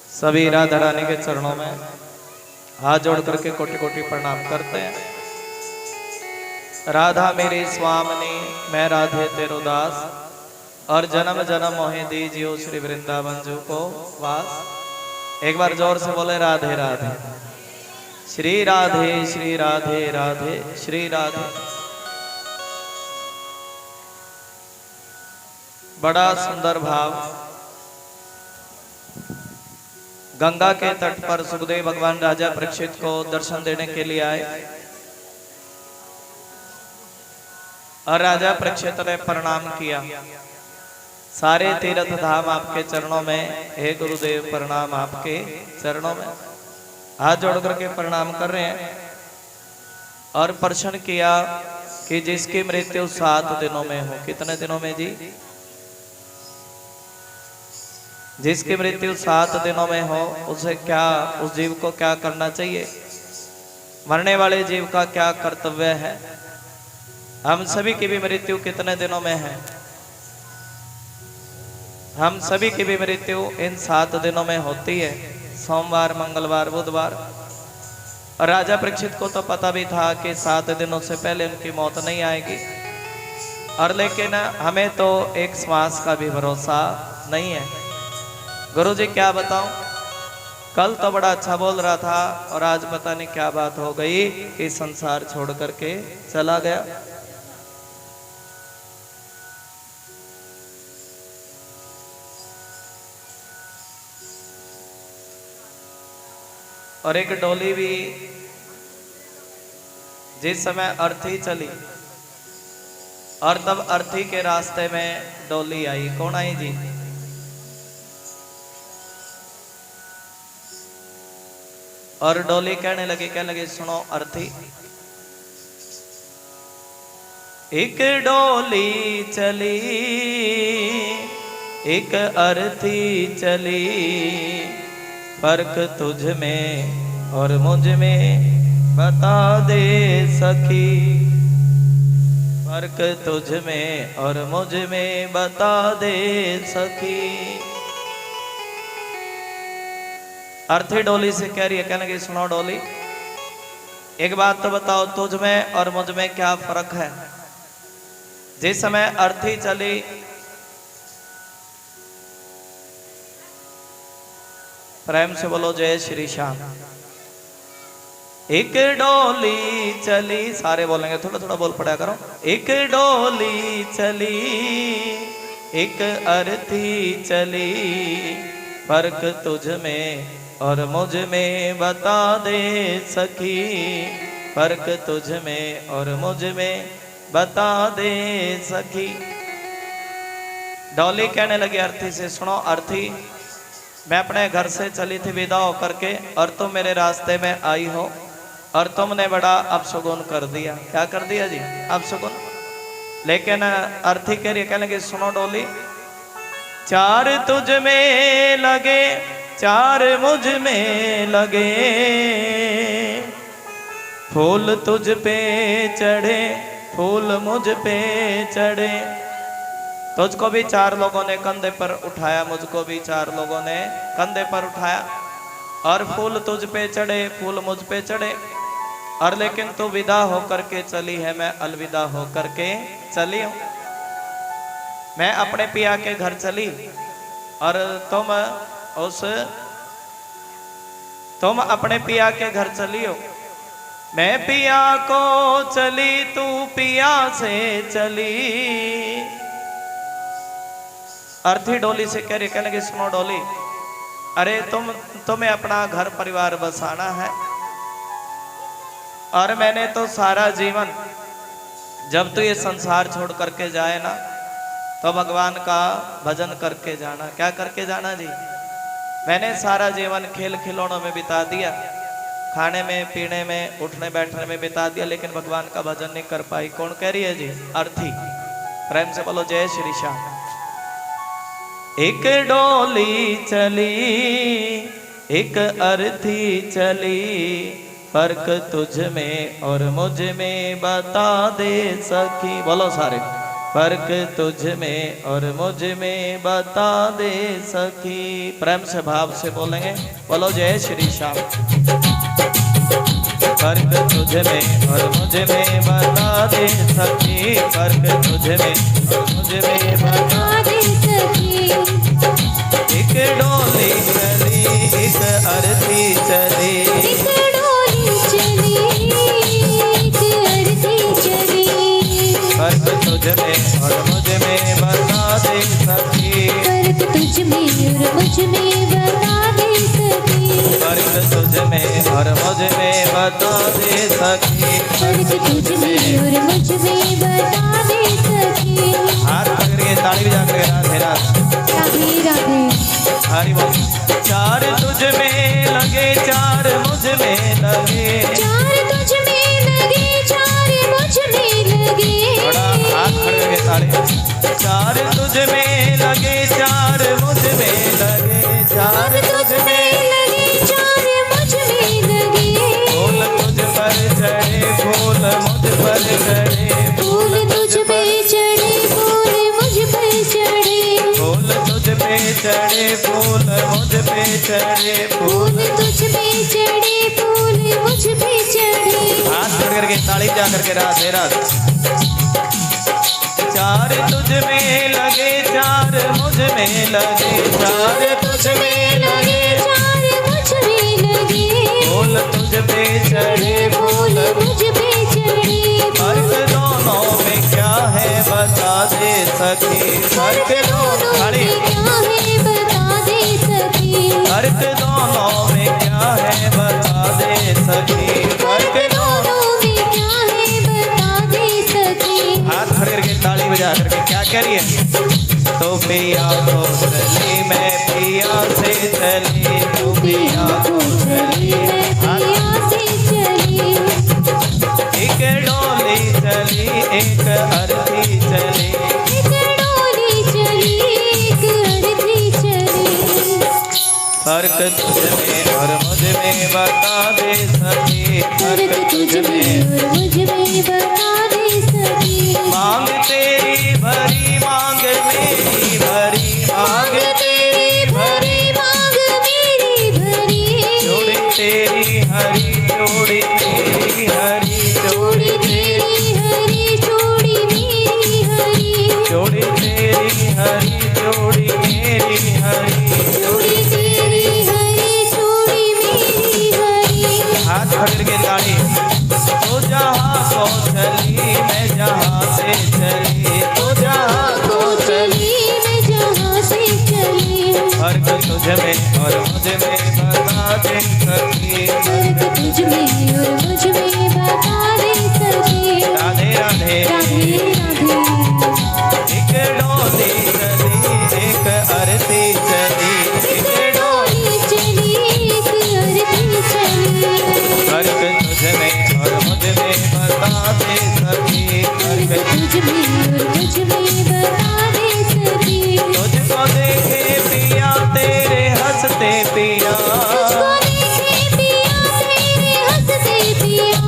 सभी राधा रानी के चरणों में हाथ जोड़ करके कोटि कोटि प्रणाम करते हैं। राधा मेरी स्वामिनी, मैं राधे तेरो दास, और जन्म जन्म मोहे दीजियो श्री वृंदावन जू को वास। एक बार जोर से बोले राधे राधे। श्री राधे श्री राधे राधे श्री राधे। बड़ा सुंदर भाव। गंगा के तट पर सुखदेव भगवान राजा परीक्षित को दर्शन देने के लिए आए और राजा परीक्षित ने प्रणाम किया। सारे तीर्थ धाम आपके चरणों में, हे गुरुदेव प्रणाम आपके चरणों में। हाथ जोड़ करके प्रणाम कर रहे हैं और प्रश्न किया कि जिसकी मृत्यु 7 दिनों में हो। कितने दिनों में जी? जिसकी मृत्यु 7 दिनों में हो, उसे क्या, उस जीव को क्या करना चाहिए? मरने वाले जीव का क्या कर्तव्य है? हम सभी की भी मृत्यु कितने दिनों में है? हम सभी की भी मृत्यु इन 7 दिनों में होती है, सोमवार, मंगलवार, बुधवार। और राजा परीक्षित को तो पता भी था कि 7 दिनों से पहले उनकी मौत नहीं आएगी, और लेकिन हमें तो एक श्वास का भी भरोसा नहीं है। गुरु जी क्या बताऊं, कल तो बड़ा अच्छा बोल रहा था और आज पता नहीं क्या बात हो गई कि संसार छोड़ करके चला गया। और एक डोली भी जिस समय अर्थी चली, और तब अर्थी के रास्ते में डोली आई। कौन आई जी? और डोली कहने लगी, सुनो अर्थी। एक डोली चली, एक अर्थी चली, फर्क तुझ में और मुझ में बता दे सखी। फर्क तुझ में और मुझ में बता दे सखी। अर्थी डोली से कह रही है, कहने की सुनो डोली, एक बात तो बताओ, तुझ में और मुझ में क्या फर्क है? जिस समय अर्थी चली, प्रेम से बोलो जय श्री श्याम। एक डोली चली, सारे बोलेंगे, थोड़ा थोड़ा बोल पड़ा करो। एक डोली चली, एक अर्थी चली, फर्क तुझ में और मुझ में बता दे सखी। फर्क तुझ में और मुझ में बता दे सखी। डोली कहने लगी अर्थी से, सुनो अर्थी, मैं अपने घर से चली थी विदा होकर के, और तुम मेरे रास्ते में आई हो, और तुमने बड़ा अपशगुन कर दिया। क्या कर दिया जी? अपशगुन। लेकिन अर्थी कह रही, कहने लगी सुनो डोली, 4 तुझ में लगे, 4 मुझ में लगे, फूल तुझ पे चढ़े, फूल मुझ पे चढ़े। तुझको भी 4 लोगों ने कंधे पर उठाया, मुझको भी 4 लोगों ने कंधे पर उठाया, और फूल तुझ पे चढ़े, फूल मुझ पे चढ़े, और लेकिन तू विदा होकर के चली है, मैं अलविदा होकर के चली हूं। मैं अपने पिया के घर चली, और तुम अपने पिया के घर चली हो। मैं पिया को चली, तू पिया से चली। अर्थी डोली से कह रही, कहने की सुनो डोली, अरे तुम्हें अपना घर परिवार बसाना है, और मैंने तो सारा जीवन, जब तू ये संसार छोड़ करके जाए ना, तो भगवान का भजन करके जाना। क्या करके जाना जी? मैंने सारा जीवन खेल खिलौनों में बिता दिया, खाने में, पीने में, उठने बैठने में बिता दिया, लेकिन भगवान का भजन नहीं कर पाई। कौन कह रही है जी? अर्थी। प्रेम से बोलो जय श्री श्याम। एक डोली चली, एक अर्थी चली, फर्क तुझ में और मुझ में बता दे सखी। बोलो सारे। फर्क तुझ में और मुझ में बता दे सखी। प्रेम से भाव से बोलेंगे, बोलो जय श्री श्याम। फर्क तुझ में और मुझ में बता दे सखी, फर्क तुझ में और मुझ में बता दे सखी। एक डोली चली एक अर्थी चली, एक डोली चली एक अर्थी चली। फर्क तुझ में और मुझ में बता दे सखी, फर्क तुझ में और मुझ में बता दे सखी। फर्क तुझ में और मुझ में बता दे सखी, फर्क तुझ में और मुझ में बता दे सखी। हाथ पकड़ के ताली बजा कर राधे राधे राधे राधे। हरि बोल। चार तुझ में लगे चार मुझ में लगे, चार तुझ में लगे चार मुझ में लगे। बड़ा हाथ खड़े करके ताली। चार तुझ में लगे चार मुझ में लगे, चार तुझ में लगे चार मुझ में लगे। फूल तुझ पर चढ़े फूल मुझ पर चढ़े, फूल तुझ पे चढ़े फूल मुझ पे चढ़े। फूल तुझ पे चढ़े फूल मुझ पे चढ़े, फूल तुझ पे चढ़े फूल मुझ पे चढ़े। हाथ खड़े करके ताली बजा करके राधे राधे। चार तुझ में लगे चार मुझ में लगे, चार तुझ में लगे चार मुझ में लगे। फूल तुझ पे चढ़े फूल मुझ पे चढ़े। फर्क दोनों में क्या है बता दे सखी, फर्क दोनों खड़ी। क्या है बता दे सखी। फर्क दोनों में क्या है बता दे सखी, फर्क दोनों में क्या है बता दे सखी। हाथ खड़े करके ताली बजा करके क्या कह रही है। तो पिया को चली मैं पिया से चली, तो पिया को चली पिया से चली। एक डोली चली एक अर्थी चली, एक डोली चली एक अर्थी चली। फर्क तुझ में और मुझ में बता दे सखी, फर्क तुझ में और मुझ में बता दे सखी। मांग तेरी भरी मांग मेरी भरी, मांग तेरी भरी मांग मेरी भरी। जोड़ी तेरी हरी जोड़ी तेरी हरी, जोड़ी तेरी हरी जोड़ी मेरी हरी। जोड़ी तेरी हरी जोड़ी मेरी हरी, जोड़ी तेरी हरी जोड़ी मेरी हरी। हाथ पकड़ के ताली। तो जहाँ को चली मैं जहाँ से चली, तो जहाँ को चली मैं जहाँ से चली। फर्क तुझ में और मुझ में बता दे सखी, फर्क तुझ में और मुझ में बता दे सखी। राधे राधे। राधे राधे। एक डोली चली एक अर्थी चली, एक डोली चली एक अर्थी चली। फर्क तुझ में और मुझ में बता दे सखी, फर्क फर्क तुझ में और मुझ में बता दे सखी। तुझको देखे पिया तेरे हंसते पिया, तुझको देखे पिया तेरे हंसते पिया। तुझको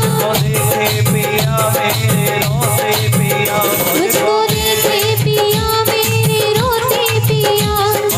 देखे पिया मेरे रोते पिया, मुझको देखे पिया मेरे रोते पिया।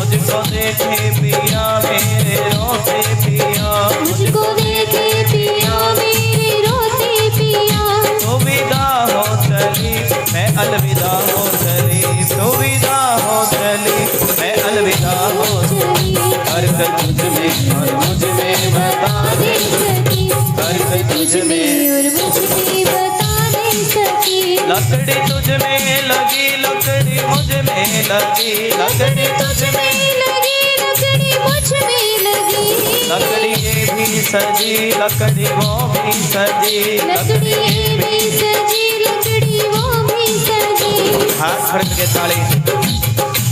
मुझको देखे पिया मेरे रोते पिया, मुझको देखे पिया मेरे रोते पिया। तो विदा हो चली मैं अलविदा हो चली, तो विदा हो चली मैं अलविदा हो चली। फर्क तुझ में और मुझ में बता दे सखी। फर्क तुझ में और मुझ में बता दे सखी। लकड़ी तुझ में लगी लकड़ी मुझ में लगी, लकड़ी तुझ में लगी लकड़ी मुझ में लगी। लकड़ी ये भी सजी लकड़ी वो भी सजी, लकड़ी ये भी सजी लकड़ी वो भी सजी। हाथ खड़ के ताली।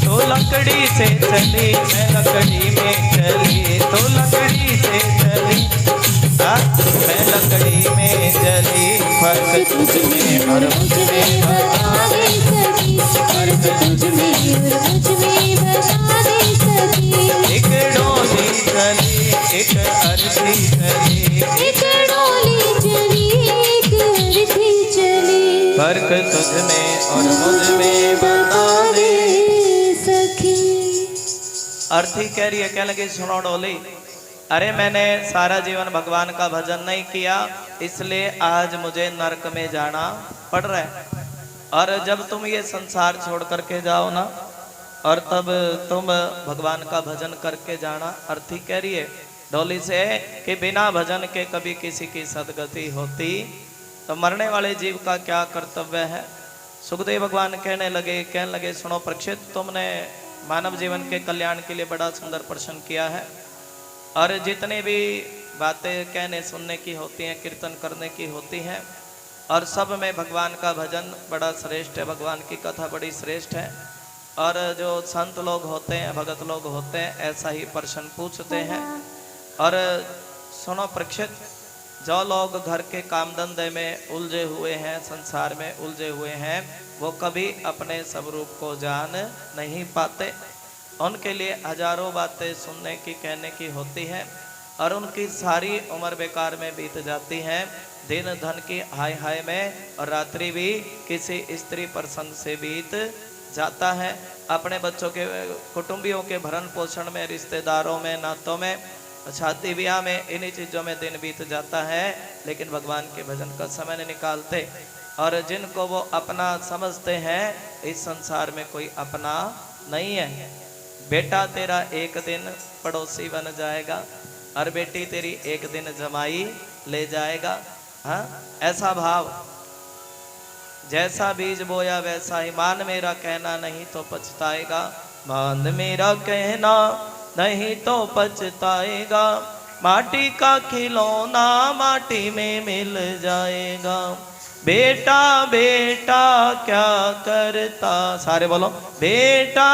तो लकड़ी से चली मैं लकड़ी में चली, तो लकड़ी से चली मैं लकड़ी में चली। फर्क तुझ में और मुझ में बता दे सखी। फर्क तुझ में और मुझ में बता दे सखी। एक डोली चली एक अर्थी चली, एक डोली चली एक अर्थी चली। फर्क तुझ में और मुझ में बता दे सखी। अर्थी कह रही है, क्या लगे सुनो डोली, अरे मैंने सारा जीवन भगवान का भजन नहीं किया, इसलिए आज मुझे नरक में जाना पड़ रहा है। और जब तुम ये संसार छोड़ करके जाओ ना, और तब तुम भगवान का भजन करके जाना। अर्थी कह रही है डोली से कि बिना भजन के कभी किसी की सदगति होती तो मरने वाले जीव का क्या कर्तव्य है। सुखदेव भगवान कहने लगे सुनो परीक्षित, तुमने मानव जीवन के कल्याण के लिए बड़ा सुंदर प्रश्न किया है, और जितने भी बातें कहने सुनने की होती हैं, कीर्तन करने की होती हैं, और सब में भगवान का भजन बड़ा श्रेष्ठ है, भगवान की कथा बड़ी श्रेष्ठ है। और जो संत लोग होते हैं, भगत लोग होते हैं, ऐसा ही प्रश्न पूछते हैं। और सुनो परीक्षित, जो लोग घर के काम धंधे में उलझे हुए हैं, संसार में उलझे हुए हैं, वो कभी अपने स्वरूप को जान नहीं पाते। उनके लिए हजारों बातें सुनने की, कहने की होती है, और उनकी सारी उम्र बेकार में बीत जाती है, दिन धन की हाय हाय में, और रात्रि भी किसी स्त्री प्रसंग से बीत जाता है। अपने बच्चों के, कुटुंबियों के भरण पोषण में, रिश्तेदारों में, नातों में, शादी ब्याह में, इन्हीं चीज़ों में दिन बीत जाता है, लेकिन भगवान के भजन का समय नहीं निकालते। और जिनको वो अपना समझते हैं, इस संसार में कोई अपना नहीं है। बेटा तेरा एक दिन पड़ोसी बन जाएगा, और बेटी तेरी एक दिन जमाई ले जाएगा। हाँ, ऐसा भाव, जैसा बीज बोया वैसा ही, मान मेरा कहना नहीं तो पछताएगा, मान मेरा कहना नहीं तो पछताएगा, माटी का खिलौना माटी में मिल जाएगा, बेटा बेटा क्या करता, सारे बोलो बेटा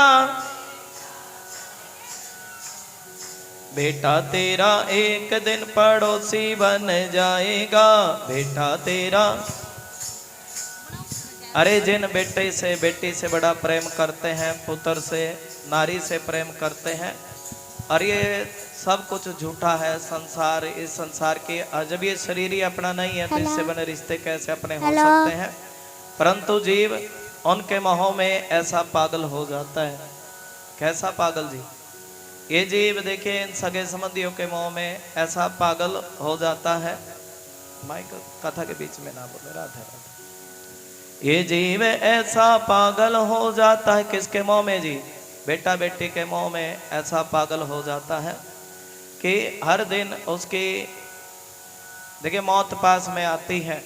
बेटा तेरा एक दिन पड़ोसी बन जाएगा, बेटा तेरा। अरे जिन बेटे से, बेटी से बड़ा प्रेम करते हैं, पुत्र से, नारी से प्रेम करते हैं, और ये सब कुछ झूठा है संसार। इस संसार के, जब ये शरीर ही अपना नहीं है तो इससे बने रिश्ते कैसे अपने हो सकते हैं। परंतु जीव उनके मोह में ऐसा पागल हो जाता है। कैसा पागल जी? ये जीव देखिए इन सगे संबंधियों के मोह में ऐसा पागल हो जाता है। माइक कथा के बीच में ना बोले, राधे राधे। ये जीव ऐसा पागल हो जाता है, किसके मोह में जी? बेटा बेटी के मोह में ऐसा पागल हो जाता है कि हर दिन उसकी, देखिए मौत पास में आती है,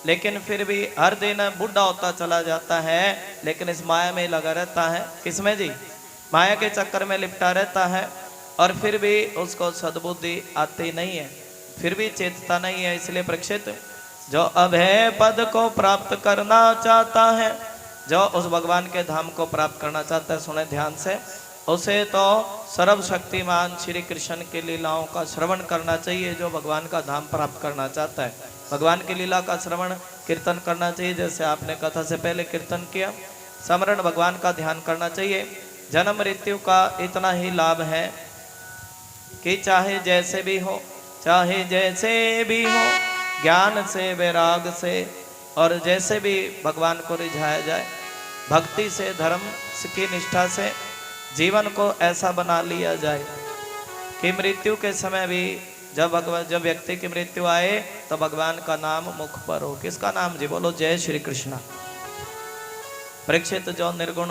लेकिन फिर भी हर दिन बूढ़ा होता चला जाता है, लेकिन इस माया में लगा रहता है। किसमें जी? माया के चक्कर में लिपटा रहता है, और फिर भी उसको सद्बुद्धि आती नहीं है, फिर भी चेतता नहीं है। इसलिए परीक्षित, जो अभय पद को प्राप्त करना चाहता है, जो उस भगवान के धाम को प्राप्त करना चाहता है, सुने ध्यान से, उसे तो सर्वशक्तिमान श्री कृष्ण की लीलाओं का श्रवण करना चाहिए। जो भगवान का धाम प्राप्त करना चाहता है, भगवान की लीला का श्रवण कीर्तन करना चाहिए, जैसे आपने कथा से पहले कीर्तन किया। स्मरण भगवान का ध्यान करना चाहिए। जन्म मृत्यु का इतना ही लाभ है कि चाहे जैसे भी हो, चाहे जैसे भी हो, ज्ञान से, वैराग से, और जैसे भी भगवान को रिझाया जाए, भक्ति से, धर्म की निष्ठा से जीवन को ऐसा बना लिया जाए कि मृत्यु के समय भी जब व्यक्ति की मृत्यु आए तो भगवान का नाम मुख पर हो। किसका नाम जी? बोलो जय श्री कृष्णा। परीक्षित जो निर्गुण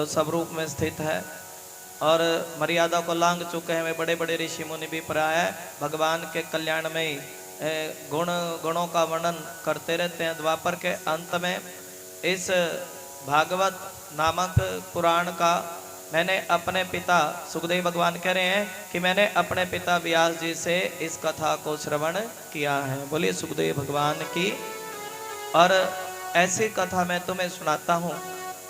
स्वरूप में स्थित है और मर्यादा को लांघ चुके हैं, वे बड़े बड़े ऋषि मुनि भी प्राय भगवान के कल्याण में गुणों का वर्णन करते रहते हैं। द्वापर के अंत में इस भागवत नामक पुराण का मैंने अपने पिता, सुखदेव भगवान कह रहे हैं कि मैंने अपने पिता व्यास जी से इस कथा को श्रवण किया है। बोलिए सुखदेव भगवान की। और ऐसी कथा मैं तुम्हें सुनाता हूँ।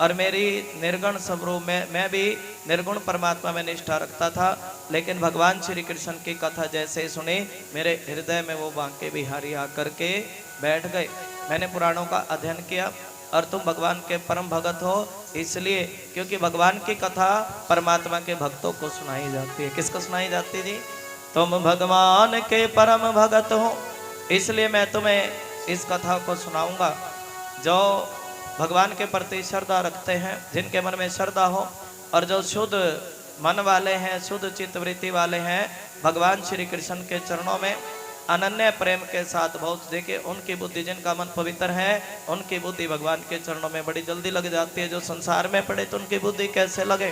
और मेरी निर्गुण स्वरूप में, मैं भी निर्गुण परमात्मा में निष्ठा रखता था, लेकिन भगवान श्री कृष्ण की कथा जैसे ही सुनी, मेरे हृदय में वो बांके बिहारी आकर के बैठ गए। मैंने पुराणों का अध्ययन किया, और तुम भगवान के परम भगत हो इसलिए क्योंकि भगवान की कथा परमात्मा के भक्तों को सुनाई जाती है। किसको सुनाई जाती जी? तुम भगवान के परम भगत हो, इसलिए मैं तुम्हें इस कथा को सुनाऊंगा। जो भगवान के प्रति श्रद्धा रखते हैं, जिनके मन में श्रद्धा हो और जो शुद्ध मन वाले हैं, शुद्ध चित्तवृत्ति वाले हैं, भगवान श्री कृष्ण के चरणों में अनन्य प्रेम के साथ बहुत देखिए उनकी बुद्धि, जिनका मन पवित्र है उनकी बुद्धि भगवान के चरणों में बड़ी जल्दी लग जाती है। जो संसार में पड़े तो उनकी बुद्धि कैसे लगे,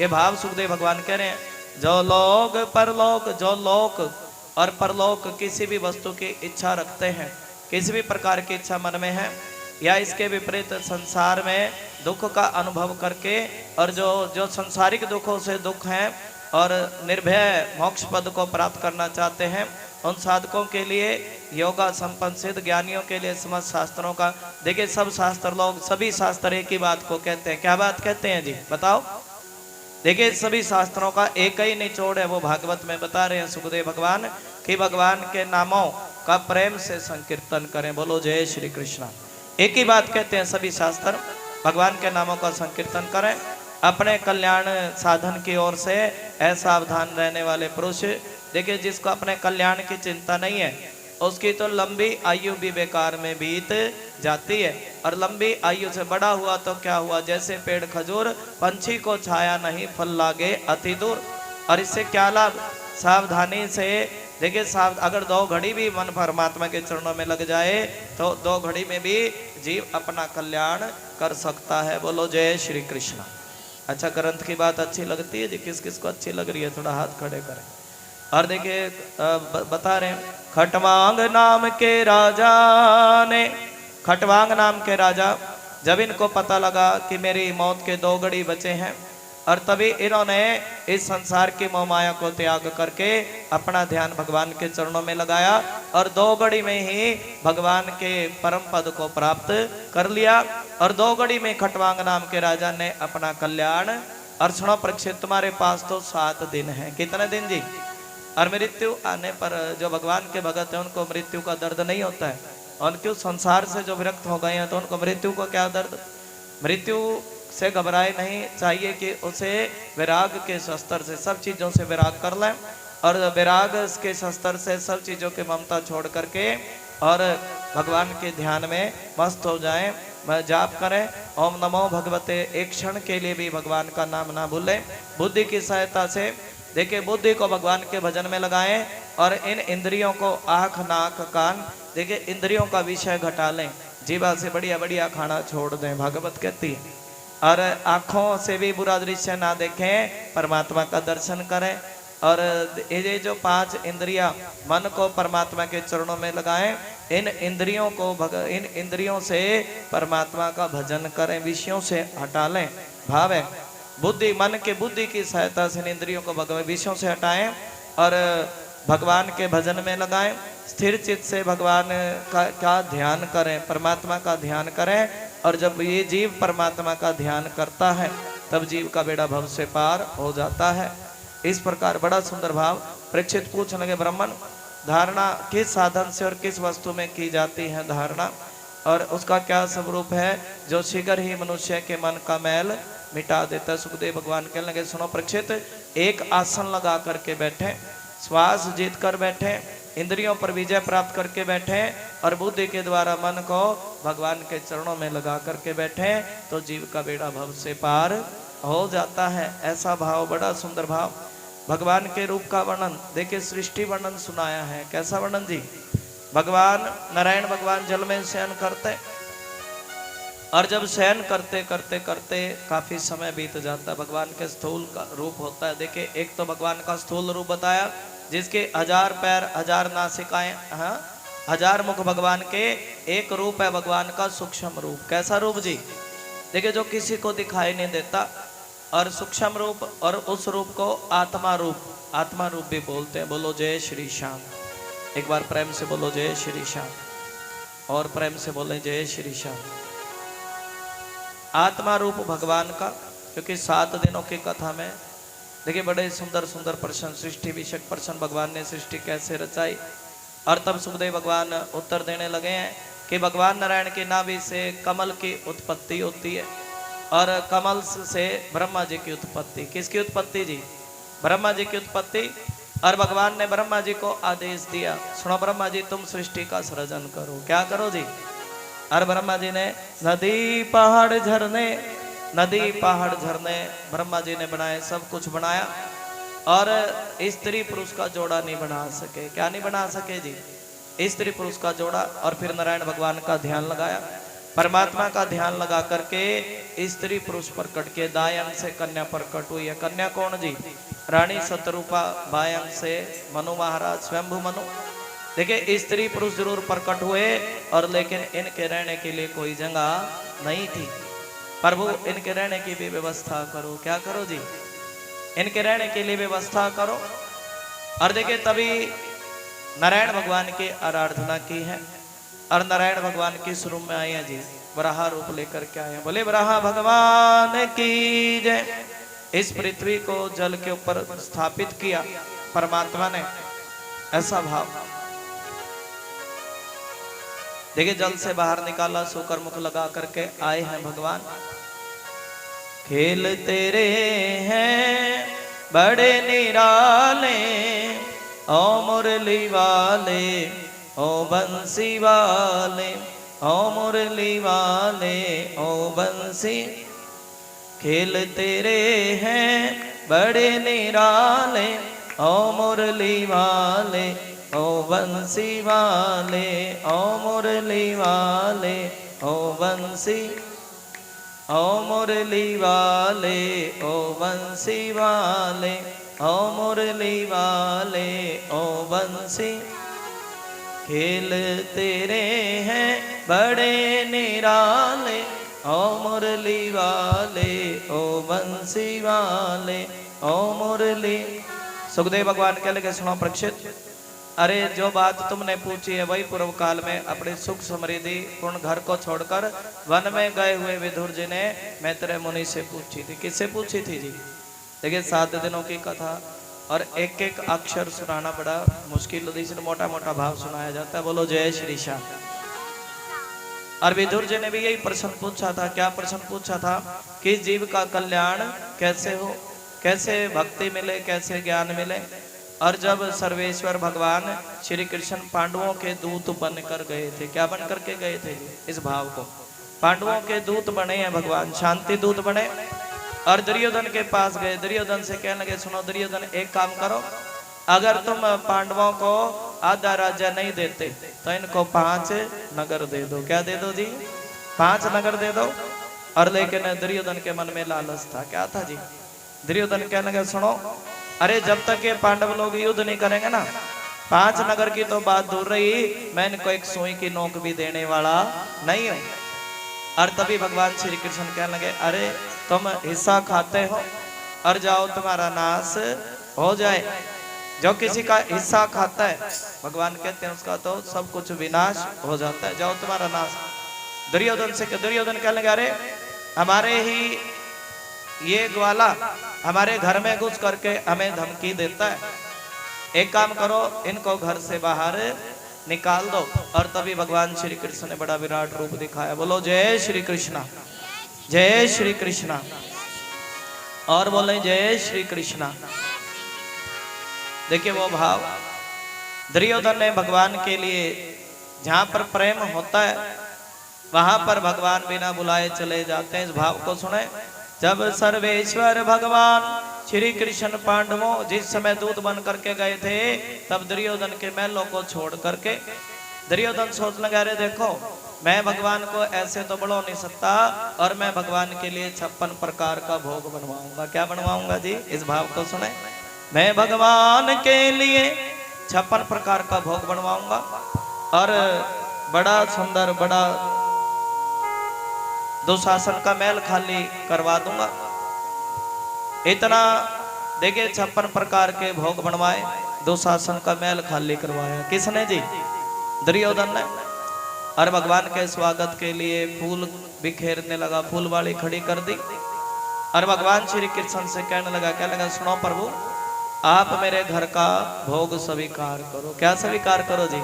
ये भाव सुखदेव भगवान कह रहे हैं। जो लोग परलोक, जो लोक और परलोक किसी भी वस्तु की इच्छा रखते हैं, किसी भी प्रकार की इच्छा मन में है, या इसके विपरीत संसार में दुख का अनुभव करके और जो संसारिक दुखों से दुख हैं और निर्भय मोक्ष पद को प्राप्त करना चाहते हैं, उन साधकों के लिए, योगा संपन्न सिद्ध ज्ञानियों के लिए समस्त शास्त्रों का देखिए, सब शास्त्र लोग, सभी शास्त्र एक ही बात को कहते हैं। क्या बात कहते हैं जी, बताओ। देखिए सभी शास्त्रों का एक ही निचोड़ है, वो भागवत में बता रहे हैं सुखदेव भगवान कि भगवान के नामों का प्रेम से संकीर्तन करें। बोलो जय श्री कृष्ण। एक ही बात कहते हैं सभी शास्त्र, भगवान के नामों का संकीर्तन करें, अपने कल्याण साधन की ओर से असावधान रहने वाले पुरुष, देखिए जिसको अपने कल्याण की चिंता नहीं है, उसकी तो लंबी आयु भी बेकार में बीत जाती है। और लंबी आयु से बड़ा हुआ तो क्या हुआ, जैसे पेड़ खजूर, पंछी को छाया नहीं, फल लागे अति दूर। और इससे क्या लाभ, सावधानी से देखिए अगर 2 घड़ी भी मन परमात्मा के चरणों में लग जाए तो 2 घड़ी में भी जीव अपना कल्याण कर सकता है। बोलो जय श्री कृष्ण। अच्छा, ग्रंथ की बात अच्छी लगती है जी, किस किस को अच्छी लग रही है थोड़ा हाथ खड़े करें। और देखिए बता रहे हैं, खटवांग नाम के राजा ने, खटवांग नाम के राजा, जब इनको पता लगा कि मेरी मौत के 2 घड़ी बचे हैं, और तभी इन्होंने इस संसार की मोहमाया को त्याग करके अपना ध्यान भगवान के चरणों में लगाया और 2 घड़ी में ही भगवान के परम पद को प्राप्त कर लिया। और 2 घड़ी में खटवांग नाम के राजा ने अपना कल्याण। और सुनो परीक्षित, तुम्हारे पास तो 7 दिन है। कितने दिन जी? और मृत्यु आने पर जो भगवान के भगत है उनको मृत्यु का दर्द नहीं होता है, और क्यों संसार से जो विरक्त हो गए हैं तो उनको मृत्यु को क्या दर्द। मृत्यु से घबराए नहीं चाहिए कि उसे विराग के शस्त्र से सब चीज़ों से विराग कर लें, और विराग के शस्त्र से सब चीज़ों की ममता छोड़ करके और भगवान के ध्यान में मस्त हो जाएं, जाप करें ओम नमो भगवते। एक क्षण के लिए भी भगवान का नाम ना भूलें। बुद्धि की सहायता से देखिए बुद्धि को भगवान के भजन में लगाएं, और इन इंद्रियों को आँख नाक कान देखिए इंद्रियों का विषय घटा लें, जीवा से बढ़िया बढ़िया खाना छोड़ दें, भागवत कहती है। और आँखों से भी बुरा दृश्य ना देखें, परमात्मा का दर्शन करें। और ये जो 5 इंद्रियां मन को परमात्मा के चरणों में लगाएं, इन इंद्रियों से परमात्मा का भजन करें, विषयों से हटा लें। भाव है बुद्धि, मन के बुद्धि की सहायता से इन इंद्रियों को भगवान विषयों से हटाएं और भगवान के भजन में लगाएं। स्थिर चित्त से भगवान का ध्यान करें, परमात्मा का ध्यान करें। और जब ये जीव परमात्मा का ध्यान करता है तब जीव का बेड़ा भव से पार हो जाता है। इस प्रकार बड़ा सुंदर भाव। परीक्षित पूछने लगे, ब्राह्मण धारणा किस साधन से और किस वस्तु में की जाती है धारणा, और उसका क्या स्वरूप है जो शीघ्र ही मनुष्य के मन का मैल मिटा देता है। सुखदेव भगवान कहने लगे, सुनो परीक्षित, एक आसन लगा करके बैठे, श्वास जीत कर बैठे, इंद्रियों पर विजय प्राप्त करके बैठे और बुद्धि के द्वारा मन को भगवान के चरणों में लगा करके बैठे तो जीव का बेड़ा भव से पार हो जाता है। ऐसा भाव, बड़ा सुंदर भाव। भगवान के रूप का वर्णन देखिए, सृष्टि वर्णन सुनाया है। कैसा वर्णन जी? भगवान नारायण भगवान जल में शयन करते, और जब शयन करते करते करते काफी समय बीत जाता, भगवान के स्थूल का रूप होता है। देखिए एक तो भगवान का स्थूल रूप बताया जिसके 1000 पैर 1000 नासिकाएं, हाँ 1000 मुख भगवान के। एक रूप है भगवान का सूक्ष्म रूप। कैसा रूप जी? देखिए जो किसी को दिखाई नहीं देता, और सूक्ष्म रूप, और उस रूप को आत्मा रूप भी बोलते हैं। बोलो जय श्री श्याम। एक बार प्रेम से बोलो जय श्री श्याम, और प्रेम से बोले जय श्री श्याम। आत्मा रूप भगवान का, क्योंकि 7 दिनों की कथा में देखिए बड़े सुंदर सुंदर प्रश्न, सृष्टि विषयक प्रश्न, भगवान ने सृष्टि कैसे रचाई। और तब सुखदेव भगवान उत्तर देने लगे हैं कि भगवान नारायण की नाभि से कमल की उत्पत्ति होती है, और कमल से ब्रह्मा जी की उत्पत्ति। किसकी उत्पत्ति जी? ब्रह्मा जी की उत्पत्ति। और भगवान ने ब्रह्मा जी को आदेश दिया, सुनो ब्रह्मा जी तुम सृष्टि का सृजन करो। क्या करो जी? और ब्रह्मा जी ने नदी पहाड़ झरने ब्रह्मा जी ने बनाए, सब कुछ बनाया, और स्त्री पुरुष का जोड़ा नहीं बना सके। क्या नहीं बना सके जी? स्त्री पुरुष का जोड़ा। और फिर नारायण भगवान का ध्यान लगाया, परमात्मा का ध्यान लगा करके स्त्री पुरुष प्रकट के दाएं अंग से कन्या प्रकट हुई है। कन्या कौन जी? रानी शतरूपा। बाएं अंग से मनु महाराज, स्वयंभू मनु। देखिए स्त्री पुरुष जरूर प्रकट हुए, और लेकिन इनके रहने के लिए कोई जगह नहीं थी। प्रभु इनके रहने की भी व्यवस्था करो। क्या करो जी? इनके रहने के लिए व्यवस्था करो। और देखिए तभी नारायण भगवान की आराधना की है, और नारायण भगवान की शुरू में आए हैं जी, वराह रूप लेकर के आए हैं। बोले वराह भगवान की जय। इस पृथ्वी को जल के ऊपर स्थापित किया परमात्मा ने, ऐसा भाव। देखिए जल से बाहर निकाला, सोकर मुख लगा करके आए हैं भगवान। खेल तेरे हैं बड़े निराले, ओ मुरली वाले, ओ बंसी वाले, ओ मुरली वाले, ओ बंसी। खेल तेरे हैं बड़े निराले, ओ मुरली वाले, ओ बंसी वाले, ओ मुरली वाले, ओ बंसी, ओ मुरली वाले, ओ बंसी वाले, ओ मुरली वाले, ओ बंसी। खेल तेरे हैं बड़े निराले, ओ मुरली वाले, ओ बंसी वाले, ओ मुरली। सुखदेव भगवान कह लगे सुनो परीक्षित, अरे जो बात तुमने पूछी है वही पूर्व काल में अपने सुख समृद्धि पूर्ण घर को छोड़कर वन में गए हुए विदुर जी ने मैत्रेय मुनि से पूछी थी। किससे पूछी थी जी? देखिए 7 दिनों की कथा, और एक एक अक्षर सुनाना बड़ा मुश्किल होती, इसलिए मोटा मोटा भाव सुनाया जाता है। बोलो जय श्री श्याम। और विदुर जी ने भी यही प्रश्न पूछा था। क्या प्रश्न पूछा था? कि जीव का कल्याण कैसे हो, कैसे भक्ति मिले, कैसे ज्ञान मिले। और जब सर्वेश्वर भगवान श्री कृष्ण पांडवों के दूत बनकर गए थे, क्या बन करके गए थे? इस भाव को, पांडवों के दूत बने हैं भगवान, शांति दूत बने। और दुर्योधन के पास गए, दुर्योधन से कहने लगे सुनो दुर्योधन, एक काम करो, अगर तुम पांडवों को आधा राज्य नहीं देते तो इनको 5 नगर दे दो। क्या दे दो जी? 5 नगर दे दो। और लेकिन दुर्योधन के मन में लालच था। क्या था जी? दुर्योधन कहने लगे सुनो, अरे जब तक ये पांडव लोग युद्ध नहीं करेंगे ना, 5 नगर की तो बात दूर रही, मैं इनको एक सुई की नोक भी देने वाला नहीं हूं। और तभी भगवान श्री कृष्ण कहने लगे अरे तुम हिस्सा खाते हो, और जाओ तुम्हारा नाश हो जाए। जो किसी का हिस्सा खाता है भगवान कहते हैं उसका तो सब कुछ विनाश हो जाता है, जाओ तुम्हारा नाश। दुर्योधन से, दुर्योधन कहने लगे अरे हमारे ही ये ग्वाला हमारे घर में घुस करके हमें धमकी देता है, एक काम करो इनको घर से बाहर निकाल दो। और तभी भगवान श्री कृष्ण ने बड़ा विराट रूप दिखाया। बोलो जय श्री कृष्णा, जय श्री कृष्णा, और बोले जय श्री कृष्णा। देखिए वो भाव, दुर्योधन ने भगवान के लिए, जहां पर प्रेम होता है वहां पर भगवान बिना बुलाए चले जाते हैं। इस भाव को सुने। जब सर्वेश्वर भगवान श्री कृष्ण पांडवों जिस समय दूत बन करके गए थे, तब दुर्योधन के महलों को छोड़ करके दुर्योधन सोच लगा, अरे देखो मैं भगवान को ऐसे तो बढ़ो नहीं सकता, और मैं भगवान के लिए 56 प्रकार का भोग बनवाऊंगा। क्या बनवाऊंगा जी? इस भाव को सुने। मैं भगवान के लिए 56 प्रकार का भोग बनवाऊंगा, और बड़ा सुंदर, बड़ा दुशासन का महल खाली करवा दूंगा। इतना देखिए 56 प्रकार के भोग बनवाए, दुशासन का महल खाली करवाया। किसने जी? दुर्योधन ने। और भगवान के स्वागत के लिए फूल बिखेरने लगा, फूलवाड़ी खड़ी कर दी। और भगवान श्री कृष्ण से कहने लगा सुनो प्रभु, आप मेरे घर का भोग स्वीकार करो। क्या स्वीकार करो जी?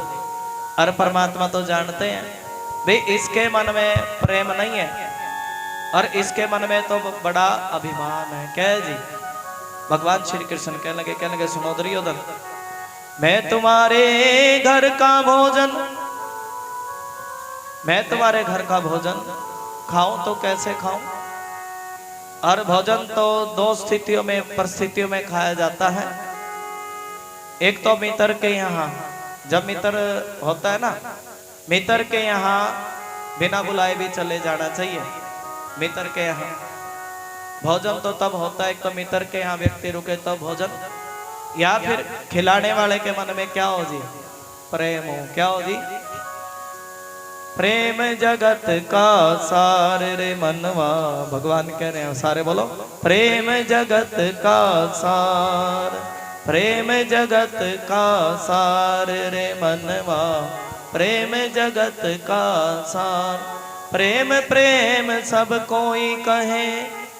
और परमात्मा तो जानते हैं भाई इसके मन में प्रेम नहीं है, और इसके मन में तो बड़ा अभिमान है। क्या है जी? भगवान श्री कृष्ण कहने लगे सुनो दुर्योधन, मैं तुम्हारे घर का भोजन मैं तुम्हारे घर का भोजन खाऊं तो कैसे खाऊं। और भोजन तो दो स्थितियों में परिस्थितियों में खाया जाता है। एक तो मित्र के यहाँ, जब मित्र होता है ना, मित्र के यहाँ बिना बुलाए भी चले जाना चाहिए। मित्र के यहाँ भोजन तो तब होता है, एक तो मित्र के यहाँ व्यक्ति रुके तो भोजन, या फिर खिलाने वाले के मन में क्या हो जी, प्रेम हो। क्या हो जी, प्रेम जगत का सार रे मनवा, भगवान कह रहे हैं सारे बोलो, प्रेम जगत का सार, प्रेम जगत का सार रे मनवा, प्रेम जगत का सार। प्रेम प्रेम सब कोई कहे,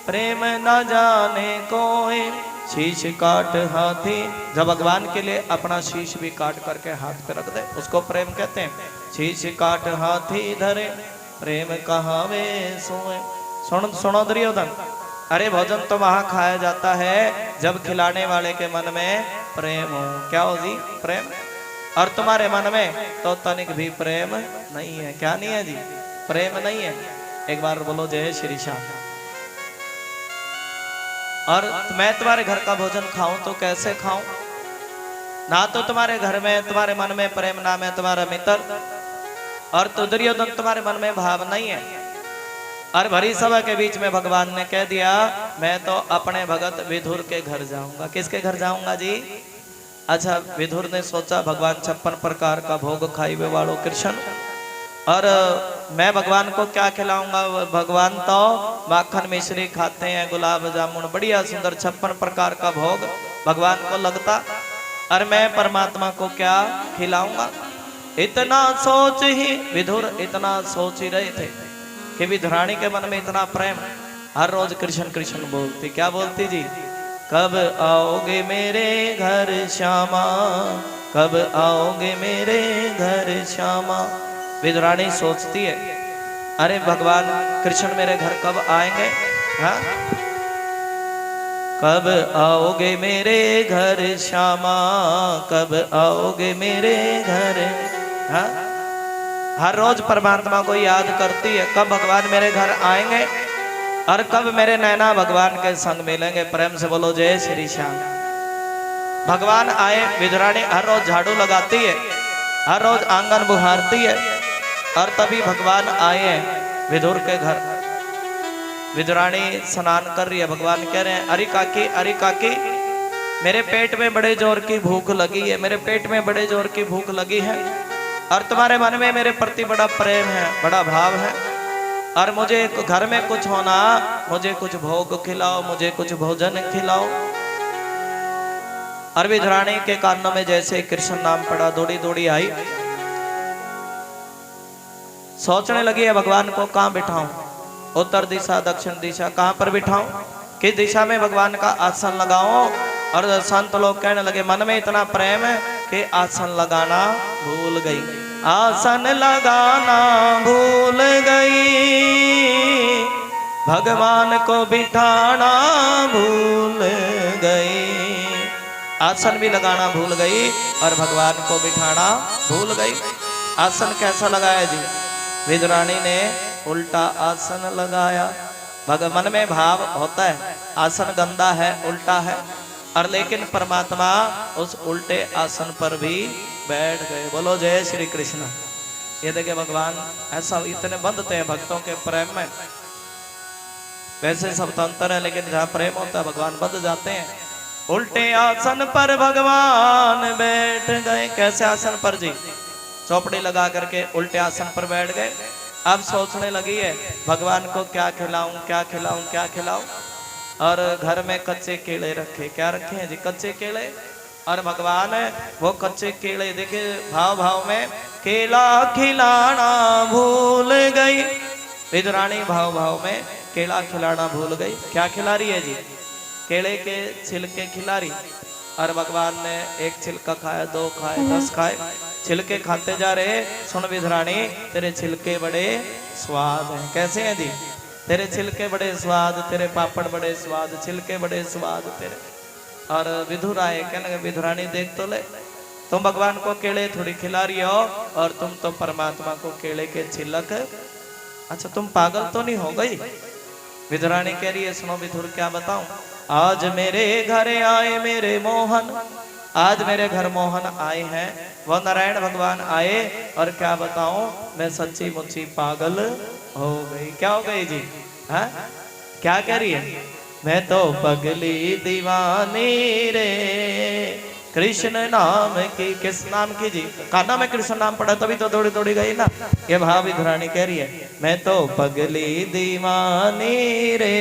प्रेम न जाने कोई, शीश काट हाथी। जब भगवान के लिए अपना शीश भी काट करके हाथ पे रख दे, उसको प्रेम कहते हैं। शीश काट हाथी धरे, प्रेम कहावे सोए। सुनो दुर्योधन, अरे भोजन तो वहां खाया जाता है जब खिलाने वाले के मन में प्रेम हो। क्या हो जी, प्रेम। और तुम्हारे मन में तो तनिक भी प्रेम नहीं है। क्या नहीं है जी, प्रेम नहीं है। एक बार बोलो जय श्री श्याम। और मैं तुम्हारे घर का भोजन खाऊं तो कैसे खाऊं, ना तो तुम्हारे घर में तुम्हारे मन में प्रेम, ना मैं तुम्हारा मित्र, और तो दुर्योधन तुम्हारे मन में भाव नहीं है। और भरी सभा के बीच में भगवान ने कह दिया, मैं तो अपने भगत विधुर के घर जाऊंगा। किसके घर जाऊंगा जी? अच्छा, विधुर ने सोचा भगवान 56 प्रकार का भोग खाइबे वालो कृष्ण, और मैं भगवान को क्या खिलाऊंगा। भगवान तो माखन मिश्री खाते हैं, गुलाब जामुन, बढ़िया सुंदर 56 प्रकार का भोग भगवान को लगता, और मैं परमात्मा को क्या खिलाऊंगा। इतना सोच ही विधुर इतना सोच ही रहे थे कि विधुरानी के मन में इतना प्रेम। हर रोज कृष्ण कृष्ण बोलती। क्या बोलती जी? कब आओगे मेरे घर श्यामा, कब आओगे मेरे घर श्यामा। विधुरानी सोचती है, अरे भगवान कृष्ण मेरे घर कब आएंगे। हाँ, कब आओगे मेरे घर श्यामा, कब आओगे मेरे घर। हाँ, हर रोज परमात्मा को याद करती है, कब भगवान मेरे घर आएंगे और कब मेरे नैना भगवान के संग मिलेंगे। प्रेम से बोलो जय श्री श्याम। भगवान आए, विधुरानी हर रोज झाड़ू लगाती है, हर रोज आंगन बुहारती है, और तभी भगवान आए हैं विधुर के घर। विधुरानी स्नान कर रही है, भगवान कह रहे हैं, अरे काकी, अरे काकी, मेरे पेट में बड़े जोर की भूख लगी है, मेरे पेट में बड़े जोर की भूख लगी है, और तुम्हारे मन में मेरे प्रति बड़ा प्रेम है, बड़ा भाव है, और मुझे घर में कुछ होना, मुझे कुछ भोग खिलाओ, मुझे कुछ भोजन खिलाओ। और विधुरानी के कानों में जैसे कृष्ण नाम पड़ा, दौड़ी दौड़ी आई, सोचने लगी है भगवान को कहाँ बिठाऊं, उत्तर दिशा दक्षिण दिशा कहाँ पर बिठाऊं, किस दिशा में भगवान का आसन लगाऊं। और संत लोग कहने लगे, मन में इतना प्रेम है कि आसन लगाना भूल गई, आसन लगाना भूल गई, भगवान को बिठाना भूल गई। आसन भी लगाना भूल गई और भगवान को बिठाना भूल गई। आसन कैसा लगाया जी? विधुरानी ने उल्टा आसन लगाया। मन में भाव होता है आसन गंदा है, उल्टा है, और लेकिन परमात्मा उस उल्टे आसन पर भी बैठ गए। बोलो जय श्री कृष्ण। ये देखिए भगवान ऐसा इतने बंधते हैं भक्तों के प्रेम में। वैसे सब तंत्र है, लेकिन जहाँ प्रेम होता है भगवान बंध जाते हैं। उल्टे आसन पर भगवान बैठ गए। कैसे आसन पर जी? चौपड़ी लगा करके उल्टे आसन पर बैठ गए। अब सोचने लगी है भगवान को क्या खिलाऊं, क्या खिलाऊं, क्या खिलाऊं। और घर में कच्चे केले रखे। क्या रखे हैं जी? कच्चे केले। और भगवान वो कच्चे केले देखे, भाव भाव में केला खिलाना भूल गई। विधुरानी भाव भाव में केला खिलाना भूल गई। क्या खिला रही है जी? केले के छिलके खिला रही। और भगवान ने एक छिलका खाया, 2 खाए, 10 खाए, छिलके खाते जा रहे। सुन विधुरानी, तेरे छिलके बड़े स्वाद हैं। कैसे हैं जी? तेरे छिलके बड़े स्वाद, तेरे पापड़ बड़े स्वाद, छिलके बड़े स्वाद तेरे। और विधुर आए, कहने लगे विधुरानी देख तो ले, तुम भगवान को केले थोड़ी खिला रही हो और तुम तो परमात्मा को केले के छिलक। अच्छा तुम पागल तो नहीं हो गई? विदुरानी कह रही है सुनो विदुर क्या बताऊं, आज मेरे घर आए मेरे मोहन, आज मेरे घर मोहन आए हैं, वो नारायण भगवान आए और क्या बताऊं मैं सच्ची मुच्ची पागल हो गई। क्या हो गई जी? हाँ क्या कह रही है? मैं तो पगली दीवानी रे कृष्ण नाम की। किस नाम की जी? कान्हा में कृष्ण नाम पड़ा तभी तो दौड़ी दौड़ी गई ना। ये भाभी धुरानी कह रही है मैं तो पगली दीवानी रे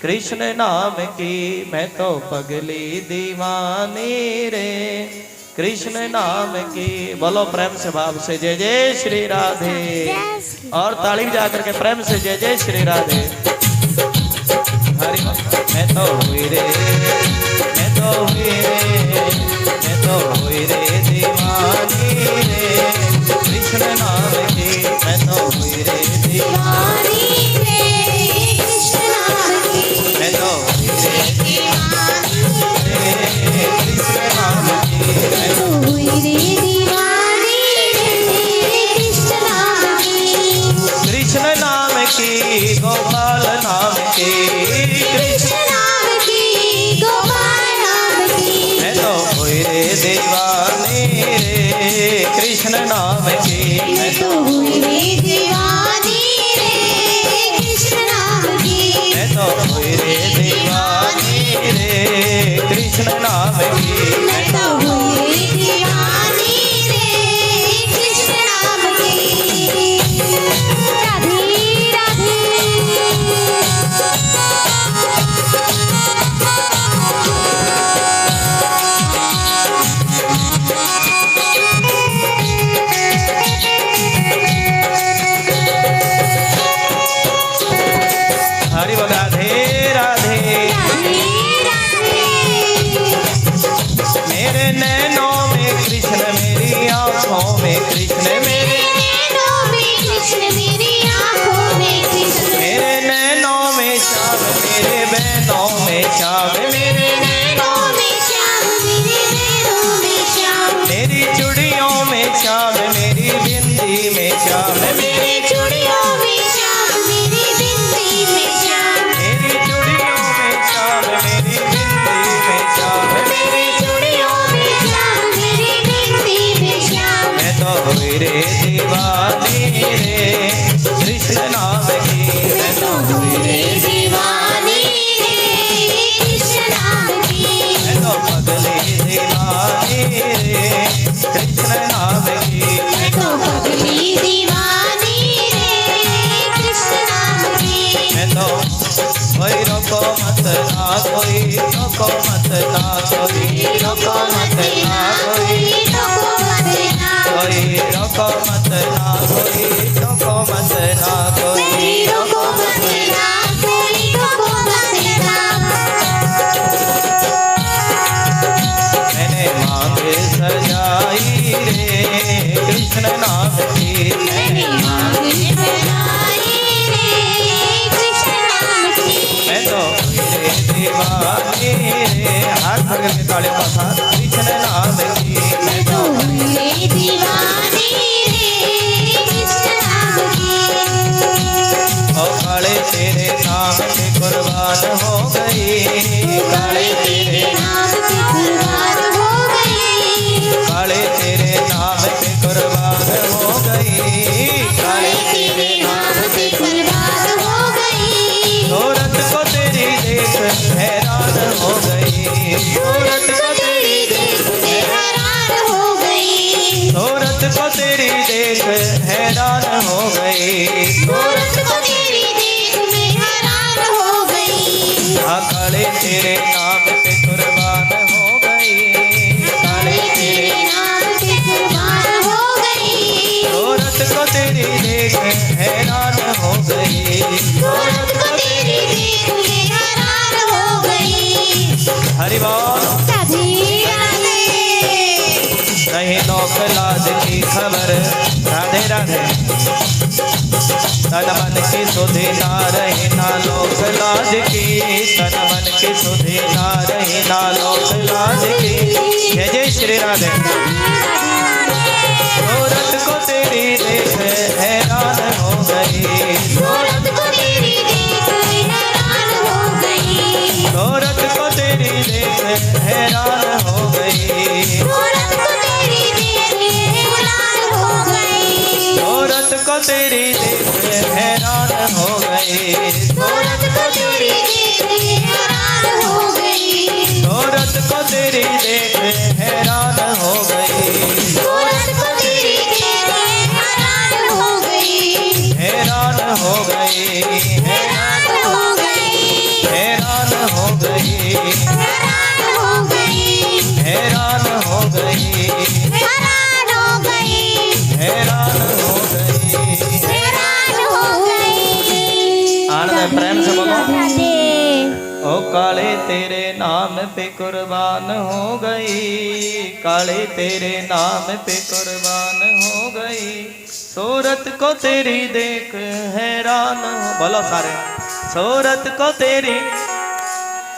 कृष्ण नाम की, मैं तो पगली दीवानी रे कृष्ण नाम की। बोलो प्रेम से भाव से जय जय श्री राधे, और ताली जाकर के प्रेम से जय जय श्री राधे। हरि मैं तो हुई रे, मैं तो हुई रे, मैं तो हुई रे दीवानी रे कृष्ण नाम की, मैं तो हुई रे दीवानी रे कृष्ण नाम की, मैं तो हुई रे दीवानी रे कृष्ण नाम की, मैं तो हुई रे दीवानी रे कृष्ण नाम की। कृष्ण नाम की गोपाल नाम की, कृष्ण नाम की गोपाल नाम की, मैं तो हुई रे दीवानी रे कृष्ण नाम की, मैं तो हुई रे दीवानी रे कृष्ण नाम की, मैं तो हुई रे दीवानी रे कृष्ण नाम की, मैं तो हुई रे दीवानी रे कृष्ण नाम की। राधे राधे हरि बोल राधे राधे मेरे नैनों में कृष्ण मेरी आँखों में कृष्ण, मेरे नैनों में कृष्ण मेरी आँखों में कृष्ण, मेरे नैनों में श्याम मेरे बैनों में श्याम, मेरे नैनों में श्याम मेरे बैनों में श्याम, मेरी चूड़ियों में श्याम मेरी बिंदी में श्याम, मेरी चूड़ियों में श्याम मेरी बिंदी में श्याम, मेरी चूड़ियों में श्याम मेरी बिंदी में श्याम, मेरी चूड़ियों में श्याम मेरी बिंदी में श्याम, मैं तो हुई रे दीवानी रे कृष्ण नाम की, मैं तो हुई रे दीवानी रे कृष्ण नाम की, मैं तो पगली दीवानी रे कृष्ण नाम की, मैं तो पगली दीवानी रे कृष्ण नाम की, मैं तो कोई रोको मत ना कोई, रोको मत ना कोई, रोको मत ना कोई, रोको मत ना कोई, रोको मत ना कोई, रोको मत ना कोई, रोको मत ना कोई, रोको मत ना। मैंने मांग सजाई रे कृष्ण नाम की, मैंने मांग सजाई रे कृष्ण नाम की, मैं तो रे दीवानी रे, हाथ पकड़ के तालियों का साथ कृष्ण नाम की, मैं तो रे दीवानी रे कृष्ण नाम की। ओ काले तेरे नाम पे कुर्बान हो गई, काले तेरे नाम पे कुर्बान हो गई, काले तेरे नाम पे कुर्बान हो गई, काले तेरे नाम पे कुर्बान हो गई। औरत को तेरी देख हैरान हो गई, औरत को तेरी देख हैरान हो गई, औरत को तेरी देख हैरान हो गई, औरत को तेरी देख में हैरान हो गई। काले तेरे नाम पे कुर्बान हो गई, काले तेरे नाम पे कुर्बान हो गई, औरत को तेरी देख हैरान हो गई, औरत को तेरी देख में हैरान हो गई। हरि बोल राधे राधे, नहीं नौक लाज की खबर, राधे राधे। तन मन की सुधि ना रही ना लोक लाज की, तन मन की सुधि ना रही ना लोक लाज की। जय जय श्री राधे। सूरत को तेरी देख हैरान हो गई, सूरत को तेरी देख हैरान हो गई, सूरत को तेरी देख हैरान हो गई, सूरत को तेरी देख हैरान हो गई, सूरत को तेरी देख हैरान हो गई, सूरत को तेरी देख हैरान हो गई, सूरत को तेरी देख हैरान हो गई, सूरत को तेरी देख हैरान हो गई, हैरान हो गई, हैरान हो गई, हैरान हो गई, हैरान हो गई, हैरान हो गई, हैरान हो गई, हैरान हो गई। हैरान हो गई। आनंद प्रेम से बोलो। राधे ओ काले तेरे नाम पे कुर्बान हो गई, काले तेरे नाम पे कुर्बान हो गई, सूरत को तेरी देख हैरान हो। बोलो सारे, सूरत को तेरी।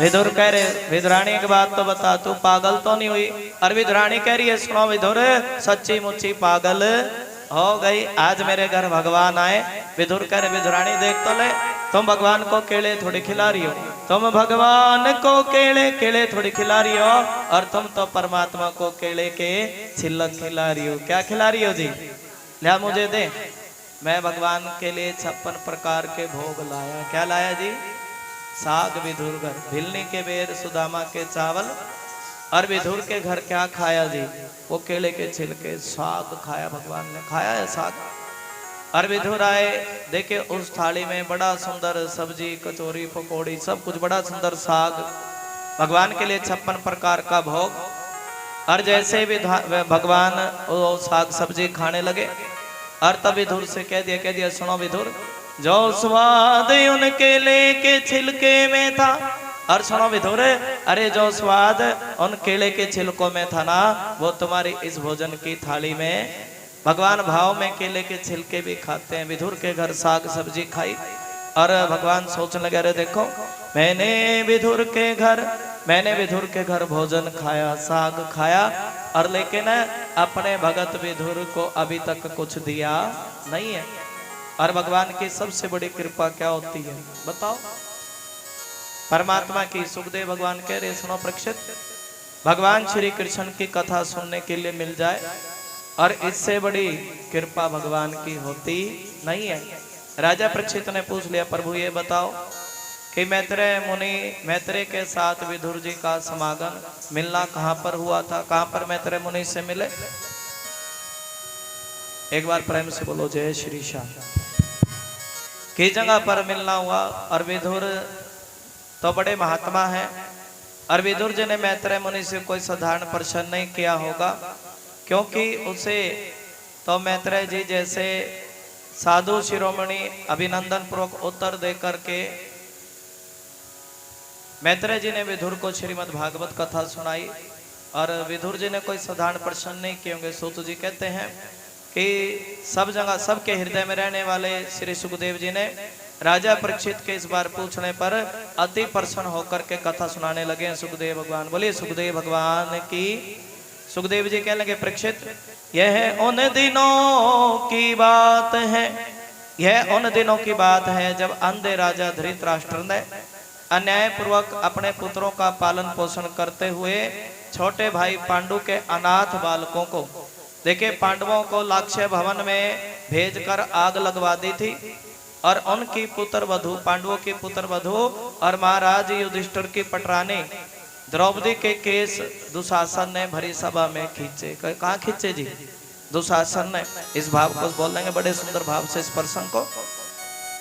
विदुर कह रहे, विदुरानी की बात तो बता, तू पागल तो नहीं हुई? और विदुरानी कह रही है, सुनो विदुर, सच्ची मुच्ची पागल हो गई। आज मेरे घर भगवान आए। विदुर कह रहे, विदुरानी देख तो ले, तुम भगवान को केले थोड़ी खिला रही हो, तुम भगवान को केले थोड़ी खिला रही हो, और तुम तो परमात्मा को केले के छिलक खिला रही हो। क्या खिला रही हो जी? लिया मुझे दे, मैं भगवान के लिए 56 प्रकार के भोग लाया। क्या लाया जी? साग विधुर घर, भिलनी के बेर सुदामा के चावल। और विधुर के घर क्या खाया जी? वो केले के छिलके, साग खाया, भगवान ने खाया है साग। और विधुर आए, देखे उस थाली में बड़ा सुंदर सब्जी, कचौरी, पकौड़ी, सब कुछ बड़ा सुंदर साग, भगवान के लिए 56 प्रकार का भोग। और जैसे भी भगवान वो साग सब्जी खाने लगे, और तब विधुर से कह दिया सुनो विधुर, जो स्वाद उन केले के छिलके में था। और सुनो विधुर, अरे जो स्वाद उन केले के छिलकों में था ना, वो तुम्हारी इस भोजन की थाली में। भगवान भाव में केले के छिलके भी खाते हैं। विधुर के घर साग सब्जी खाई, और भगवान सोचने लगे, अरे देखो मैंने विधुर के घर भोजन खाया, साग खाया, और लेकिन अपने भगत विधुर को अभी तक कुछ दिया नहीं है। और भगवान की सबसे बड़ी कृपा क्या होती है बताओ? परमात्मा की। सुखदेव भगवान कह रहे, सुनो परीक्षित, भगवान श्री कृष्ण की कथा सुनने के लिए मिल जाए, और इससे बड़ी कृपा भगवान की होती नहीं है। राजा परीक्षित ने पूछ लिया, प्रभु ये बताओ कि मैत्रेय के साथ विधुर जी का समागम, मिलना कहाँ पर हुआ था? कहाँ पर मैत्रेय मुनि से मिले? एक बार प्रेम से बोलो जय श्री श्याम। किस जगह पर मिलना हुआ? और विधुर तो बड़े महात्मा हैं, और विधुर जी ने मैत्रेय मुनि से कोई साधारण प्रश्न नहीं किया होगा, क्योंकि उसे तो मैत्रेय जी जैसे साधु शिरोमणि अभिनंदन पूर्वक उत्तर दे करके मैत्रेय जी ने विधुर को श्रीमद् भागवत कथा सुनाई, और विधुर जी ने कोई साधारण प्रश्न नहीं किए होंगे। सूत जी कहते हैं कि सब जगह सबके हृदय में रहने वाले श्री सुखदेव जी ने राजा परीक्षित के इस बार पूछने पर अति प्रसन्न होकर के कथा सुनाने लगे। सुखदेव भगवान, बोलिए सुखदेव भगवान की। सुखदेव जी कहने लगे, परीक्षित यह उन दिनों की बात है, यह उन दिनों की बात है जब अंधे राजा धृतराष्ट्र ने अन्याय पूर्वक अपने पुत्रों का पालन पोषण करते हुए छोटे भाई पांडु के अनाथ बालकों को, देखिए पांडवों को लाक्ष्य भवन में भेजकर आग लगवा दी थी, और उनकी पुत्र वधू, पांडवों की पुत्र वधू और महाराज युधिष्ठिर की पटरानी द्रौपदी के केस दुशासन ने भरी सभा में खींचे। कहाँ खींचे जी? दुशासन ने। इस भाव को बोल देंगे बड़े सुंदर भाव से इस प्रसंग को।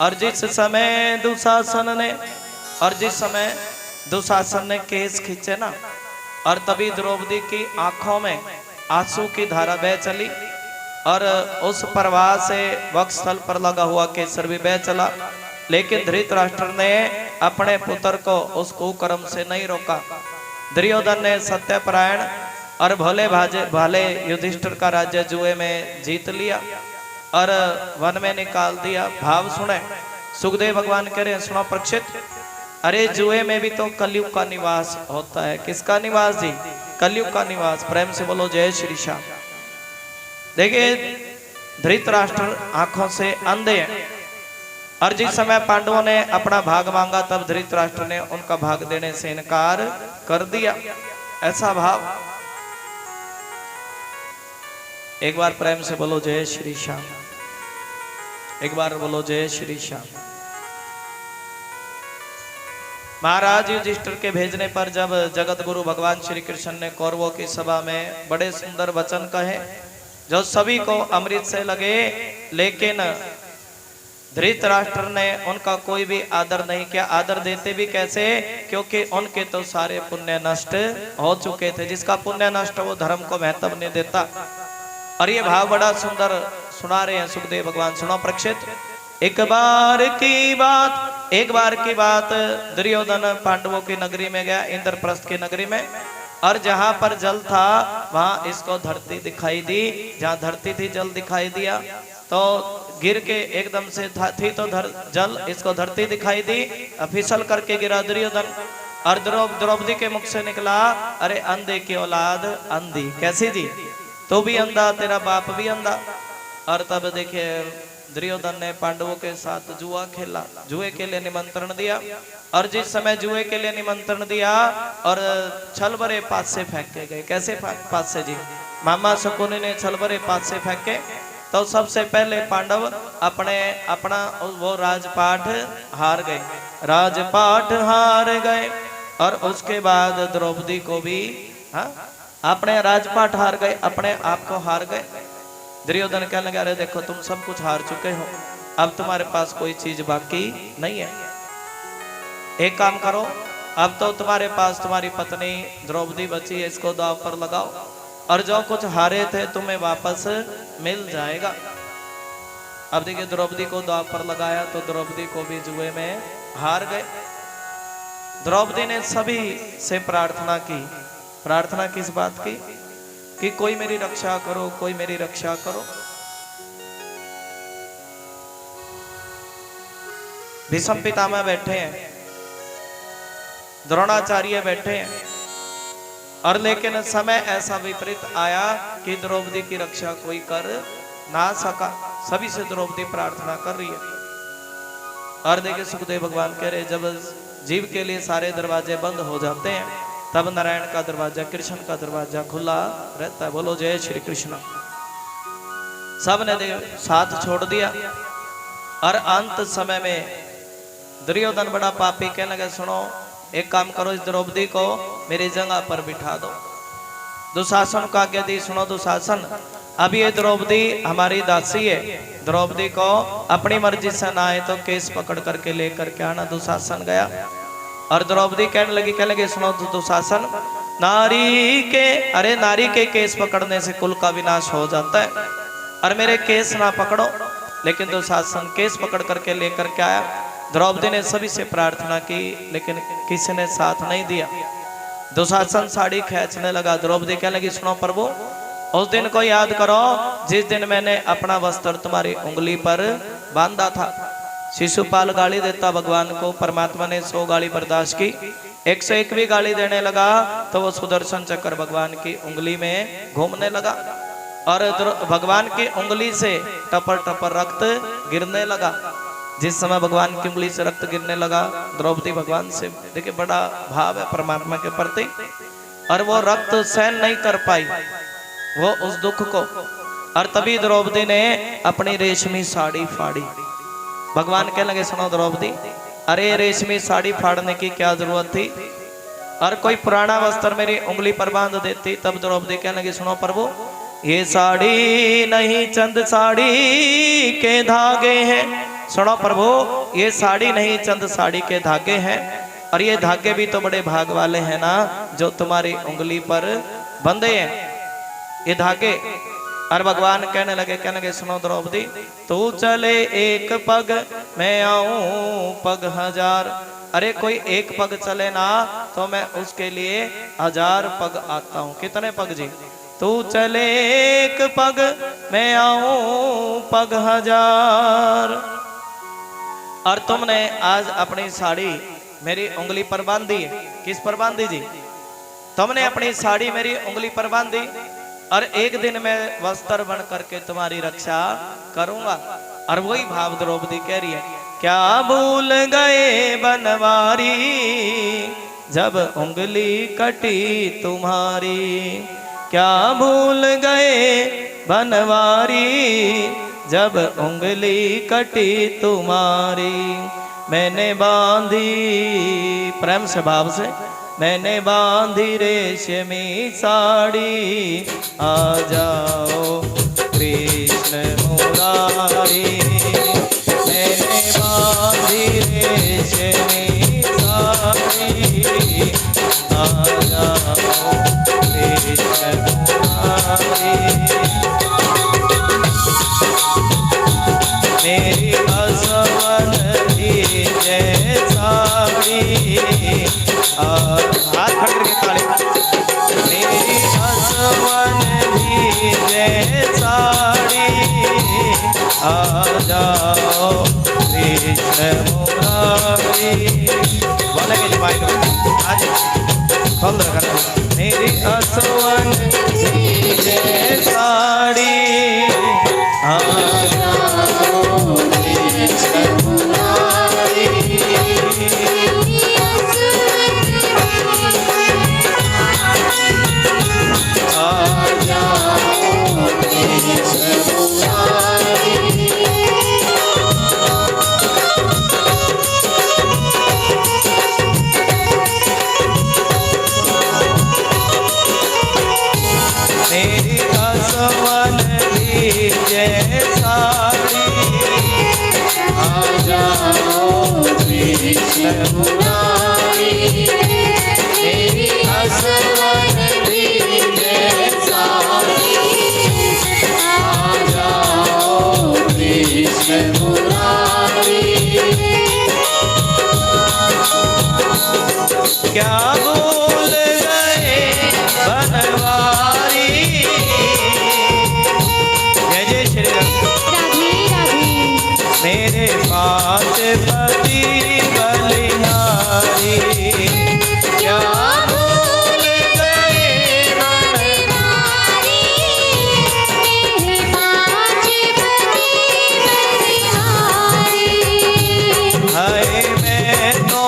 और जिस समय दुशासन ने केस खींचे ना, और तभी द्रौपदी की आंखों में आंसू की धारा बह चली, और उस प्रवाह से वक्षस्थल पर लगा हुआ केसर भी बह चला। लेकिन धृतराष्ट्र ने अपने पुत्र को उस कुकर्म से नहीं रोका। दुर्योधन ने सत्यपरायण और भोले युधिष्ठिर का राज्य जुए में जीत लिया, और वन में निकाल दिया। भाव सुने, सुखदेव भगवान कह रहे हैं, सुनो परीक्षित, अरे जुए में भी तो कलयुग का निवास होता है। किसका निवास जी? कलयुग का निवास। प्रेम से बोलो जय श्री श्याम। देखिए धृतराष्ट्र आंखों से अंधे हैं, और जिस समय पांडवों ने अपना भाग मांगा तब धृतराष्ट्र ने उनका भाग देने से इनकार कर दिया। ऐसा भाव। एक बार प्रेम से बोलो जय श्री श्याम। एक बार बोलो जय श्री श्याम। महाराज युधिष्ठिर के भेजने पर जब जगत गुरु भगवान श्री कृष्ण ने कौरवों की सभा में बड़े सुंदर वचन कहे जो सभी को अमृत से लगे, लेकिन धृतराष्ट्र ने उनका कोई भी आदर नहीं किया। आदर देते भी कैसे? क्योंकि उनके तो सारे पुण्य नष्ट हो चुके थे। जिसका पुण्य नष्ट वो धर्म को महत्व नहीं देता। और ये भाव बड़ा सुंदर सुना रहे हैं सुखदेव भगवान। सुनो परीक्षित, एक बार की बात दुर्योधन पांडवों की नगरी में गया, इंद्रप्रस्थ की नगरी में, और जहां पर जल था वहां इसको धरती दिखाई दी। जहां धरती थी जल दिखाई दिया, तो गिर के एकदम से थी तो जल इसको धरती दिखाई दी, फिसल करके गिरा दुर्योधन। और द्रौपदी के मुख से निकला, अरे अंधे की औलाद अंधी। कैसी जी? तो भी अंधा, तेरा बाप भी अंधा। और तब देखिए दुर्योधन ने पांडवों के साथ जुआ खेला, जुए के लिए निमंत्रण दिया। और जिस समय जुए के लिए निमंत्रण दिया और छल भरे पासे फेंके गए। कैसे पासे जी? मामा शकुनी ने छल भरे पासे फेंके, तो सबसे पहले पांडव अपना वो राजपाट हार गए, राजपाट हार गए। और उसके बाद द्रौपदी को भी अपने राजपाट हार गए, अपने आप को हार गए। दुर्योधन कहने लगा, अरे देखो तुम सब कुछ हार चुके हो, अब तुम्हारे पास कोई चीज बाकी नहीं है। एक काम करो, अब तो तुम्हारे पास तुम्हारी पत्नी द्रौपदी बची है, इसको दांव पर लगाओ, और जो कुछ हारे थे तुम्हें वापस मिल जाएगा। अब देखिए द्रौपदी को दांव पर लगाया तो द्रौपदी को भी जुए में हार गए। द्रौपदी ने सभी से प्रार्थना की। प्रार्थना किस बात की? कि कोई मेरी रक्षा करो, कोई मेरी रक्षा करो। भीष्म पितामह बैठे हैं, द्रोणाचार्य बैठे हैं, और लेकिन समय ऐसा विपरीत आया कि द्रौपदी की रक्षा कोई कर ना सका। सभी से द्रौपदी प्रार्थना कर रही है। और देखिए सुखदेव भगवान कह रहे, जब जीव के लिए सारे दरवाजे बंद हो जाते हैं तब नारायण का दरवाजा, कृष्ण का दरवाजा खुला रहता है। बोलो जय श्री कृष्ण। सब ने साथ छोड़ दिया, और अंत समय में दुर्योधन बड़ा पापी कहने लगा, सुनो एक काम करो, इस द्रौपदी को मेरी जगह पर बिठा दो। दुशासन का आज्ञा दी, सुनो दुशासन, अब ये द्रौपदी हमारी दासी है, द्रौपदी को अपनी मर्जी से ना आए तो केस पकड़ करके लेकर के आना। दुशासन गया, और द्रौपदी कहने लगी, सुनो दुशासन, नारी के केस पकड़ने से कुल का विनाश हो जाता है, और मेरे केस ना पकड़ो। लेकिन दुशासन केस पकड़ करके लेकर के आया। द्रौपदी ने सभी से प्रार्थना की, लेकिन किसी ने साथ नहीं दिया। दुशासन साड़ी खींचने लगा। द्रौपदी कहने लगी, सुनो प्रभु, उस दिन को याद करो जिस दिन मैंने अपना वस्त्र तुम्हारी उंगली पर बांधा था। शिशुपाल गाली देता भगवान को, परमात्मा ने 100 गाली बर्दाश्त की। 101वीं गाली देने लगा तो वो सुदर्शन चक्र भगवान की उंगली में घूमने लगा, और भगवान की उंगली से टपर टपर रक्त गिरने लगा। जिस समय भगवान की उंगली से रक्त गिरने लगा, द्रौपदी भगवान से, देखिए बड़ा भाव है परमात्मा के प्रति, और वो रक्त सहन नहीं कर पाई वो उस दुख को। और तभी द्रौपदी ने अपनी रेशमी साड़ी फाड़ी। भगवान कहने लगे, सुनो द्रौपदी, अरे रेशमी साड़ी फाड़ने की क्या जरूरत थी, और कोई पुराना वस्त्र मेरी उंगली पर बांध देती। तब द्रौपदी कहने लगी, सुनो प्रभु, ये साड़ी नहीं चंद साड़ी के धागे हैं। सुनो प्रभु, ये साड़ी नहीं चंद साड़ी के धागे हैं, और ये धागे भी तो बड़े भाग वाले हैं ना, जो तुम्हारी उंगली पर बंधे हैं ये धागे। और भगवान कहने लगे, सुनो द्रौपदी, तू चले एक पग, मैं आऊं पग 1000। अरे कोई एक पग चले ना तो मैं उसके लिए 1000 पग आता हूं। कितने पग जी? तू चले एक पग मैं आऊं पग हजार। और तुमने आज अपनी साड़ी मेरी उंगली पर बांधी है। किस पर बांधी जी? तुमने अपनी साड़ी मेरी उंगली पर बांधी और एक दिन मैं वस्त्र बन करके तुम्हारी रक्षा करूंगा। और वही भाव द्रौपदी कह रही है, क्या भूल गए बनवारी जब उंगली कटी तुम्हारी। क्या भूल गए बनवारी जब उंगली कटी तुम्हारी। मैंने बांधी, प्रेम से भाव से, मैंने बांधी रेशमी साड़ी। आ जाओ कृष्ण मुरारी। मैंने बांधी रेशमी साड़ी। आ जाओ कृष्ण मुरारी। मेरी असवन जय साड़ी। हाथ खड़ के ताली। मेरी असवन जय साड़ी। आ जाओ कृष्ण मुरारी। बोलेंगे जी माइक आज खोल रखा। मेरी असवन जय साड़ी। आ जाओ कृष्ण मुरारी। मेरी असवन जय साड़ी। आ जाओ कृष्ण मुरारी। मेरी असवन जय साड़ी। आ जाओ कृष्ण मुरारी। क्या भूल गए बनवारी। जय जय श्री राम। मेरे पास पति बलिहारी। क्या भूल गए बनवारी। मेरे पास पति बलिहारी। हाय मैं तो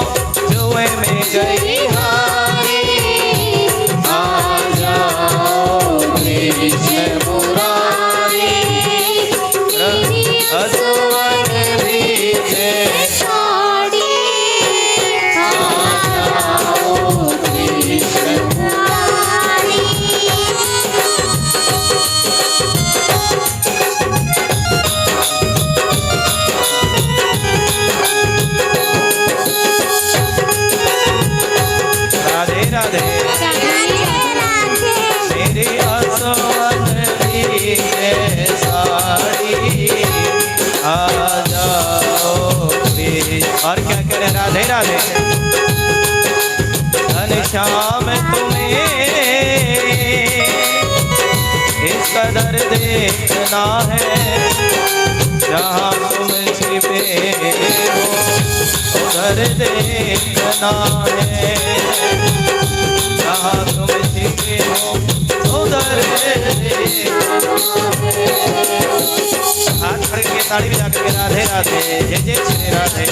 जुए में गई हारी। आ जाओ कृष्ण मुरारी। असवन जय साड़ी। आ जाओ कृष्ण मुरारी। राधे राधे। मेरी असवन जय साड़ी। आ जाओ कृष्ण। और क्या कह रहे? राधे राधे। घनश्याम तुम्हें इस कदर देखना है। जहाँ तुम छिपे हो उधर देखना है। जहाँ तुम छिपे हो उधर हाथ खड़ के ताली बजा के राधे राधे। जय जय श्री राधे।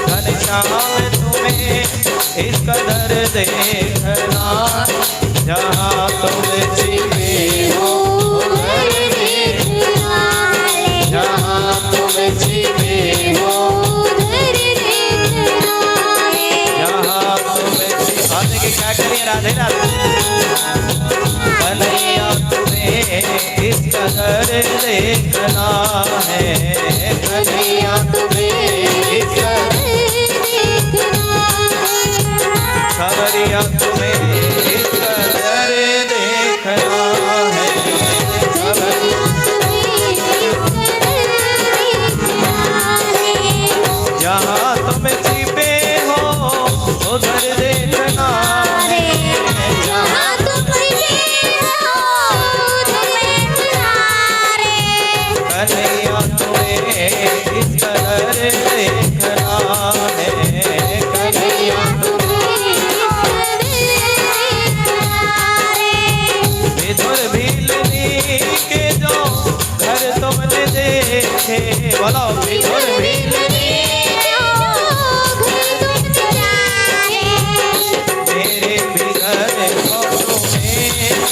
घनश्याम तुम्हें इस कदर देखना। जहाँ तुम छिपे हो उधर देखना। जहाँ तुम छिपे हो उधर देखना। जहाँ तुम छिपे। के क्या करिए राधे राधे। कन्हैया तुम्हें इस कदर देखना है। कन्हैया तुम्हें इस खबरिया तुम्हें इस कदर देखना है। जहाँ तुम छिपे हो उधर देखना है। जहाँ तुम छिपे हो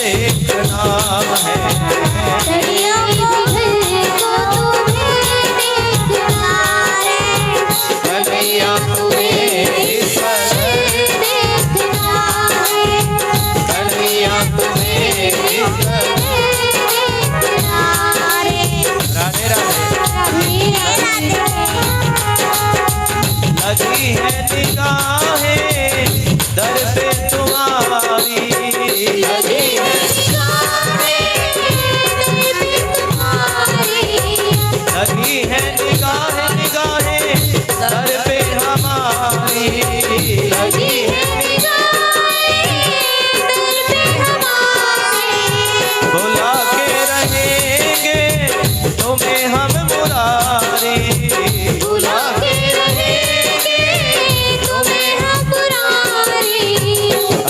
एक नाम है। दरिया मगहर को तुम्हें देखना है, कन्हैया तुम्हें इस कदर देखना है, कन्हैया तुम्हें इस कदर। देखना है। राधे राधे। लगी है निगाहें दर पे तुम्हारी, लगी है लगी है निगाहें निगाहें दर पे हमारी, लगी है बुला के रहेंगे तुम्हें हम मुरारी, बुला के रहेंगे तुम्हें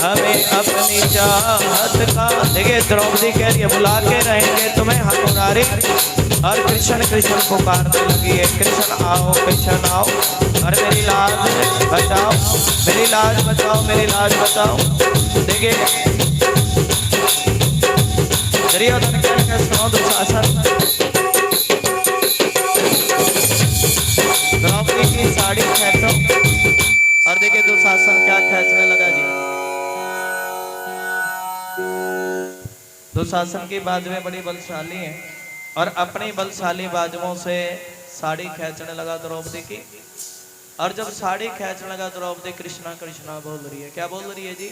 हमें अपनी चाहत का। देखिए द्रौपदी कह रही है बुला के रहेंगे तुम्हें हम मुरारी, और कृष्ण कृष्ण पुकारने लगी है, कृष्ण आओ कृष्ण आओ, और मेरी लाज बचाओ, मेरी लाज बचाओ, मेरी लाज बचाओ। देखिए दुर्योधन क्या सुनो दुशासन, द्रौपदी की साड़ी खींचो, और देखिए दुशासन क्या खींचने लगा जी। दुशासन की बाजुएं बड़ी बलशाली हैं, और अपनी बलशाली बाजुओं से साड़ी खींचने लगा द्रौपदी की। और जब साड़ी खींचने लगा द्रौपदी कृष्णा कृष्णा बोल रही है। क्या बोल रही है जी?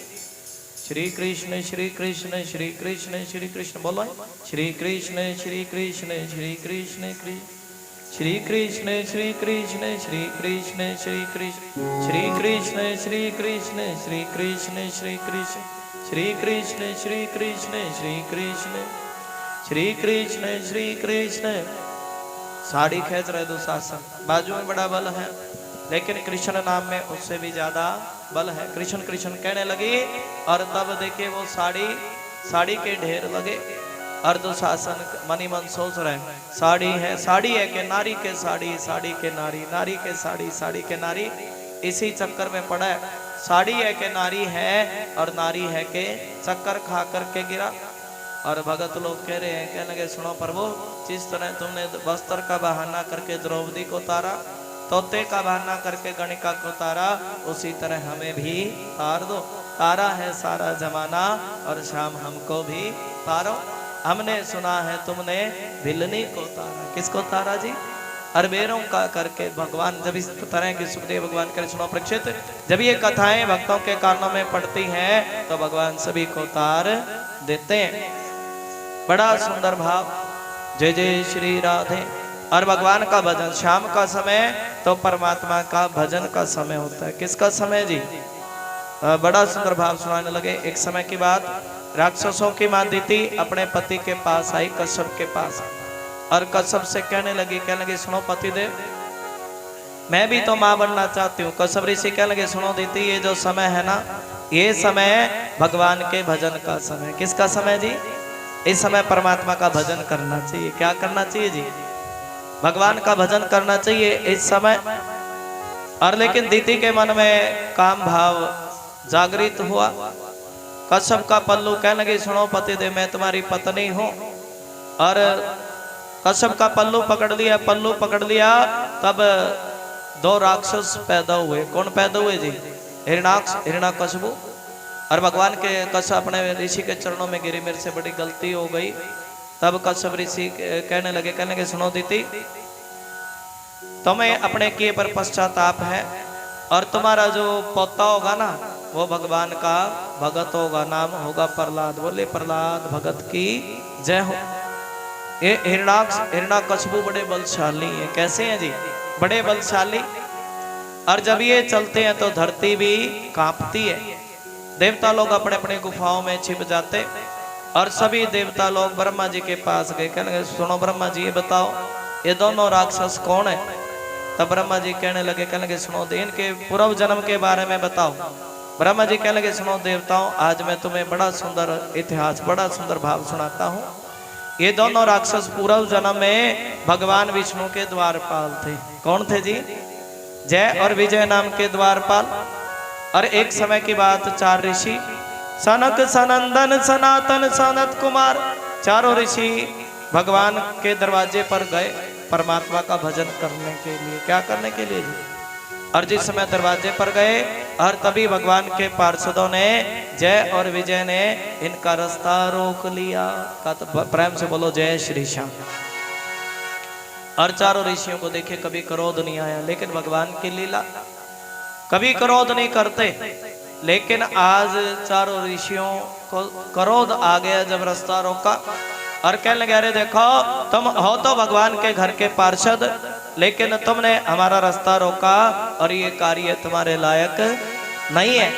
श्री कृष्ण श्री कृष्ण श्री कृष्ण श्री कृष्ण बोलो, श्री कृष्ण श्री कृष्ण श्री कृष्ण श्री कृष्ण श्री कृष्ण श्री कृष्ण श्री कृष्ण श्री कृष्ण श्री कृष्ण श्री कृष्ण श्री कृष्ण श्री कृष्ण श्री कृष्ण श्री कृष्ण श्री कृष्ण श्री कृष्ण। साड़ी खींच रहे दुशासन, बाजू में बड़ा बल है, लेकिन कृष्ण नाम में उससे भी ज्यादा बल है। कृष्ण कृष्ण कहने लगी, और तब देखे वो साड़ी के ढेर लगे, और दुशासन मनी मन सोच रहे साड़ी है कि नारी के साड़ी, साड़ी के नारी, नारी के साड़ी, साड़ी के नारी, इसी चक्कर में पड़ा है। साड़ी है कि नारी है, और नारी है कि चक्कर खा करके गिरा। और भगत लोग कह रहे हैं, कहने लगे सुनो प्रभु, जिस तरह तुमने वस्त्र का बहाना करके द्रौपदी को तारा, तोते का बहाना करके गणिका को तारा, उसी तरह हमें भी तार दो। तारा है सारा जमाना, और शाम हमको भी तारो। हमने सुना है तुमने भिलनी को तारा। किसको तारा जी? अरबेरों का करके भगवान जब इस तरह की सुखदेव भगवान करे सुनो परीक्षित, जब ये कथाएं भक्तों के कानों में पड़ती हैं तो भगवान सभी को तार देते हैं। बड़ा सुंदर भाव, जय जय श्री राधे। और भगवान का भजन शाम का समय तो परमात्मा का भजन का समय होता है। किसका समय जी? बड़ा सुंदर भाव सुनाने लगे। एक समय की बात, राक्षसों की मां दीति अपने पति के पास आई, कश्यप के पास, और कश्यप से कहने लगी सुनो पति देव, मैं भी तो मां बनना चाहती हूँ। कश्यप ऋषि कहने लगे सुनो दीति, ये जो समय है ना, ये समय भगवान के भजन का समय। किसका समय जी? इस समय परमात्मा का भजन करना चाहिए। क्या करना चाहिए जी? भगवान का भजन करना चाहिए इस समय। और लेकिन दीति के मन में काम भाव जागृत हुआ। कश्यप का पल्लू कहने लगे सुनो पति देव, मैं तुम्हारी पत्नी हूँ। और कश्यप का पल्लू पकड़ लिया, तब दो राक्षस पैदा हुए। कौन पैदा हुए जी? हिरण्याकश्यप। और भगवान के कश्यप अपने ऋषि के चरणों में गिरे, मेरे से बड़ी गलती हो गई। तब कश्यप ऋषि कहने लगे सुनो दीति, तुम्हें अपने किए पर पश्चाताप है, और तुम्हारा जो पोता होगा ना, वो भगवान का भगत होगा, नाम होगा प्रहलाद। बोले प्रहलाद भगत की जय हो। ये हिरण्याकश्यप बड़े बलशाली हैं। कैसे हैं जी? बड़े बलशाली। और जब ये चलते हैं तो धरती भी कांपती है। देवता लोग अपने अपने गुफाओं में छिप जाते, और सभी देवता लोग ब्रह्मा जी के पास गए। कहने सुनो ब्रह्मा जी, ये बताओ ये दोनों राक्षस कौन है? तब ब्रह्मा जी कहने लगे सुनो इनके पूर्व जन्म के बारे में बताओ। ब्रह्मा जी कहने लगे सुनो देवताओं, आज मैं तुम्हें बड़ा सुंदर इतिहास, बड़ा सुंदर भाव सुनाता हूँ। ये दोनों राक्षस पूर्व जन्म में भगवान विष्णु के द्वारपाल थे। कौन थे जी? जय और विजय नाम के द्वारपाल। और एक समय की बात, सनक सनंदन सनातन सनत कुमार, चारों ऋषि भगवान के दरवाजे पर गए परमात्मा का भजन करने के लिए। क्या करने के लिए जी? और जिस समय दरवाजे पर गए और तभी भगवान के पार्षदों ने, जय और विजय ने इनका रास्ता रोक लिया। का तो प्रेम से बोलो जय श्री श्याम। और चारों ऋषियों को देखे कभी क्रोध नहीं आया, लेकिन भगवान की लीला, कभी क्रोध नहीं करते, लेकिन आज चारों ऋषियों को क्रोध आ गया जब रास्ता रोका। और कहने लगे अरे देखो तुम हो तो भगवान के घर के पार्षद, लेकिन तुमने हमारा रास्ता रोका और ये कार्य तुम्हारे लायक नहीं है।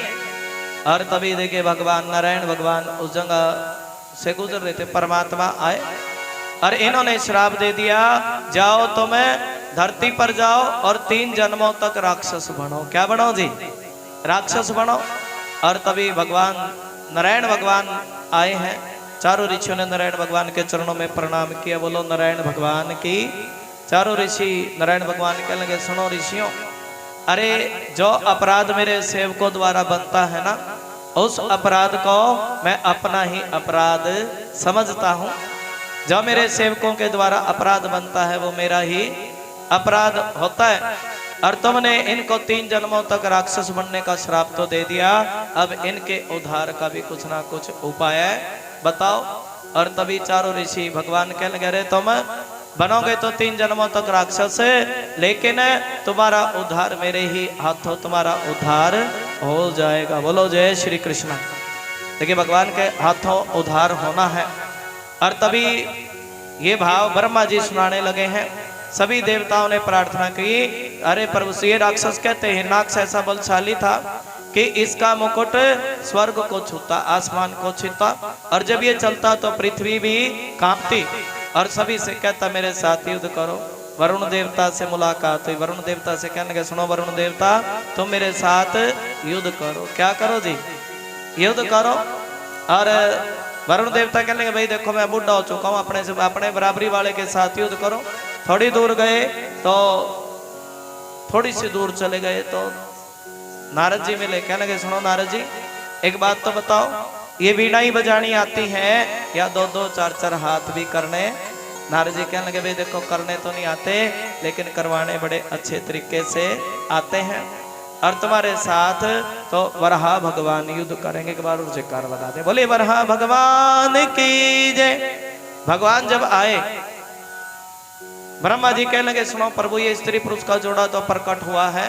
और तभी देखिए भगवान नारायण भगवान उस जगह से गुजर रहे थे, परमात्मा आए और इन्होंने श्राप दे दिया, जाओ तुम्हें धरती पर जाओ और 3 जन्मों तक राक्षस बनो। क्या बनो जी? राक्षस बनो। और तभी भगवान नारायण भगवान आए हैं। चारों ऋषियों ने नारायण भगवान के चरणों में प्रणाम किया। बोलो नारायण भगवान की। चारों ऋषि नारायण भगवान कहने लगे सुनो ऋषियों, अरे जो अपराध मेरे सेवकों द्वारा बनता है ना, उस अपराध को मैं अपना ही अपराध समझता हूँ। जो मेरे सेवकों के द्वारा अपराध बनता है वो मेरा ही अपराध होता है। और तुमने इनको 3 जन्मों तक राक्षस बनने का श्राप तो दे दिया, अब इनके उद्धार का भी कुछ ना कुछ उपाय बताओ। और तभी चारों ऋषि भगवान कहने लगे अरे तुम बनोगे तो 3 जन्मों तक राक्षस, लेकिन तुम्हारा उद्धार मेरे ही हाथों तुम्हारा उद्धार हो जाएगा। बोलो जय श्री कृष्ण। देखिए भगवान के हाथों उद्धार होना है। और तभी ये भाव ब्रह्मा जी सुनाने लगे हैं। सभी देवताओं ने प्रार्थना की, अरे प्रभु ये राक्षस कहते हैं नाक्ष ऐसा बलशाली था कि इसका मुकुट स्वर्ग को छूता, आसमान को छूता, और जब ये चलता तो पृथ्वी भी कांपती। और सभी से कहता मेरे साथ युद्ध करो। वरुण देवता से मुलाकात हुई। वरुण देवता से कहने लगे सुनो वरुण देवता, तुम मेरे साथ युद्ध करो। क्या करो जी? युद्ध करो। और वरुण देवता कहने लगे भाई देखो मैं बूढ़ा हो चुका हूँ, अपने बराबरी वाले के साथ युद्ध करो। थोड़ी दूर गए तो थोड़ी सी दूर चले गए तो नारद जी मिले। कहने लगे सुनो नारद जी एक बात तो बताओ, ये वीणा ही बजानी आती है या 2-2 4-4 हाथ भी करने? नारद जी कहने लगे भाई देखो करने तो नहीं आते, लेकिन करवाने बड़े अच्छे तरीके से आते हैं। और तुम्हारे साथ तो वराह भगवान युद्ध करेंगे। एक बार और जयकार बता दे, बोले वराह भगवान की जय। भगवान जब आए ब्रह्मा जी कहने लगे सुनो प्रभु ये स्त्री पुरुष का जोड़ा तो प्रकट हुआ है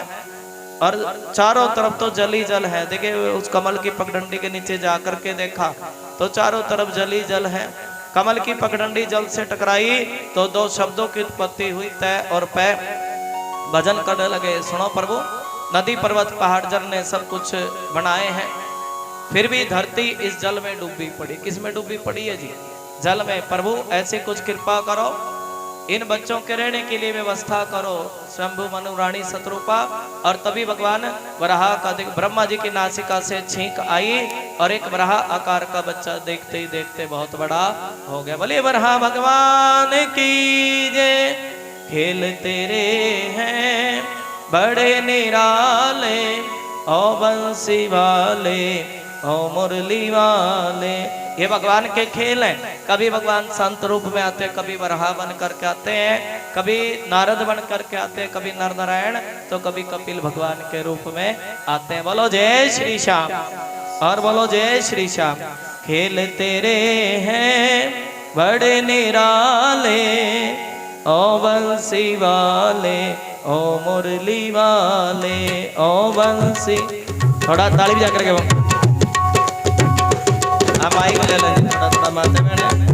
और चारों तरफ तो जल ही जल है। देखिए उस कमल की पगडंडी के नीचे जाकर के देखा तो चारों तरफ जल ही जल है। कमल की पगडंडी जल से टकराई तो 2 शब्दों की उत्पत्ति हुई, तय और पै। भजन करने लगे सुनो प्रभु नदी पर्वत पहाड़ झरने सब कुछ बनाए हैं, फिर भी धरती इस जल में डूबी पड़ी। किस में डूबी पड़ी है जी? जल में। प्रभु ऐसे कुछ कृपा करो, इन बच्चों के रहने के लिए व्यवस्था करो। शंभु मनु रानी शत्रुपा। और तभी भगवान वराह का ब्रह्मा जी की नासिका से छींक आई और एक वराह आकार का बच्चा देखते ही देखते बहुत बड़ा हो गया। बोले वराह भगवान की जय। खेल तेरे हैं बड़े निराले, ओ बंसी वाले ओ मुरली वाले। ये भगवान के खेल हैं। कभी भगवान संत रूप में आते हैं, कभी वराह बन करके आते हैं, कभी नारद बन करके आते हैं, कभी नर नारायण तो कभी कपिल भगवान के रूप में आते हैं। बोलो जय श्री श्याम और बोलो जय श्री श्याम। खेल तेरे हैं बड़े निराले, ओ बंसी वाले ओ मुरली वाले ओ बंसी। थोड़ा ताली भी जा करके माइक ले लें थोड़ा माते मैंने।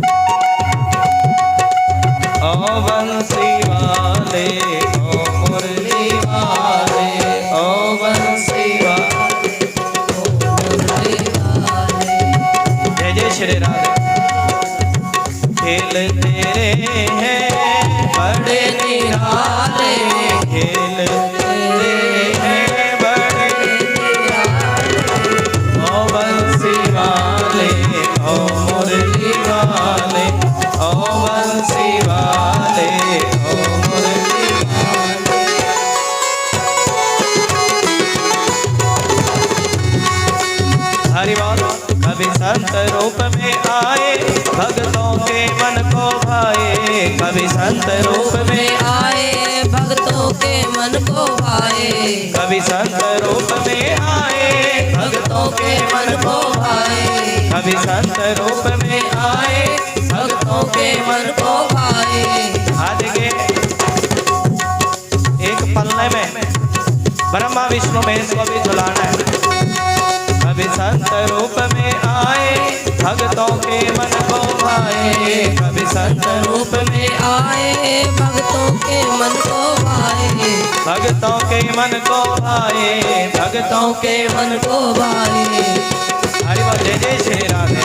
ओ बंसी वाले ओ मुरली वाले ओ बंसी वाले ओ मुरली वाले। जय जय श्री राधे। खेल तेरे हैं बड़े निराले, खेल तेरे हैं बड़े निराले, ओ बंसी वाले ओ मुरली वाले ओ बंसी वाले ओ मुरली वाले। हरि बोल। रूप में आए भक्तों के मन को भाए कभी संत रूप में आए भक्तों के मन को भाए कभी संत रूप में आए भक्तों के मन को भाए कभी संत रूप में आए भक्तों के मन को भाए आज के एक पलने में ब्रह्मा विष्णु महेश को भी झुलाना है कभी संत रूप में आए भक्तों के मन को भाए कभी संत रूप में आए भक्तों के मन को भाए भक्तों के मन को भाए भक्तों के मन को भाए हरि बोल जय जय श्री राधे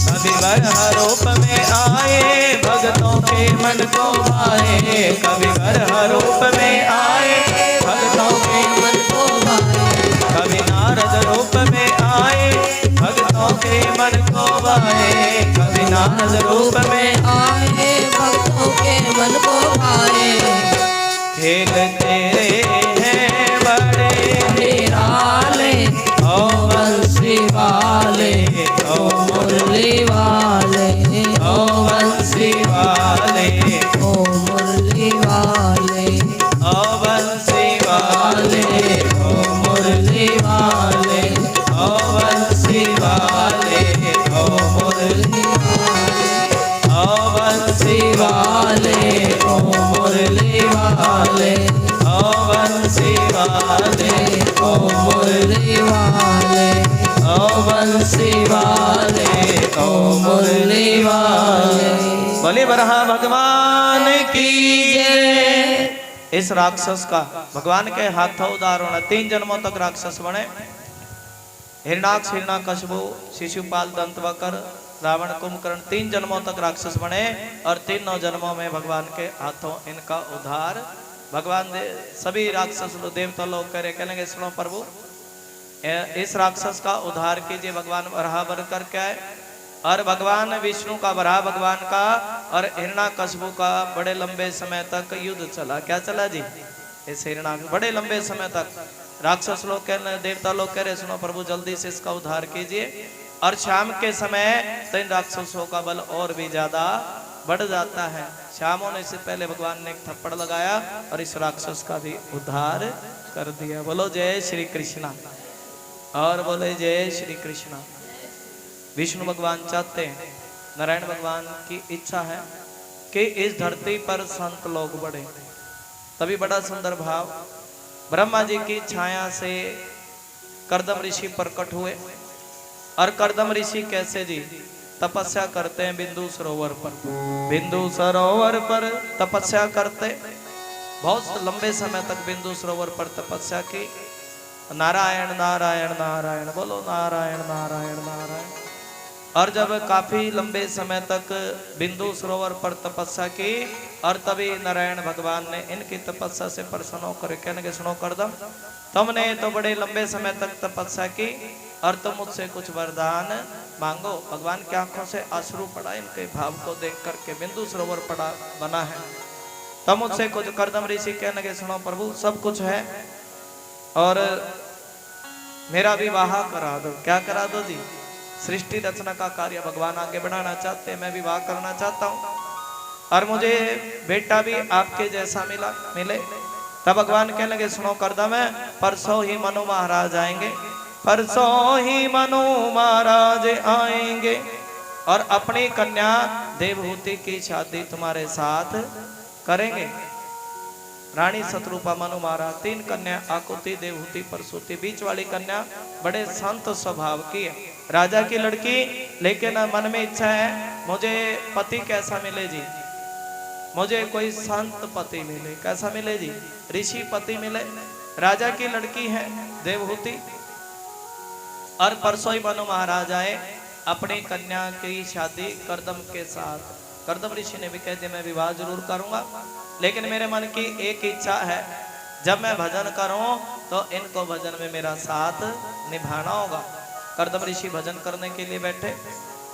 कभी वरह रूप में आए भक्तों के मन को भाए कभी वरह रूप में आए भक्तों के मन को भाए कभी नारद रूप में आए भक्तों के मन को भाए कभी नारद रूप में आए भक्तों के मन को भाए खेल तेरे हैं बड़े निराले ओ बंसी वाले ओ मुरली वाले ओ बंसी वाले ओ मुरली वाले ओ बंसी वाले ओ मुरली वाले ओ बंसी वाले ओ मुरली ओ बंसी वाले ओ मुरली वाले ओ बंसी वाले ओ मुरली वाले ओ बंसी वाले ओ मुरली वाले बोले बरहा भगवान की जय। इस राक्षस का भगवान के हाथों उदार होना 3 जन्मों तक राक्षस बने हिरणाक्ष हिरणाकश्यप शिशुपाल दंतवक्र रावण कुंभकर्ण 3 जन्मों तक राक्षस बने और 3 जन्मों में भगवान के हाथों इनका उद्धार भगवान सभी राक्षस लोग देवता लोग कह रहे कहने सुनो प्रभु इस राक्षस का उद्धार कीजिए भगवान वराह बन करके आए और भगवान विष्णु का वराह भगवान का और हिरणाकश्यप का बड़े लंबे समय तक युद्ध चला क्या चला जी इस हिरणा बड़े लंबे समय तक राक्षस लोग कह रहे देवता लोग कह रहे सुनो प्रभु जल्दी से इसका उद्धार कीजिए और शाम के समय तो इन राक्षसों का बल और भी ज्यादा बढ़ जाता है शाम होने से पहले भगवान ने एक थप्पड़ लगाया और इस राक्षस का भी उद्धार कर दिया बोलो जय श्री कृष्णा और बोले जय श्री कृष्णा विष्णु भगवान चाहते हैं नारायण भगवान की इच्छा है कि इस धरती पर संत लोग बढ़े तभी बड़ा सुंदर भाव ब्रह्मा जी की छाया से करदम ऋषि प्रकट हुए और करदम ऋषि कैसे जी तपस्या करते हैं बिंदु सरोवर पर तपस्या करते बहुत लंबे समय तक बिंदु सरोवर पर तपस्या की नारायण नारायण नारायण बोलो नारायण नारायण नारायण और जब काफी लंबे समय तक बिंदु सरोवर पर तपस्या की और तभी नारायण भगवान ने इनकी तपस्या से प्रसन्न होकर कहने के सुनो करदम तुमने तो बड़े लंबे समय तक तपस्या की और तुम मुझसे कुछ वरदान मांगो भगवान की आंखों से अश्रु पड़ा इनके भाव को देख करके बिंदु सरोवर पड़ा बना है तुम मुझसे कुछ करदम ऋषि कहने के सुनो प्रभु सब कुछ है और मेरा विवाह करा दो क्या करा दो जी सृष्टि रचना का कार्य भगवान आगे बढ़ाना चाहते हैं मैं विवाह करना चाहता हूँ और मुझे बेटा भी आपके जैसा मिले तब भगवान कहने लगे सुनो करदम है परसों ही मनु महाराज आएंगे परसों ही मनु महाराज आएंगे और अपनी कन्या देवहूति की शादी तुम्हारे साथ करेंगे रानी शत्रुपा मनु महाराज 3 कन्या आकुति देवहूति परसुति बीच वाली कन्या बड़े संत स्वभाव की है राजा की लड़की लेकिन मन में इच्छा है मुझे पति कैसा मिले जी मुझे कोई संत पति मिले कैसा मिले जी ऋषि पति मिले राजा की लड़की है देवहूति और परसों ही मनु महाराज आए अपनी कन्या की शादी करदम के साथ करदम ऋषि ने भी कह दिया मैं विवाह जरूर करूंगा लेकिन मेरे मन की एक इच्छा है जब मैं भजन करूं तो इनको भजन में मेरा साथ निभाना होगा करदम ऋषि भजन करने के लिए बैठे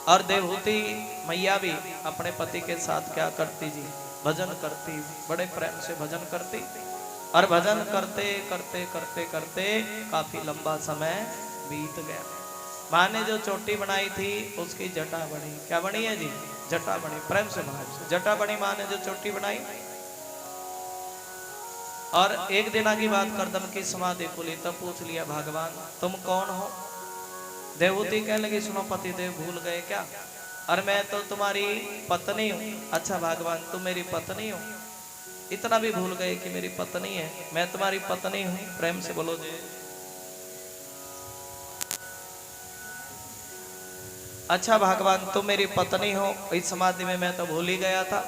और देवहूति मैया भी अपने पति के साथ क्या करती जी भजन करती बड़े प्रेम से भजन करती और भजन करते करते करते करते काफी लंबा समय बीत गया। माँ ने जो चोटी बनाई थी उसकी जटा बनी। क्या बनी है जी? जटा बनी। प्रेम से महाराज जटा बनी माँ ने जो चोटी बनाई। और एक दिन की बात करदम की समाधि खुली तब पूछ लिया भगवान तुम कौन हो? देवहूति कहने लगी सुनो पति देव भूल गए क्या? और मैं तो तुम्हारी पत्नी हूँ। अच्छा भगवान तुम मेरी पत्नी हो? इतना भी भूल गए कि मेरी पत्नी है, मैं तुम्हारी पत्नी हूँ। प्रेम से बोलो जय। अच्छा भगवान तुम मेरी पत्नी हो, इस समाधि में मैं तो भूल ही गया था।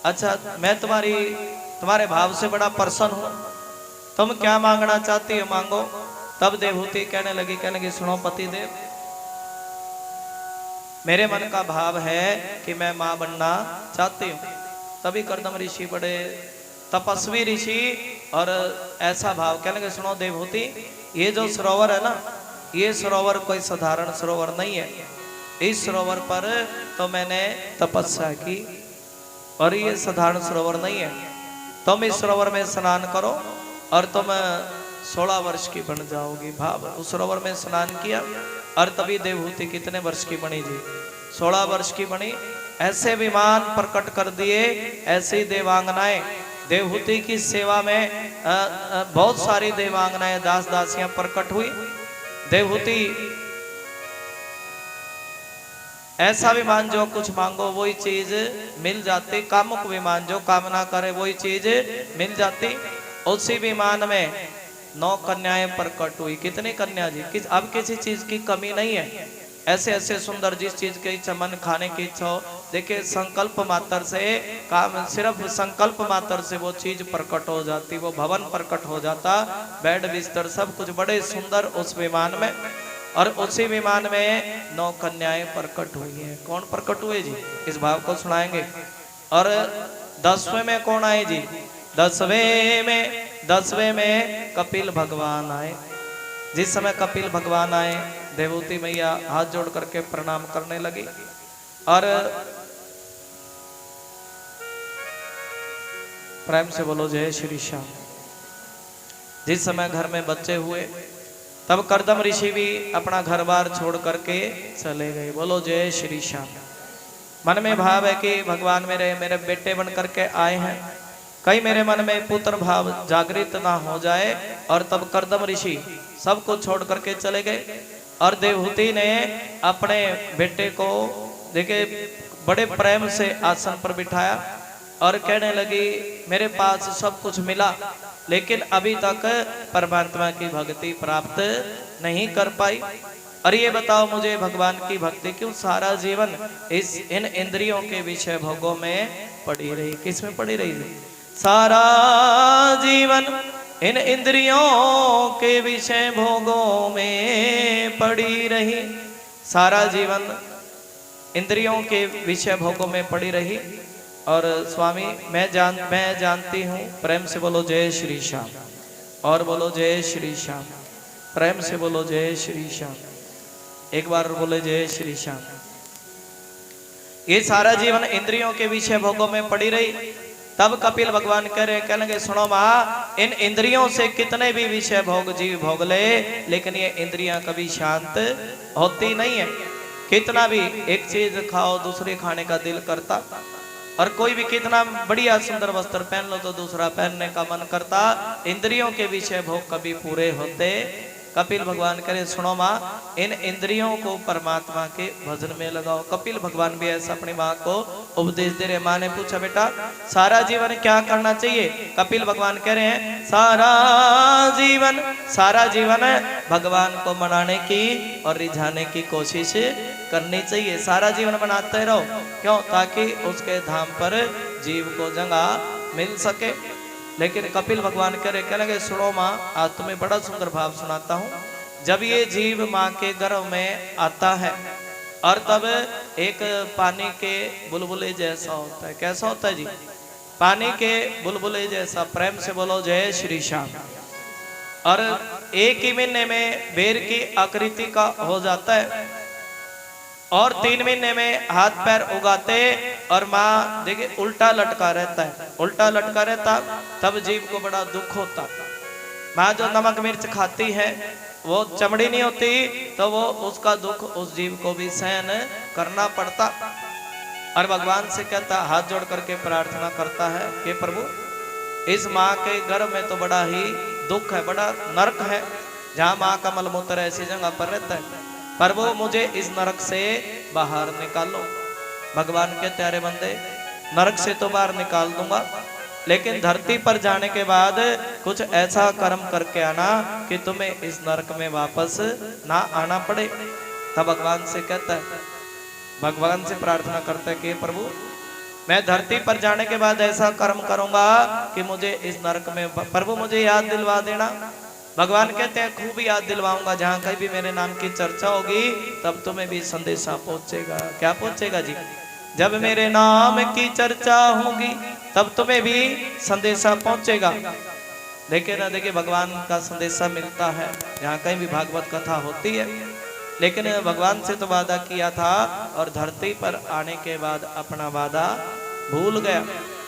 अच्छा मैं तुम्हारे भाव से बड़ा प्रसन्न हूँ, तुम क्या मांगना चाहती हो मांगो। तब देवहूति कहने लगी सुनो पति देव, मेरे मन का भाव है कि मैं माँ बनना चाहती हूँ। तभी कर्दम ऋषि बड़े तपस्वी ऋषि और ऐसा भाव कहने लगे सुनो देवहूति, ये जो सरोवर है ना, ये सरोवर कोई साधारण सरोवर नहीं है। इस सरोवर पर तो मैंने तपस्या की और ये साधारण सरोवर नहीं है। तुम इस सरोवर में स्नान करो और तुम 16 वर्ष की बन जाओगी। भाव उस सरोवर में स्नान किया और तभी देवहूति कितने वर्ष की बनी जी? 16 वर्ष की बनी। ऐसे विमान प्रकट कर दिए, ऐसी देवांगनाएं देवहूति की सेवा में बहुत सारी देवांगनाएं दास दासियां प्रकट हुई। देवहूति ऐसा विमान जो कुछ मांगो वही चीज मिल जाती। कामुक विमान जो कामना करे वही चीज मिल जाती। उसी विमान में 9 कन्याएं प्रकट हुई। कितनी कन्या जी? अब किसी चीज की कमी नहीं है। ऐसे ऐसे सुंदर जिस चीज की इच्छा मन खाने की इच्छा हो, देखिए संकल्प मात्र से काम, सिर्फ संकल्प मात्र से वो चीज प्रकट हो जाती, वो भवन प्रकट हो जाता, बेड बिस्तर सब कुछ बड़े सुंदर उस विमान में। और उसी विमान में 9 कन्याएं प्रकट हुई हैं। कौन प्रकट हुए जी? इस भाव को सुनाएंगे। और 10वें में कौन आए जी? 10वें में कपिल भगवान आए। जिस समय कपिल भगवान आए देवहूति मैया हाथ जोड़ करके प्रणाम करने लगी और प्रेम से बोलो जय श्री श्याम। जिस समय घर में बच्चे हुए तब कर्दम ऋषि भी अपना घर बार छोड़ करके चले गए। बोलो जय श्री श्याम। मन में भाव है कि भगवान मेरे बेटे बन करके आए हैं, कहीं मेरे मन में पुत्र भाव जागृत ना हो जाए। और तब कर्दम ऋषि सब कुछ छोड़ करके चले गए और देवहूति ने अपने बेटे को देखे बड़े प्रेम से आसन पर बिठाया और कहने लगी मेरे पास सब कुछ मिला लेकिन अभी तक परमात्मा की भक्ति प्राप्त नहीं कर पाई। और ये बताओ मुझे भगवान की भक्ति क्यों सारा जीवन इन इंद्रियों के विषय भोगों में पड़ी रही? किस में पड़ी रही? सारा जीवन इन इंद्रियों के विषय भोगों में पड़ी रही। सारा जीवन इंद्रियों के विषय भोगों में पड़ी रही। और स्वामी मैं जानती हूँ। प्रेम से बोलो जय श्री श्याम और बोलो जय श्री श्याम। प्रेम से बोलो जय श्री श्याम। एक बार बोले जय श्री श्याम। ये सारा जीवन इंद्रियों के विषय भोगों में पड़ी रही। तब कपिल भगवान कहने लगे सुनो माँ, इन इंद्रियों से कितने भी विषय भोग जीव भोग ले लेकिन ये इंद्रियां कभी शांत होती नहीं है। कितना भी एक चीज खाओ दूसरे खाने का दिल करता, और कोई भी कितना बढ़िया सुंदर वस्त्र पहन लो तो दूसरा पहनने का मन करता। इंद्रियों के विषय भोग कभी पूरे होते। कपिल भगवान कहे सुनो माँ, इन इंद्रियों को परमात्मा के भजन में लगाओ। कपिल भगवान भी ऐसा अपनी माँ को उपदेश दे रहे। माँ ने पूछा बेटा सारा जीवन क्या करना चाहिए? कपिल भगवान कह रहे हैं सारा जीवन भगवान को मनाने की और रिझाने की कोशिश करनी चाहिए। सारा जीवन मनाते रहो। क्यों? ताकि उसके धाम पर जीव को जगह मिल सके। लेकिन कपिल भगवान कहने लगे सुनो माँ, आज तुम्हें बड़ा सुंदर भाव सुनाता हूँ। जब ये जीव माँ के गर्भ में आता है और तब एक पानी के बुलबुले जैसा होता है। कैसा होता है जी? पानी के बुलबुले जैसा। प्रेम से बोलो जय श्री श्याम। और एक ही महीने में बेर की आकृति का हो जाता है और 3 महीने में हाथ पैर उगाते और माँ देखिए उल्टा लटका रहता है। उल्टा लटका रहता तब जीव को बड़ा दुख होता। माँ जो नमक मिर्च खाती है वो चमड़ी नहीं होती तो वो उसका दुख उस जीव को भी सहन करना पड़ता। और भगवान से कहता, हाथ जोड़ करके प्रार्थना करता है कि प्रभु इस माँ के गर्भ में तो बड़ा ही दुख है, बड़ा नरक है, जहाँ माँ का मलमूत्र ऐसी जगह पर रहता है। प्रभु मुझे इस नरक से बाहर निकालो। भगवान के प्यारे बंदे, नरक से तो बाहर निकाल दूंगा, लेकिन धरती पर जाने के बाद कुछ ऐसा कर्म करके आना कि तुम्हें इस नरक में वापस ना आना पड़े। तब भगवान से कहता है, भगवान से प्रार्थना करता है कि प्रभु मैं धरती पर जाने के बाद ऐसा कर्म करूंगा कि मुझे इस नरक में, प्रभु मुझे याद दिलवा देना। भगवान कहते हैं खूब याद दिलवाऊंगा, जहां कहीं भी मेरे नाम की चर्चा होगी तब तुम्हें भी संदेशा पहुंचेगा। क्या पहुंचेगा जी? जब मेरे नाम की चर्चा होगी तब तुम्हें भी संदेशा पहुंचेगा। लेकिन देखिए भगवान का संदेशा मिलता है जहाँ कहीं भी भागवत कथा होती है, लेकिन भगवान से तो वादा किया था और धरती पर आने के बाद अपना वादा भूल गया।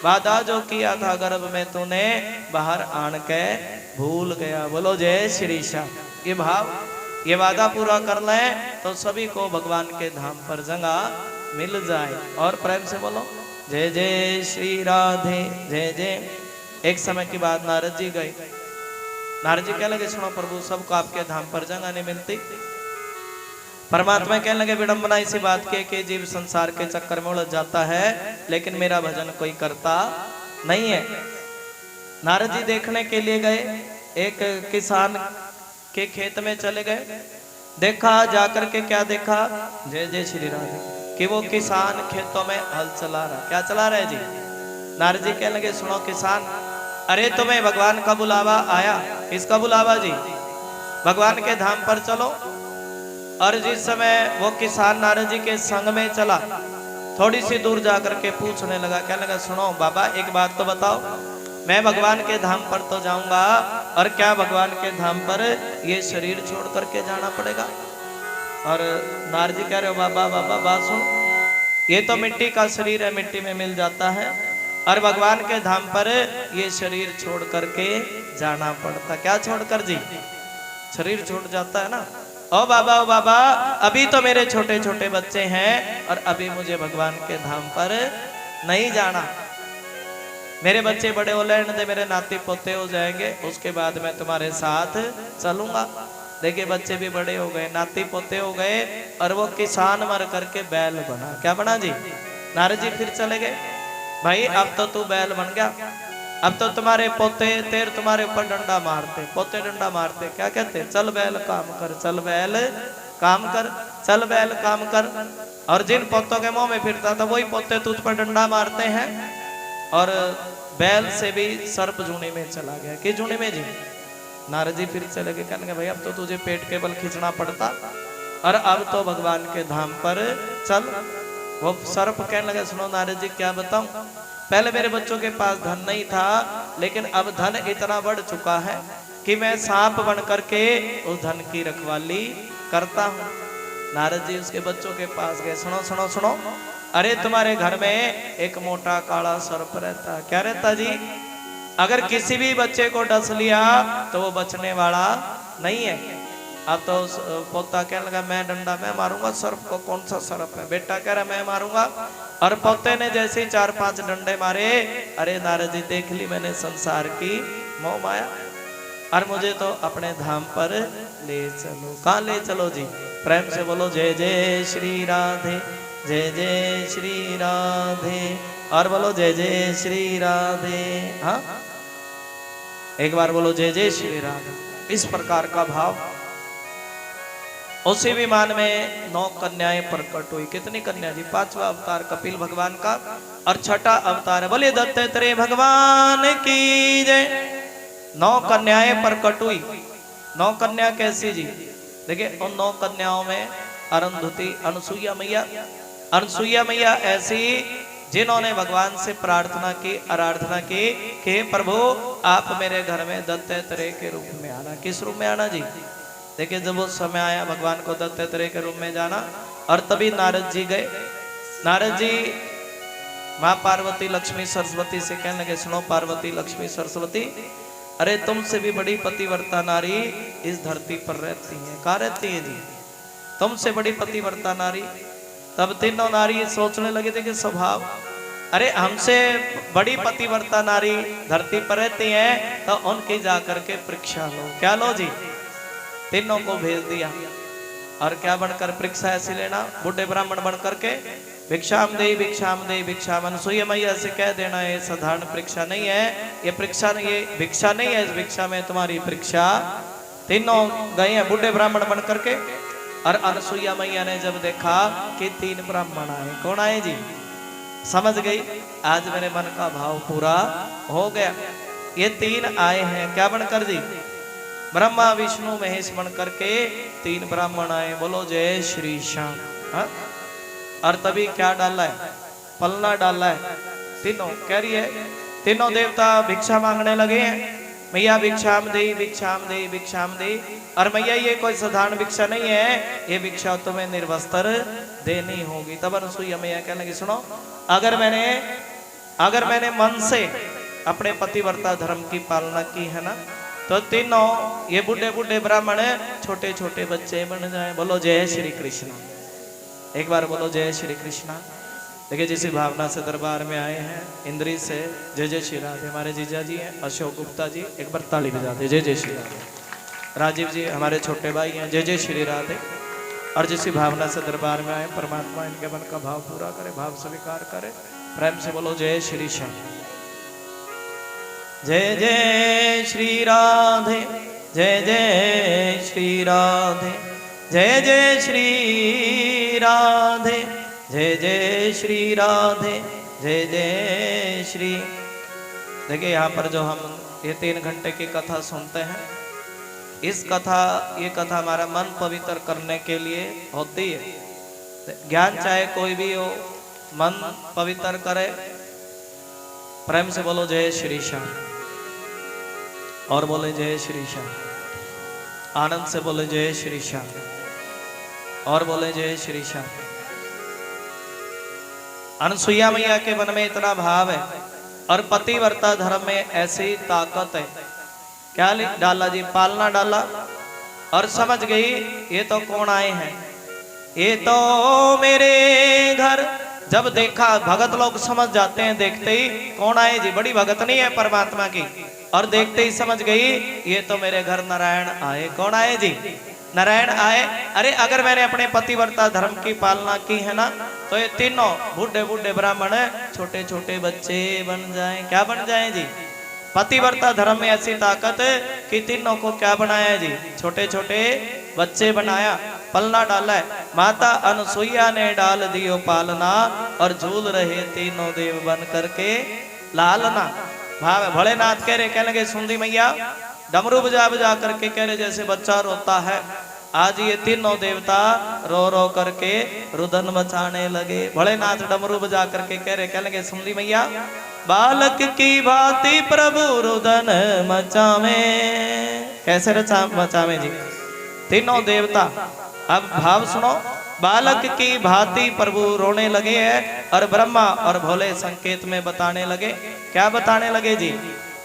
वादा जो किया था गर्भ में तूने, बाहर आन के भूल गया। बोलो जय श्री श्याम। ये भाव, ये वादा पूरा कर लें तो सभी को भगवान के धाम पर जगह मिल जाए। और प्रेम से बोलो जय जय श्री राधे जय जय। एक समय की बात नारद जी गए। नारद जी कहने लगे, सुनो प्रभु सबको आपके धाम पर जगह नहीं मिलती। परमात्मा कहने लगे, विडंबना इसी बात की कि जीव संसार के चक्कर में उलझ जाता है लेकिन मेरा भजन कोई करता नहीं है। नारद जी देखने के लिए गए, एक किसान के खेत में चले गए। देखा, जाकर के क्या देखा? जय जय श्री राधे, कि वो किसान खेतों में हल चला रहा। क्या चला रहा है जी? नारद जी कहने लगे, सुनो किसान, अरे तुम्हें भगवान का बुलावा आया। किसका बुलावा जी? भगवान के धाम पर चलो। और जिस समय वो किसान नारद जी के संग में चला, थोड़ी सी दूर जाकर के पूछने लगा, कहने लगा, सुनो बाबा एक बात तो बताओ, मैं भगवान के धाम पर तो जाऊंगा, और क्या भगवान के धाम पर ये शरीर छोड़ करके जाना पड़ेगा? और नारद जी कह रहे हो, बाबा बाबा बात सुन, ये तो मिट्टी का शरीर है, मिट्टी में मिल जाता है, और भगवान के धाम पर ये शरीर छोड़ करके जाना पड़ता। क्या छोड़कर जी? शरीर छूट जाता है ना। ओ बाबा अभी तो मेरे छोटे छोटे बच्चे हैं और अभी मुझे भगवान के धाम पर नहीं जाना। मेरे बच्चे बड़े हो लेने, मेरे नाती पोते हो जाएंगे, उसके बाद मैं तुम्हारे साथ चलूंगा। देखिए बच्चे भी बड़े हो गए, नाती पोते हो गए, और वो किसान मर करके बैल बना। क्या बना जी? नारद जी फिर चले गए, भाई अब तो तू बैल बन गया, अब तो तुम्हारे पोते तेर तुम्हारे ऊपर डंडा मारते, पोते डंडा मारते। क्या कहते? चल बैल काम कर, चल बैल काम कर, चल बैल काम कर। और जिन पोतों के मुंह में फिरता था वही पोते तुझ पर डंडा मारते हैं। और बैल से भी सर्प जूनी में चला गया। कि जूनी में जी? नारद जी फिर चले गए, कहने भाई अब तो तुझे पेट के बल खींचना पड़ता, और अब तो भगवान के धाम पर चल। वो सर्प कहने लगे, सुनो नारद जी क्या बताऊं, पहले मेरे बच्चों के पास धन नहीं था, लेकिन अब धन इतना बढ़ चुका है कि मैं सांप बन करके उस धन की रखवाली करता हूँ। नारद जी उसके बच्चों के पास गए, सुनो सुनो सुनो, अरे तुम्हारे घर में एक मोटा काला सर्प रहता। क्या रहता जी? अगर किसी भी बच्चे को डस लिया तो वो बचने वाला नहीं है। अब तो पोता कहने लगा, मैं डंडा मैं मारूंगा सर्प को। कौन सा सर्प है? बेटा कह रहा मैं मारूंगा। और पोते ने जैसे ही 4-5 डंडे मारे, अरे नारद जी देख ली मैंने संसार की मोह माया, और मुझे तो अपने धाम पर ले चलो। कहाँ ले चलो जी? प्रेम से बोलो जय जय श्री राधे जय जय श्री राधे। और बोलो जय जय श्री राधे। हाँ एक बार बोलो जय जय श्री राधे। इस प्रकार का भाव। उसी विमान में 9 कन्याएं प्रकट हुई। कितनी कन्या जी? 5वां अवतार कपिल भगवान का, और 6ठा अवतार है बोले दत्तात्रेय भगवान की जय। 9 कन्याएं प्रकट हुई। 9 कन्या कैसी जी? देखिए उन 9 कन्याओं में अरुंधति, अनसुईया मैया। अनसुईया मैया ऐसी जिन्होंने भगवान से प्रार्थना की, आराधना की कि प्रभु आप मेरे घर में दत्तात्रेय के रूप में आना। किस रूप में आना जी? देखिए जब वो समय आया भगवान को दत्तात्रेय के रूप में जाना, और तभी नारद जी गए। नारद जी माँ पार्वती लक्ष्मी सरस्वती से कहने लगे, सुनो पार्वती लक्ष्मी सरस्वती, अरे तुमसे भी बड़ी पतिव्रता नारी इस धरती पर रहती है। कहाँ रहती है जी? तुमसे बड़ी पतिव्रता नारी। तब तीनों नारी सोचने लगे थे कि स्वभाव, अरे हमसे बड़ी पतिव्रता नारी धरती पर रहती है तो उनकी जाकर के परीक्षा लो। क्या लो जी? तीनों को भेज दिया। और क्या बनकर परीक्षा ऐसी लेना? बूढ़े ब्राह्मण बन करके भिक्षाम दे भिक्षाम दे भिक्षाम। अनसुईया मैया से कह देना ये साधारण परीक्षा नहीं है, ये परीक्षा नहीं, ये भिक्षा नहीं है, इस भिक्षा में तुम्हारी परीक्षा। तीनों गए हैं बूढ़े ब्राह्मण बन करके। और अनसुईया मैया ने जब देखा कि 3 ब्राह्मण आए, कौन आए जी? समझ गई, आज मेरे मन का भाव पूरा हो गया। ये 3 आए हैं क्या बनकर जी? ब्रह्मा विष्णु महेश बन करके 3 ब्राह्मण आए। बोलो जय श्री श्याम। हाँ? और तभी क्या डाला है? पलना डाला है। तीनों कह रही है, तीनों देवता भिक्षा मांगने लगे हैं, मैया भिक्षाम दे भिक्षाम दे भिक्षाम दे। और मैया ये कोई साधारण भिक्षा नहीं है, ये भिक्षा तुम्हें निर्वस्त्र देनी होगी। तब अनसुईया मैया कहने लगी, सुनो, अगर मैंने मन से अपने पतिव्रता धर्म की पालना की है ना, तो तीनों ये बूढ़े बूढ़े ब्राह्मण छोटे छोटे बच्चे बन जाए। बोलो जय श्री कृष्ण। एक बार बोलो जय श्री कृष्णा। देखिए जिस भावना से दरबार में आए हैं, इंद्री से जय जय श्री राधे। हमारे जीजा जी हैं अशोक गुप्ता जी, एक बार ताली बजाते जय जय श्री राधे। राजीव जी हमारे छोटे भाई हैं, जय जय श्री राधे। और जिस भावना से दरबार में आए, परमात्मा इनके मन का भाव पूरा करे, भाव स्वीकार करे। प्रेम से बोलो जय श्री श्याम। जय जय श्री राधे, जय जय श्री राधे, जय जय श्री राधे, जय जय श्री राधे, जय जय श्री। देखिए यहाँ पर जो हम ये 3 घंटे की कथा सुनते हैं, ये कथा हमारा मन पवित्र करने के लिए होती है। ज्ञान चाहे कोई भी हो, मन पवित्र करे। प्रेम से बोलो जय श्री श्याम। और बोले जय श्री श्याम। आनंद से बोले जय श्री श्याम। और बोले जय श्री श्याम। अनसुईया मैया के मन में इतना भाव है और पतिव्रता धर्म में ऐसी ताकत है। क्या डाला जी? पालना डाला। और समझ गई ये तो कौन आए हैं, ये तो मेरे घर। जब देखा, भगत लोग समझ जाते हैं देखते ही कौन आए जी, बड़ी भगत नहीं है परमात्मा की। और देखते ही समझ गई ये तो मेरे घर नारायण आए। कौन आए जी? नारायण आए। अरे अगर मैंने अपने पतिव्रता धर्म की पालना की है ना, तो ये तीनों बूढ़े बूढ़े ब्राह्मण छोटे छोटे बच्चे बन जाएं। क्या बन जाएं जी? पतिव्रता धर्म में ऐसी ताकत कि तीनों को क्या बनाया जी? छोटे छोटे बच्चे बनाया, पलना डाला है। माता अनसुईया ने डाल दियो पालना, और झूल रहे तीनों देव बन करके लालना। भाव भोलेनाथ कह रहे, कहने लगे सुंदी मैया डमरू बजा बजा करके कह रहे जैसे बच्चा रोता है। आज ये तीनों देवता रो रो करके रुदन मचाने लगे। भोलेनाथ डमरू बजा करके कह रहे, कहने लगे सुंदी मैया बालक की भांति प्रभु रुदन मचावे। कैसे मचावे जी? तीनों देवता। अब भाव सुनो, बालक की भांति प्रभु रोने लगे हैं। और ब्रह्मा और भोले संकेत में बताने लगे। क्या बताने लगे जी?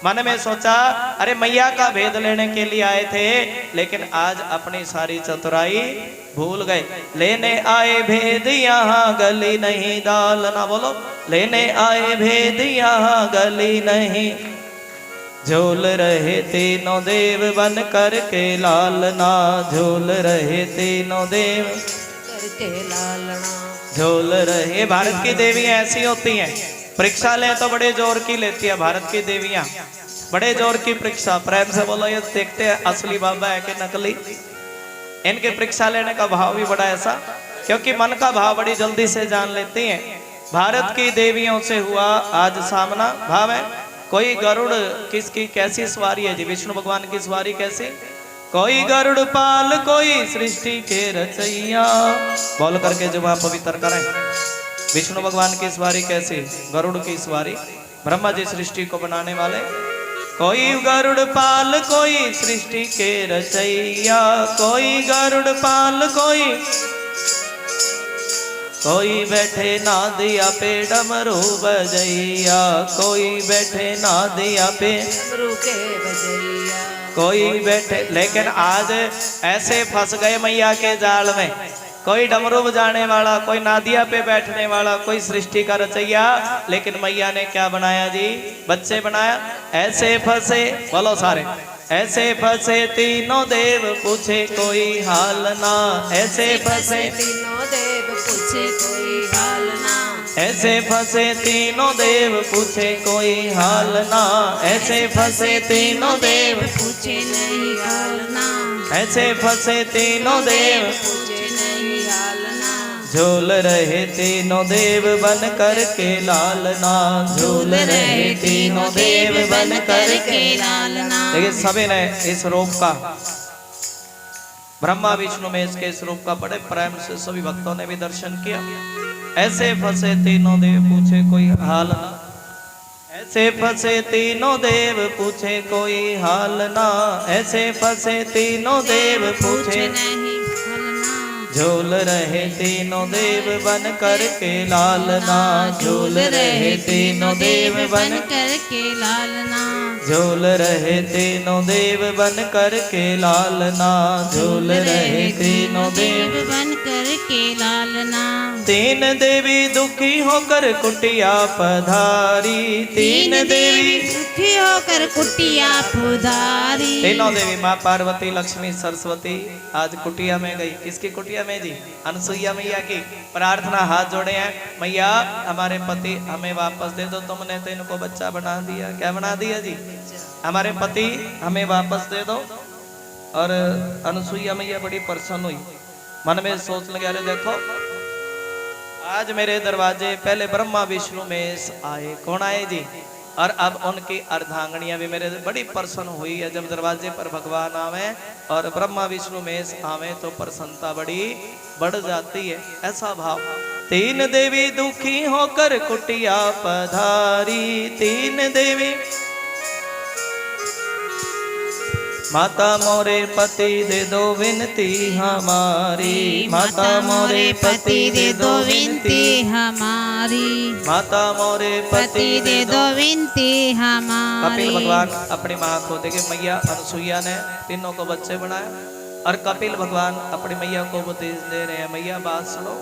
मन में सोचा अरे मैया का भेद लेने के लिए आए थे, लेकिन आज अपनी सारी चतुराई भूल गए। लेने आए भेद यहाँ गली नहीं डालना। बोलो लेने आए भेद यहाँ गली नहीं। झूल रहे तीनों देव बन करके लालना। झूल रहे तीनों देव करके लालना। झूल रहे। भारत की देवियां ऐसी होती हैं, परीक्षा ले तो बड़े जोर की लेती है भारत की देवियां, बड़े जोर की परीक्षा। प्रेम से बोलो ये देखते हैं असली बाबा है कि नकली। इनके परीक्षा लेने का भाव भी बड़ा ऐसा, क्योंकि मन का भाव बड़ी जल्दी से जान लेती हैं। भारत की देवियों से हुआ आज सामना। भाव है कोई गरुड़ किसकी कैसी सवारी है जी? विष्णु भगवान की सवारी कैसी? कोई गरुड़ पाल कोई सृष्टि के रचैया। बोल करके जब आप पवित्र करें। विष्णु भगवान की सवारी कैसी? गरुड़ की सवारी। ब्रह्मा जी सृष्टि को बनाने वाले। कोई गरुड़ पाल कोई सृष्टि के रचैया। कोई गरुड़ पाल कोई कोई बैठे नादिया पे डमरू बजैया, कोई बैठे नादिया पे डमरू के बजैया। कोई बैठे, लेकिन आज ऐसे फंस गए मैया के जाल में, कोई डमरू बजाने वाला, कोई नादिया पे बैठने वाला, कोई सृष्टि का रचैया, लेकिन मैया ने क्या बनाया जी? बच्चे बनाया। ऐसे फंसे, बोलो सारे, ऐसे फंसे तीनों देव पूछे कोई हाल ना, ऐसे फंसे तीनों देव पूछे कोई हाल ना, ऐसे फंसे तीनों देव पूछे कोई हाल ना, ऐसे फंसे तीनों देव पूछे नहीं हाल ना, ऐसे फंसे तीनों देव पूछे नहीं हाल ना। झूल रहे तीनों देव बन कर के लालना, झूल रहे तीनों देव बन कर के लालना। देखिए सभी ने इस रूप का, ब्रह्मा विष्णु में इसके इस रूप का बड़े प्रेम से सभी भक्तों ने भी दर्शन किया। ऐसे फंसे तीनों देव पूछे कोई हाल ना, ऐसे फंसे तीनों देव पूछे कोई हाल ना, ऐसे फंसे तीनों देव पूछे नहीं हाल ना। झूल रहे तीनों देव बन कर के लालना, झूल रहे तीनों देव बन कर के लालना, झूल रहे तीनों देव बन कर के लालना, झूल रहे तीनों देव बन कर के लालना। तीन देवी दुखी होकर कुटिया पधारी, तीन देवी दुखी होकर कुटिया पुधारी। तीनों देवी माँ पार्वती, लक्ष्मी, सरस्वती आज कुटिया में गई। किसकी कुटिया में जी? अनसुईया मैया की। प्रार्थना हाथ जोड़े हैं, मैया हमारे पति हमें वापस दे दो, तुमने तो इनको बच्चा बना दिया। क्या बना दिया जी? हमारे पति हमें वापस दे दो। और अनसुईया मैया बड़ी प्रसन्न हुई, मन में सोच लगे अरे देखो आज मेरे दरवाजे पहले ब्रह्मा विष्णु महेश आए। कौन आए जी? और अब उनकी अर्धांगनियां भी मेरे बड़ी प्रसन्न हुई है। जब दरवाजे पर भगवान आवे और ब्रह्मा विष्णु महेश आवे तो प्रसन्नता बड़ी बढ़ जाती है, ऐसा भाव। तीन देवी दुखी होकर कुटिया पधारी, तीन देवी माता मोरे पति दे दो विनती हमारी, माता मोरे पति दे दो विनती हमारी, माता मोरे पति दे दो विनती हमारी। कपिल भगवान अपनी माँ को देखे, मैया अनसुईया ने तीनों को बच्चे बनाए और कपिल भगवान अपनी मैया को उपदेश दे रहे हैं, मैया बात सुनो,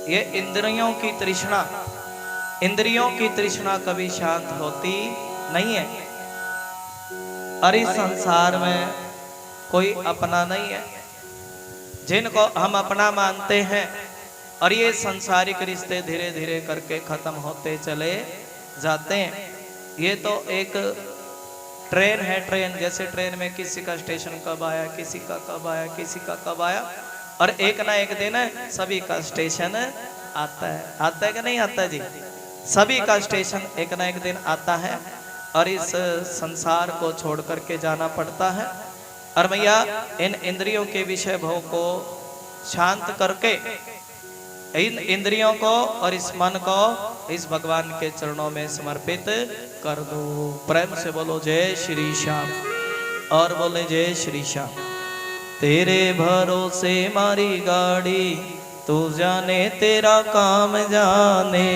ये इंद्रियों की तृष्णा, इंद्रियों की तृष्णा कभी शांत होती नहीं है। और इस संसार में कोई अपना नहीं है, जिनको हम अपना मानते हैं और ये सांसारिक रिश्ते धीरे धीरे करके खत्म होते चले जाते हैं। ये तो एक ट्रेन है, ट्रेन जैसे ट्रेन में किसी का स्टेशन कब आया, किसी का कब आया, किसी का कब आया, और एक ना एक दिन सभी का स्टेशन आता है। आता है कि नहीं आता जी? सभी का स्टेशन एक ना एक दिन आता है और इस संसार को छोड़ करके जाना पड़ता है। और मैया इन इंद्रियों के विषय भोग को शांत करके इन इंद्रियों को और इस मन को इस भगवान के चरणों में समर्पित कर दो। प्रेम से बोलो जय श्री श्याम, और बोले जय श्री श्याम। तेरे भरोसे मारी गाड़ी, तू जाने तेरा काम जाने,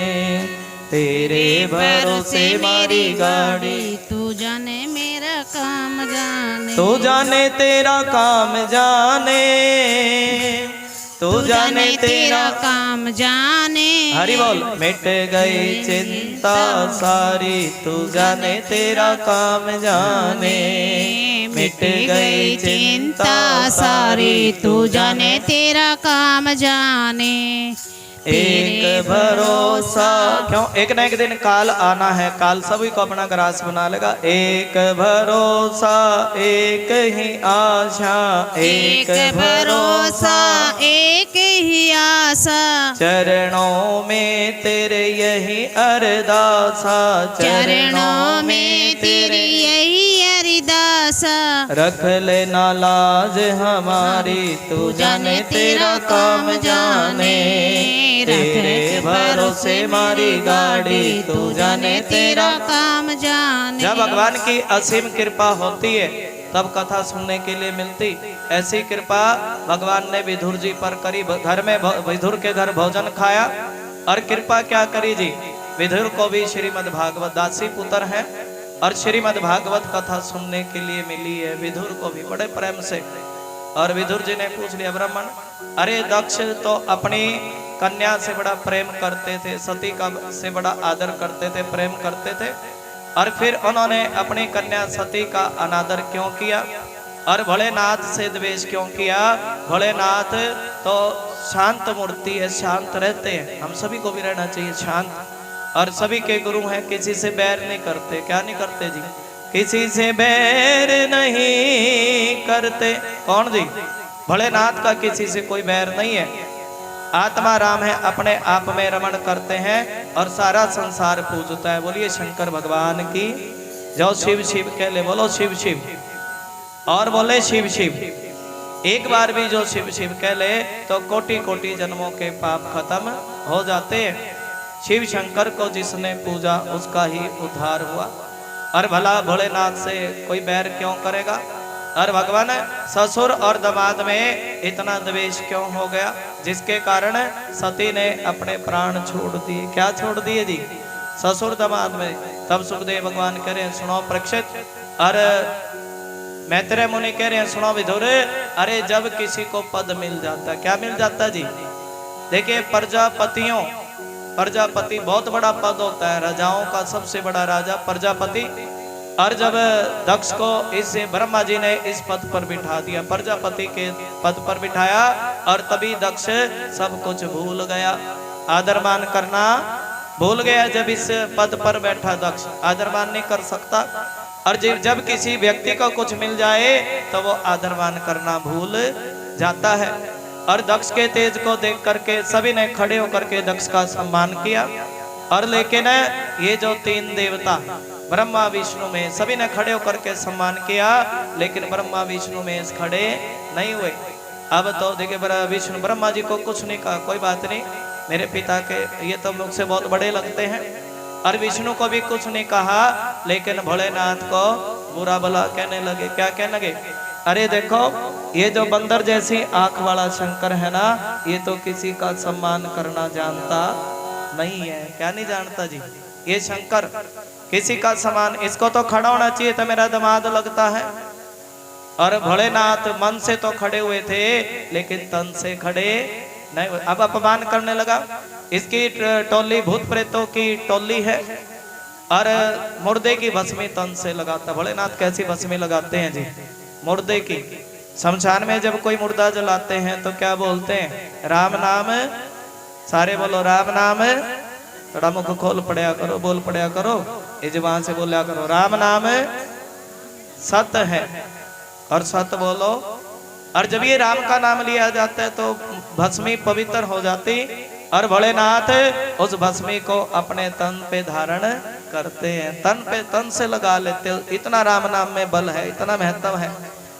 तेरे भरोसे मारी गाड़ी, तू जाने मेरा काम जाने, तू जाने तेरा काम जाने, तू जाने तेरा काम जाने। हरि बोल। मिट गई चिंता सारी, तू जाने तेरा काम जाने, मिट गई चिंता सारी, तू जाने तेरा काम जाने। एक भरोसा, क्यों एक ना एक दिन काल आना है, काल सभी को अपना ग्रास बना लेगा। एक भरोसा एक ही आशा, एक भरोसा एक ही आशा, चरणों में तेरे यही अरदासा, चरणों में तेरी यही अरदासा। रख लेना लाज हमारी, तू जाने तेरा काम जाने, तेरे भरोसे मारी गाड़ी, तू जाने तेरा काम जाने। जब भगवान की असीम कृपा होती है तब कथा सुनने के लिए मिलती। ऐसी कृपा भगवान ने विधुर जी पर करी। घर में विधुर के घर भोजन खाया और कृपा क्या करी जी, विधुर को भी श्रीमद् भागवत दासी पुत्र है और श्रीमद् भागवत कथा सुनने के लिए मिली है विधुर को भी बड़े प्रेम से। और विधुर जी ने पूछ लिया, ब्राह्मण अरे दक्ष तो अपनी कन्या से बड़ा प्रेम करते थे, सती का से बड़ा आदर करते थे, प्रेम करते थे, और फिर उन्होंने अपनी कन्या सती का अनादर क्यों किया और भोलेनाथ से द्वेष क्यों किया? भोलेनाथ तो शांत मूर्ति है, शांत रहते हैं। हम सभी को भी रहना चाहिए शांत, और सभी के गुरु हैं, किसी से बैर नहीं करते। क्या नहीं करते जी? किसी से बैर नहीं करते। कौन जी? भोलेनाथ का किसी से कोई बैर नहीं है। आत्मा राम है, अपने आप में रमण करते हैं और सारा संसार पूजता है। बोलिए शंकर भगवान की। जो शिव शिव कह ले, बोलो शिव शिव, और बोले शिव शिव। एक बार भी जो शिव शिव कह ले तो कोटि कोटि जन्मों के पाप खत्म हो जाते हैं। शिव शंकर को जिसने पूजा उसका ही उद्धार हुआ। और भला भोलेनाथ से कोई बैर क्यों करेगा? और भगवान ससुर और दामाद में इतना द्वेष क्यों हो गया, जिसके कारण सती ने अपने प्राण छोड़ दिए। क्या छोड़ दिए जी? ससुर दामाद में। तब सुखदेव भगवान कह रहे हैं, सुनो परीक्षित, और मैत्रेय मुनि कह रहे हैं, सुनो विधुर, अरे जब किसी को पद मिल जाता, क्या मिल जाता जी? देखिए प्रजापति बहुत बड़ा पद होता है, राजाओं का सबसे बड़ा राजा प्रजापति। और जब दक्ष को इस ब्रह्मा जी ने इस पद पर बिठा दिया, प्रजापति के पद पर बिठाया, और तभी दक्ष सब कुछ भूल गया, आदर मान करना भूल गया। जब इस पद पर बैठा दक्ष आदर मान नहीं कर सकता, और जब किसी व्यक्ति को कुछ मिल जाए तो वो आदर मान करना भूल जाता है। और दक्ष के तेज को देख करके सभी ने खड़े होकर के दक्ष का सम्मान किया। और लेकिन ये जो तीन देवता ब्रह्मा विष्णु में, सभी ने खड़े होकर के सम्मान किया, लेकिन ब्रह्मा विष्णु में खड़े नहीं हुए। अब तो देखिए विष्णु ब्रह्मा जी को कुछ नहीं कहा, कोई बात नहीं, मेरे पिता के ये तो मुझसे बहुत बड़े लगते हैं। और विष्णु को भी कुछ नहीं कहा, लेकिन भोलेनाथ को बुरा भला कहने लगे। क्या कहने लगे? अरे देखो, ये जो बंदर जैसी आंख वाला शंकर है ना, ये तो किसी का सम्मान करना जानता नहीं है। क्या नहीं जानता जी? ये शंकर किसी का सम्मान, इसको तो खड़ा होना चाहिए था, मेरा दामाद लगता है। और भोलेनाथ मन से तो खड़े हुए थे, लेकिन तन से खड़े नहीं हुए। अब अपमान करने लगा। इसकी टोली भूत प्रेतों की टोली है, और मुर्दे की भस्मी तन से लगाता। भोलेनाथ कैसी भस्मी लगाते हैं जी? मुर्दे की। शमशान में जब कोई मुर्दा जलाते हैं तो क्या बोलते हैं? राम नाम। सारे बोलो राम नाम। थोड़ा मुख खोल पड़या करो, बोल पड़या करो, ये जुबान से बोला करो। राम नाम सत्य है, और सत्य बोलो। और जब ये राम का नाम लिया जाता है तो भस्मी पवित्र हो जाती, और भोलेनाथ उस भस्मी को अपने तन पे धारण करते हैं, तन पे तन से लगा लेते। इतना राम नाम में बल है, इतना महत्व है।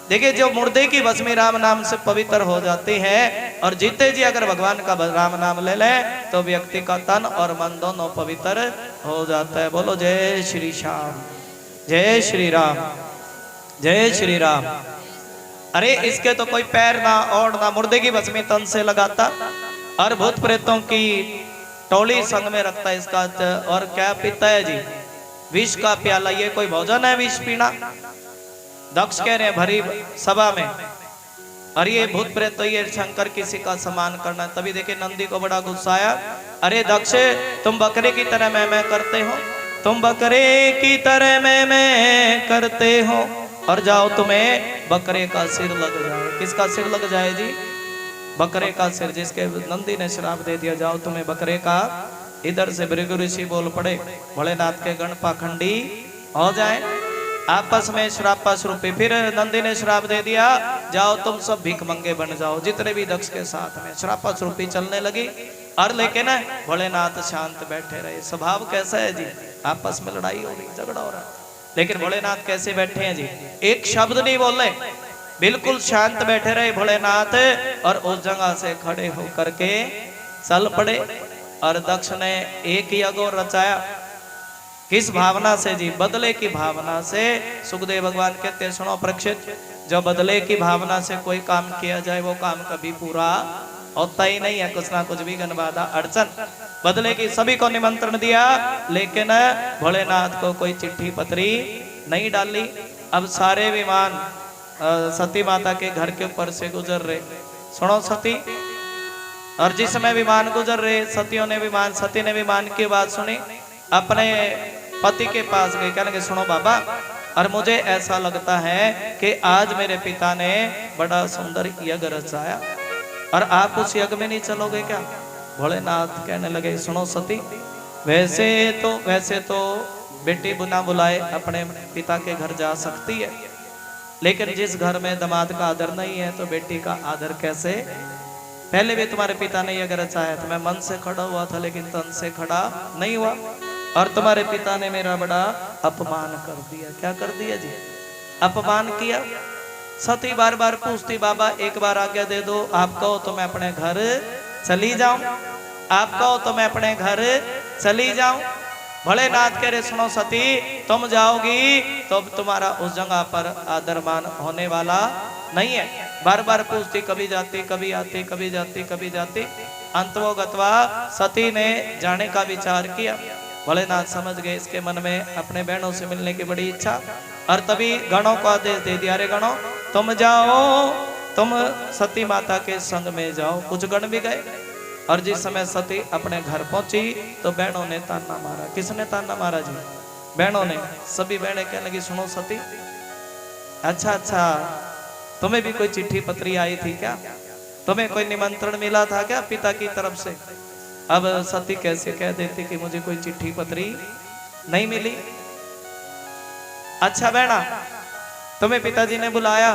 देखिए, जो मुर्दे की भस्मी राम नाम से पवित्र हो जाती है, और जीते जी अगर भगवान का राम नाम ले ले तो व्यक्ति का तन और मन दोनों पवित्र हो जाता है। बोलो जय श्री श्याम, जय श्री राम, जय श्री राम। अरे इसके तो कोई पैर ना और ना, मुर्दे की भस्मी तन से लगाता, और भूत प्रेतों की टोली संग में रखता है इसका। और क्या पीता है जी? विष का प्याला। ये कोई भोजन है विष पीना? दक्ष कह रहे हैं भरी सभा में, और ये भूत प्रेत तो ये शंकर किसी का सम्मान करना। तभी देखे नंदी को बड़ा गुस्सा आया। अरे दक्ष, तुम बकरे की तरह मैं करते हो, तुम बकरे की तरह मैं करते हो, और जाओ तुम्हें बकरे का सिर लग जाए। किसका सिर लग जाए जी? बकरे का सिर, जिसके नंदी ने श्राप दे दिया, जाओ तुम्हें बकरे का। इधर से भृगु ऋषि बोल पड़े, भोलेनाथ के गण पाखंडी हो जाए, आपस में श्राप स्वरूपी। फिर नंदी ने श्राप दे दिया, जाओ तुम सब भीख मंगे बन जाओ। जितने भी दक्ष के साथ में श्राप स्वरूपी चलने लगी। और लेकिन भोलेनाथ शांत बैठे रहे। स्वभाव कैसा है जी? आपस में लड़ाई हो रही, झगड़ा हो रहा, लेकिन भोलेनाथ कैसे बैठे हैं जी? एक शब्द नहीं बोले, बिल्कुल शांत बैठे रहे भोलेनाथ। और उस जगह से खड़े होकर के चल पड़े। और दक्ष ने एक यज्ञ रचाया। किस भावना से जी? बदले की भावना से। सुखदेव भगवान कहते हैं, सुनो परीक्षित, जो बदले की भावना से कोई काम किया जाए वो काम कभी पूरा होता ही नहीं है। कुछ ना कुछ भी बाधा अड़चन। बदले की सभी को निमंत्रण दिया, लेकिन भोलेनाथ को कोई चिट्ठी पत्री नहीं डाली। अब सारे विमान सती माता के घर के ऊपर से गुजर रहे। सुनो सती, और जिस समय विमान गुजर रहे, सती ने विमान की बात सुनी, अपने पति के पास गई, कहने लगे, सुनो बाबा, और मुझे ऐसा लगता है कि आज मेरे पिता ने बड़ा सुंदर यज्ञ रचाया, और आप उस यज्ञ में नहीं चलोगे क्या? भोलेनाथ कहने लगे, सुनो सती, वैसे तो बेटी बिना बुलाए अपने पिता के घर जा सकती है, लेकिन जिस घर में दामाद का आदर नहीं है तो बेटी का आदर कैसे? पहले भी तुम्हारे पिता ने यज्ञ रचाया था, मैं मन से खड़ा हुआ था लेकिन तन से खड़ा नहीं हुआ, और तुम्हारे पिता ने मेरा बड़ा अपमान कर दिया। क्या कर दिया जी? अपमान किया। सती बार बार पूछती, बाबा एक बार आज्ञा दे दो, आप कहो तो मैं अपने घर चली जाऊं, आप कहो तो मैं अपने घर चली जाऊं। भोलेनाथ कह रहे, सुनो सती, तुम जाओगी तो तुम्हारा उस जगह पर आदर मान होने वाला नहीं है। बार बार पूछती, कभी जाती कभी आती, कभी जाती कभी जाती। अंतवोगत्वा सती ने जाने का विचार किया। भोलेनाथ समझ गए इसके मन में अपने बहनों से मिलने की बड़ी इच्छा, और तभी गणों को आदेश दे दिया, अरे गणों तुम जाओ, तुम सती माता के संग में जाओ। कुछ गण भी गए, और जिस समय सती अपने घर पहुंची तो बहनों ने ताना मारा। किसने ताना मारा जी? बहनों ने। सभी बहनें कहने लगी, सुनो सती, अच्छा, तुम्हें भी कोई चिट्ठी पत्री आई थी क्या? तुम्हें कोई निमंत्रण मिला था क्या पिता की तरफ से? अब सती कैसे कह देती कि मुझे कोई चिट्ठी पत्री नहीं मिली। अच्छा बहना, तुम्हें पिताजी ने बुलाया,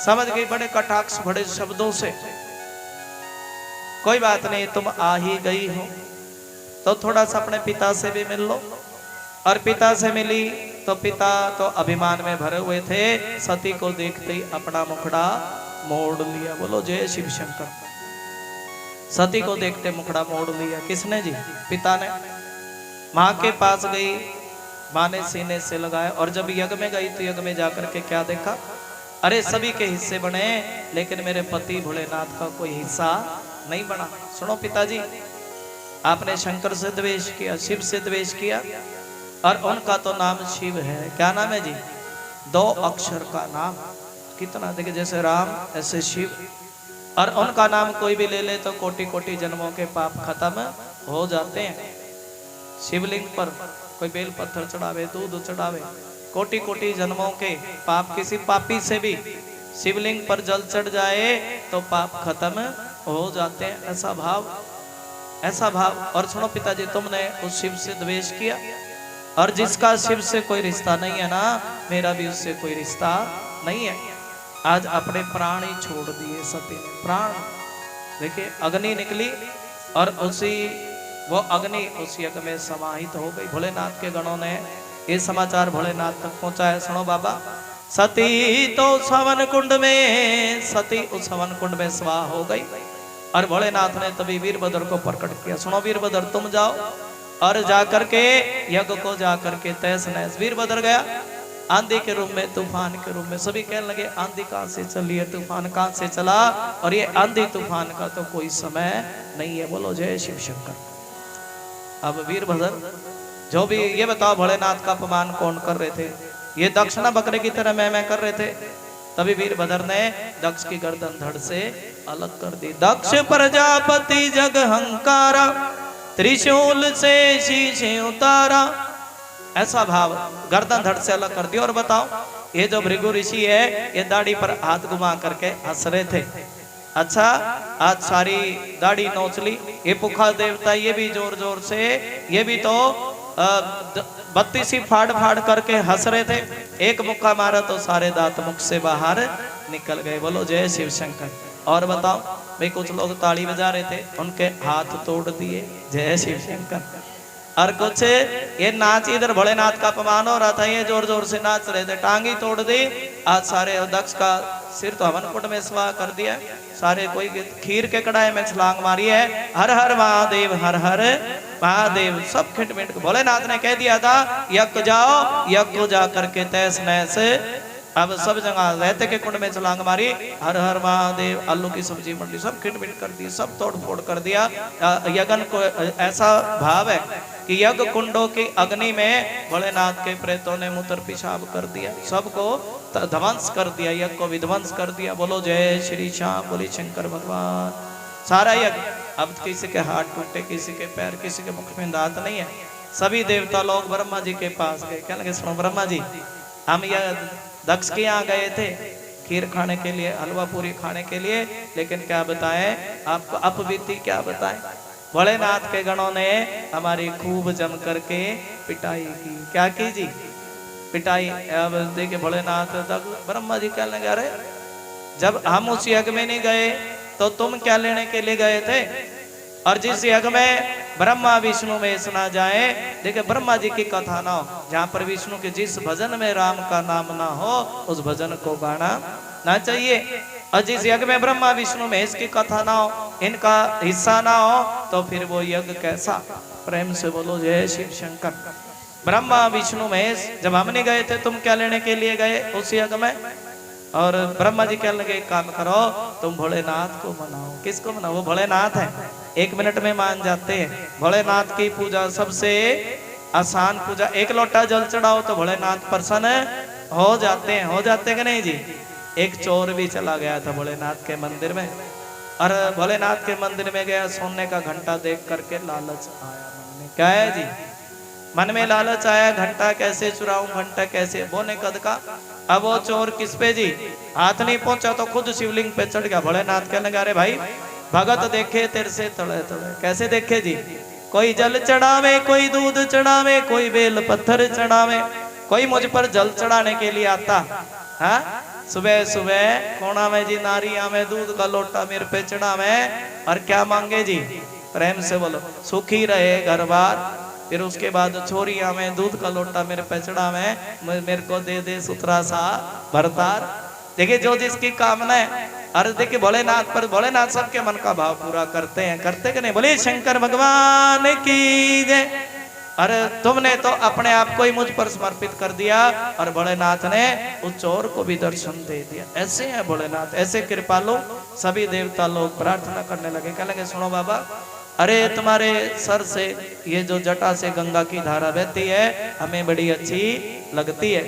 समझ गई बड़े कटाक्ष बड़े शब्दों से, कोई बात नहीं, तुम आ ही गई हो तो थोड़ा सा अपने पिता से भी मिल लो। और पिता से मिली तो पिता तो अभिमान में भरे हुए थे, सती को देखते ही अपना मुखड़ा मोड़ लिया। बोलो जय शिव शंकर। सती को देखते मुखड़ा मोड़ लिया। किसने जी? पिता ने। माँ के पास गई, माँ ने सीने से लगाया, और जब यज्ञ में गई तो यज्ञ में जाकर के क्या देखा? अरे सभी के हिस्से बने, लेकिन मेरे पति भोलेनाथ का कोई हिस्सा नहीं बना। सुनो पिताजी, आपने शंकर से द्वेष किया, शिव से द्वेष किया, और उनका तो नाम शिव है। क्या नाम है जी? 2 अक्षर का नाम। कितना देखिए, जैसे राम ऐसे शिव, और उनका नाम कोई भी ले ले तो कोटि कोटि जन्मों के पाप खत्म हो जाते हैं। शिवलिंग पर कोई बेल पत्थर चढ़ावे, दूध चढ़ावे, कोटि कोटि जन्मों के पाप, किसी पापी से भी शिवलिंग पर जल चढ़ जाए तो पाप खत्म हो जाते हैं। ऐसा भाव, ऐसा भाव। और सुनो पिताजी, तुमने उस शिव से द्वेष किया, और जिसका शिव से कोई रिश्ता नहीं है ना, मेरा भी उससे कोई रिश्ता नहीं है। आज अपने प्राण ही छोड़ दिए सती ने। प्राण देखिए, अग्नि निकली, और वो अग्नि उस यज्ञ में समाहित हो गई। भोलेनाथ के गणों ने ये समाचार भोलेनाथ तक पहुंचाया। सुनो बाबा, सती तो सवन कुंड में, सती उस सवन कुंड में स्वाह हो गई। और भोलेनाथ ने तभी वीरभद्र को प्रकट किया। सुनो वीरभद्र, तुम जाओ और जाकर के यज्ञ को जाकर के तहस नहस। वीरभद्र गया, आंधी के रूप में, तूफान के रूप में। सभी कहने लगे, आंधी कहां से चली है, तूफान कहां से चला, और ये आंधी तूफान का तो कोई समय नहीं है। बोलो जय शिव शंकर। अब वीरभद्र, जो भी ये बताओ, भोलेनाथ का अपमान कौन कर रहे थे? ये दक्ष ना बकरे की तरह मैं कर रहे थे। तभी वीरभद्र ने दक्ष की गर्दन धड़ से अलग कर दी। दक्ष प्रजापति जग हंकारा, त्रिशूल से शीशे उतारा। ऐसा भाव, गर्दन धड़ से अलग कर दी। और बताओ, ये जो भृगु ऋषि है, ये दाढ़ी पर हाथ घुमा करके हंस रहे थे। अच्छा, आज सारी दाढ़ी नोच ली। ये पुखा देवता, ये भी जोर जोर से, ये भी तो बत्तीसी फाड़ फाड़ करके हंस रहे थे। एक मुक्का मारा तो सारे दांत मुख से बाहर निकल गए। बोलो जय शिव शंकर। और बताओ भाई, कुछ लोग ताली बजा रहे थे, उनके हाथ तोड़ दिए। जय शिव शंकर। और कुछ ये नाच, इधर भोलेनाथ का अपमान हो रहा था, ये जोर जोर से नाच रहे थे, टांगी तोड़ दी। आज सारे दक्ष का सिर तो हवन कुंड में स्वाहा कर दिया, सारे कोई खीर के कड़ाई में छलांग मारी है, हर हर महादेव हर हर महादेव, सब खिटमिट। भोलेनाथ ने कह दिया था यज्ञ जाओ, यज्ञ जा करके तैस नैस, अब सब जगह रहते के कुंड में छलांग मारी, हर हर महादेव, आलू की सब्जी मंडी, सब खिटमिट कर दी, सब तोड़ फोड़ कर दिया। यज्ञ को ऐसा भाव है कि यज्ञ कुंडों की अग्नि में भोलेनाथ के प्रेतों ने मूत्र पेशाब कर दिया, सबको ध्वंस कर दिया, यज्ञ को विध्वंस कर दिया। बोलो जय श्री श्याम, बोली शंकर भगवान। सारा यज्ञ, अब किसी के हाथ टूटे, किसी के पैर, किसी के मुख में दांत नहीं है, सभी देवता लोग ब्रह्मा जी के पास गए। क्या लगे, सुनो ब्रह्मा जी, हम यह दक्ष के यहाँ गए थे खीर खाने के लिए, हलवा पूरी खाने के लिए, लेकिन क्या बताएं आपको अपबीती, क्या बताएं। भोलेनाथ के गणों ने हमारी खूब जम करके पिटाई की। क्या की जी, पिटाई। अब देखिए भोलेनाथ तक ब्रह्मा जी क्या लगे, अरे जब हम उस यज्ञ में नहीं गए तो तुम क्या लेने के लिए गए थे। और जिस यज्ञ में ब्रह्मा विष्णु महेश ना जाए, देखिए ब्रह्मा जी की कथा ना हो, जहां पर विष्णु के जिस भजन में राम का नाम ना हो उस भजन को गाना ना चाहिए। और जिस यज्ञ में ब्रह्मा विष्णु महेश की कथा ना हो, इनका हिस्सा ना हो, तो फिर वो यज्ञ कैसा। प्रेम से बोलो जय शिव शंकर। ब्रह्मा विष्णु महेश जब हम नहीं गए थे, तुम क्या लेने के लिए गए उस यज्ञ में। और ब्रह्मा जी क्या लगे, एक काम करो, तुम भोलेनाथ को मनाओ। किसको मनाओ, वो भोलेनाथ है, 1 मिनट में मान जाते हैं। भोलेनाथ की पूजा सबसे आसान पूजा, 1 लोटा जल चढ़ाओ तो भोलेनाथ प्रसन्न हो जाते हैं। हो जाते कि नहीं जी। एक चोर भी चला गया था भोलेनाथ के मंदिर में, और भोलेनाथ के मंदिर में गया, सोने का घंटा देख करके लालच आया मन में। क्या है जी, मन में लालच आया, घंटा कैसे चुराऊं, घंटा कैसे, बोने कद का। अब वो चोर किस पे जी, हाथ नहीं पहुंचा तो खुद शिवलिंग पे चढ़ गया। भोलेनाथ कहने लगा, अरे भाई भगत देखे तेरे से तड़े तड़े। कैसे देखे जी, कोई जल चढ़ावे, कोई दूध चढ़ावे, कोई बेल पत्थर चढ़ावे, कोई मुझ पर जल चढ़ाने के लिए आता। हाँ, सुबह सुबह कोना में जी नारिया में दूध का लोटा मेरे पे चढ़ावे, और क्या मांगे जी, प्रेम से बोलो सुखी रहे घर बार। फिर उसके बाद छोरिया में दूध का लोटा मेरे पे चढ़ावे, मेरे को दे दे सुथरा सा भरतार। देखिए जो जिसकी कामना है, अरे देखिए भोलेनाथ पर, भोलेनाथ सबके मन का भाव पूरा करते हैं, करते कि नहीं। बोले शंकर भगवान की जय। अरे तुमने तो अपने आप को ही मुझ पर समर्पित कर दिया, और भोलेनाथ ने उस चोर को भी दर्शन दे दिया। ऐसे हैं भोलेनाथ, ऐसे कृपालु। सभी देवता लोग प्रार्थना करने लगे, कहने लगे सुनो बाबा, अरे तुम्हारे सर से ये जो जटा से गंगा की धारा बहती है हमें बड़ी अच्छी लगती है।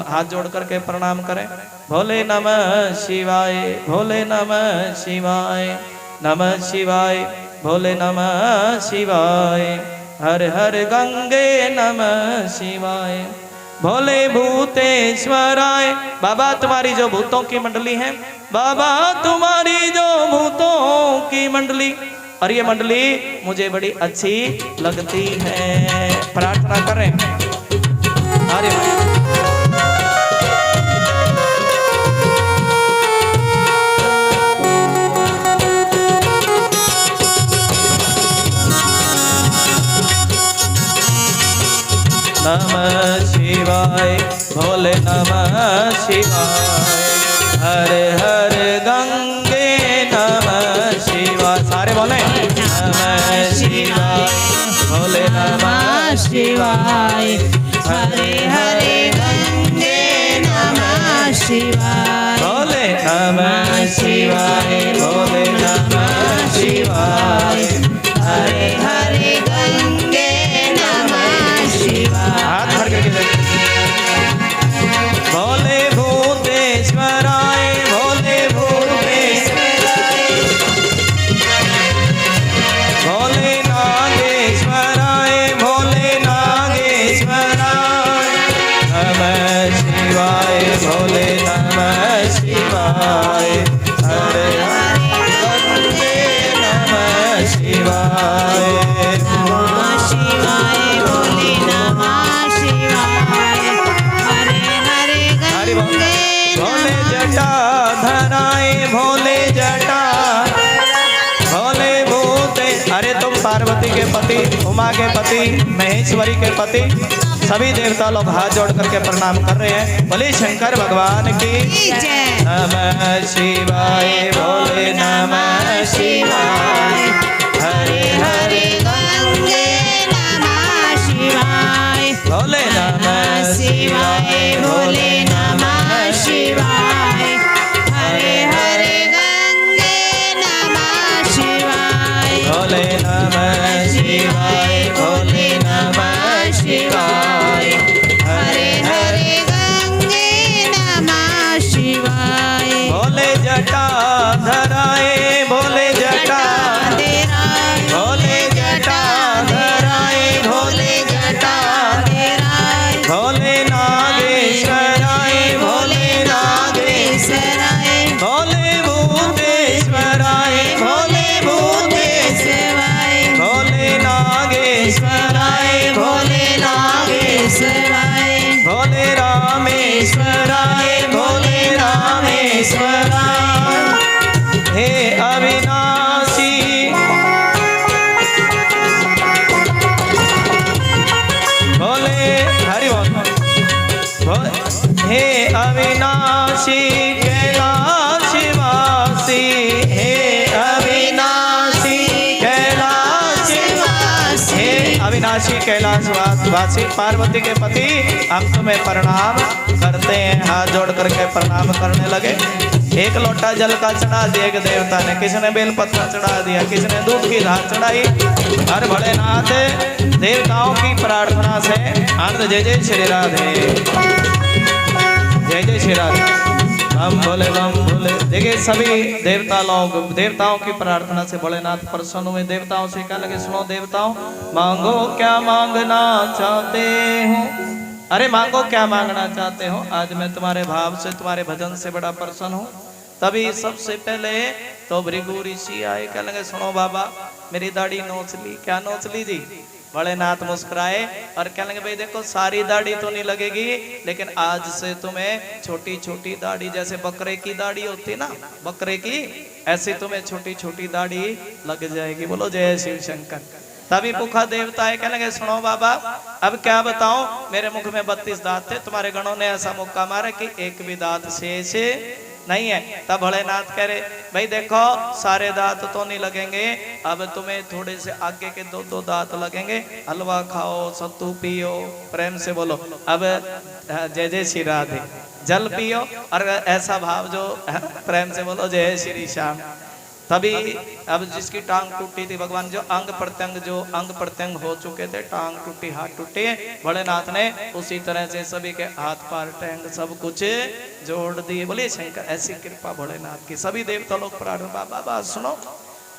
हाथ जोड़ करके प्रणाम करें। भोले नमः शिवाय, भोले नमः शिवाय, नमः शिवाय, भोले नमः शिवाय, हर हर गंगे नमः शिवाय, भोले भूतेश्वराय। बाबा तुम्हारी जो भूतों की मंडली है, बाबा तुम्हारी जो भूतों की मंडली, और ये मंडली मुझे बड़ी अच्छी लगती है। प्रार्थना करें। अरे नमः शिवाय, भोले नमः शिवाय, हरे हरे गंगे नमः शिवाय। सारे बोले नमः शिवाय, भोले नमः शिवाय, हरे हरे गंगे नमः शिवाय, भोले नमः शिवाय, भोले नमः शिवाय, हरे हरे गंगे नमः शिवाय। हाथ भर करके भोले भूतेश्वराय, भोले भूतेश्वराय, भोले नागेश्वराय, भोले नागेश्वराय, नमः शिवाय, भोले नमः शिवाय, हरे हरे नमः शिवाय, नमः शिवाय, भोले नमः शिवाय, हरे हरे गंगे भोले जटा धराए, भोले जटा, भोले भूते अरे तुम पार्वती के पति, उमा के पति, महेश्वरी के पति, सभी देवता लोग हाथ जोड़ करके प्रणाम कर रहे हैं। बोले शंकर भगवान की नमः शिवाय, बोले नमः शिवाय। हरे हरे गंगे नमः शिवाय, बोले नमः शिवाय, भोले नमः शिवाय। हरे हरे गंगे नमः शिवाय, बोले नमः शिवाय, भोले नमः शिवाय। हरे हरे गंगे नमः शिवाय। भोले जटा धराए, भोले जटा, भोले जटा धराए, भोले जटा, भोले नागेश्वराय, भोले नागेश्वराय, भोले भूतेश्वराय, भोले भूतेश्वराय, भोले नागेश्वराय, भोले नागेश्वराय, भोले रामेश्वराय, भोले रामेश्वराय। हे अविनाशी, बोले हरि बोल। हे अविनाशी कैलाशवासी, हे अविनाशी कैलाशवासी, हे अविनाशी कैलाशवासी पार्वती के पति, हम तुम्हें प्रणाम करते हैं। हाथ जोड़ करके प्रणाम करने लगे। एक लोटा जल का चढ़ा दिया एक देवता ने, किसने बेलपत्र चढ़ा दिया, किसने दूध की धार चढ़ाई। हर भोलेनाथ देवताओं की प्रार्थना से आनंद जय जय श्री राधे, जय जय श्री राधे। बम भोले बम भोले। देखिए सभी देवता लोग देवताओं की प्रार्थना से भोलेनाथ प्रसन्न हुए। देवताओं से क्या लगे, सुनो देवताओं, मांगो क्या मांगना चाहते हो। अरे मांगो क्या मांगना चाहते हो, आज मैं तुम्हारे भाव से, तुम्हारे भजन से बड़ा प्रसन्न हूँ। तभी सबसे पहले तो भृगु ऋषि आए, क्या लगे, सुनो बाबा मेरी दाढ़ी नोच ली। क्या नोच ली जी? भोलेनाथ मुस्कुराए और क्या लगे, भाई देखो सारी दाढ़ी तो नहीं लगेगी, लेकिन आज से तुम्हें छोटी छोटी दाढ़ी, जैसे बकरे की दाढ़ी होती ना, बकरे की, ऐसी तुम्हें छोटी छोटी दाढ़ी लग जाएगी। बोलो जय शिव शंकर। तभी पुखा देवता है, कहने लगे सुनो बाबा अब क्या बताऊं, मेरे मुख में 32 दांत थे, तुम्हारे गणों ने ऐसा मुक्का मारा कि एक भी दांत शेष नहीं है। तब भोलेनाथ कह रहे भाई देखो सारे दांत तो नहीं लगेंगे, अब तुम्हें थोड़े से आगे के 2-2 दांत लगेंगे। हलवा खाओ, सत्तू पियो, प्रेम से बोलो अब जय जय श्री राधे, जल पियो और ऐसा भाव जो प्रेम से बोलो जय श्री श्याम। तभी अब जिसकी टांग टूटी थी, भगवान जो अंग प्रत्यंग हो चुके थे, टांग टूटी, हाथ टूटे, भोलेनाथ ने उसी तरह से सभी के हाथ पैर टैंग सब कुछ जोड़ दिए। बोलिए शंकर, ऐसी कृपा भोलेनाथ की। सभी देवता लोग प्रार्थना, बाबा सुनो,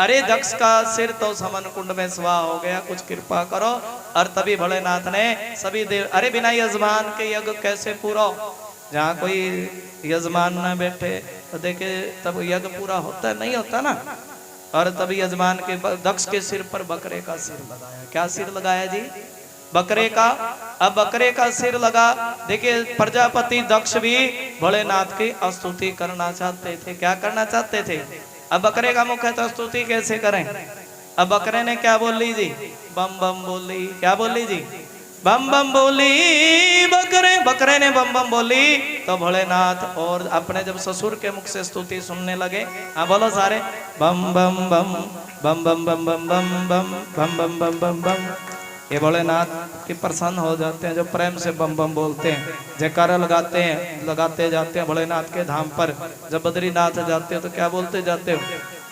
अरे दक्ष का सिर तो समन कुंड में स्वाह हो गया, कुछ कृपा करो। और तभी भोलेनाथ ने सभी देव, अरे बिना यजमान के यज्ञ कैसे पूरा हो, जहाँ कोई यजमान न बैठे तो देखे तब यज्ञ पूरा होता है, नहीं होता ना। और तभी यजमान के दक्ष के सिर पर बकरे का सिर लगाया। क्या सिर लगाया जी? बकरे का। अब बकरे का सिर लगा, देखिए प्रजापति दक्ष भी भोलेनाथ की स्तुति करना चाहते थे। क्या करना चाहते थे? अब बकरे का मुख है तो स्तुति कैसे करें? अब बकरे ने क्या बोली जी? बम बम बोली। क्या बोली जी? बम बम बोली बकरे। बकरे ने बम बम बोली तो भोलेनाथ और अपने जब ससुर के मुख से स्तुति सुनने लगे, हाँ बोलो सारे, बम बम बम बम बम बम बम बम बम बम बम बम बम बम। ये भोलेनाथ की प्रसन्न हो जाते हैं जो प्रेम से बम बम बोलते हैं, जयकारा लगाते हैं, लगाते जाते हैं भोलेनाथ के धाम पर। जब बद्रीनाथ जाते हो तो क्या बोलते जाते हो?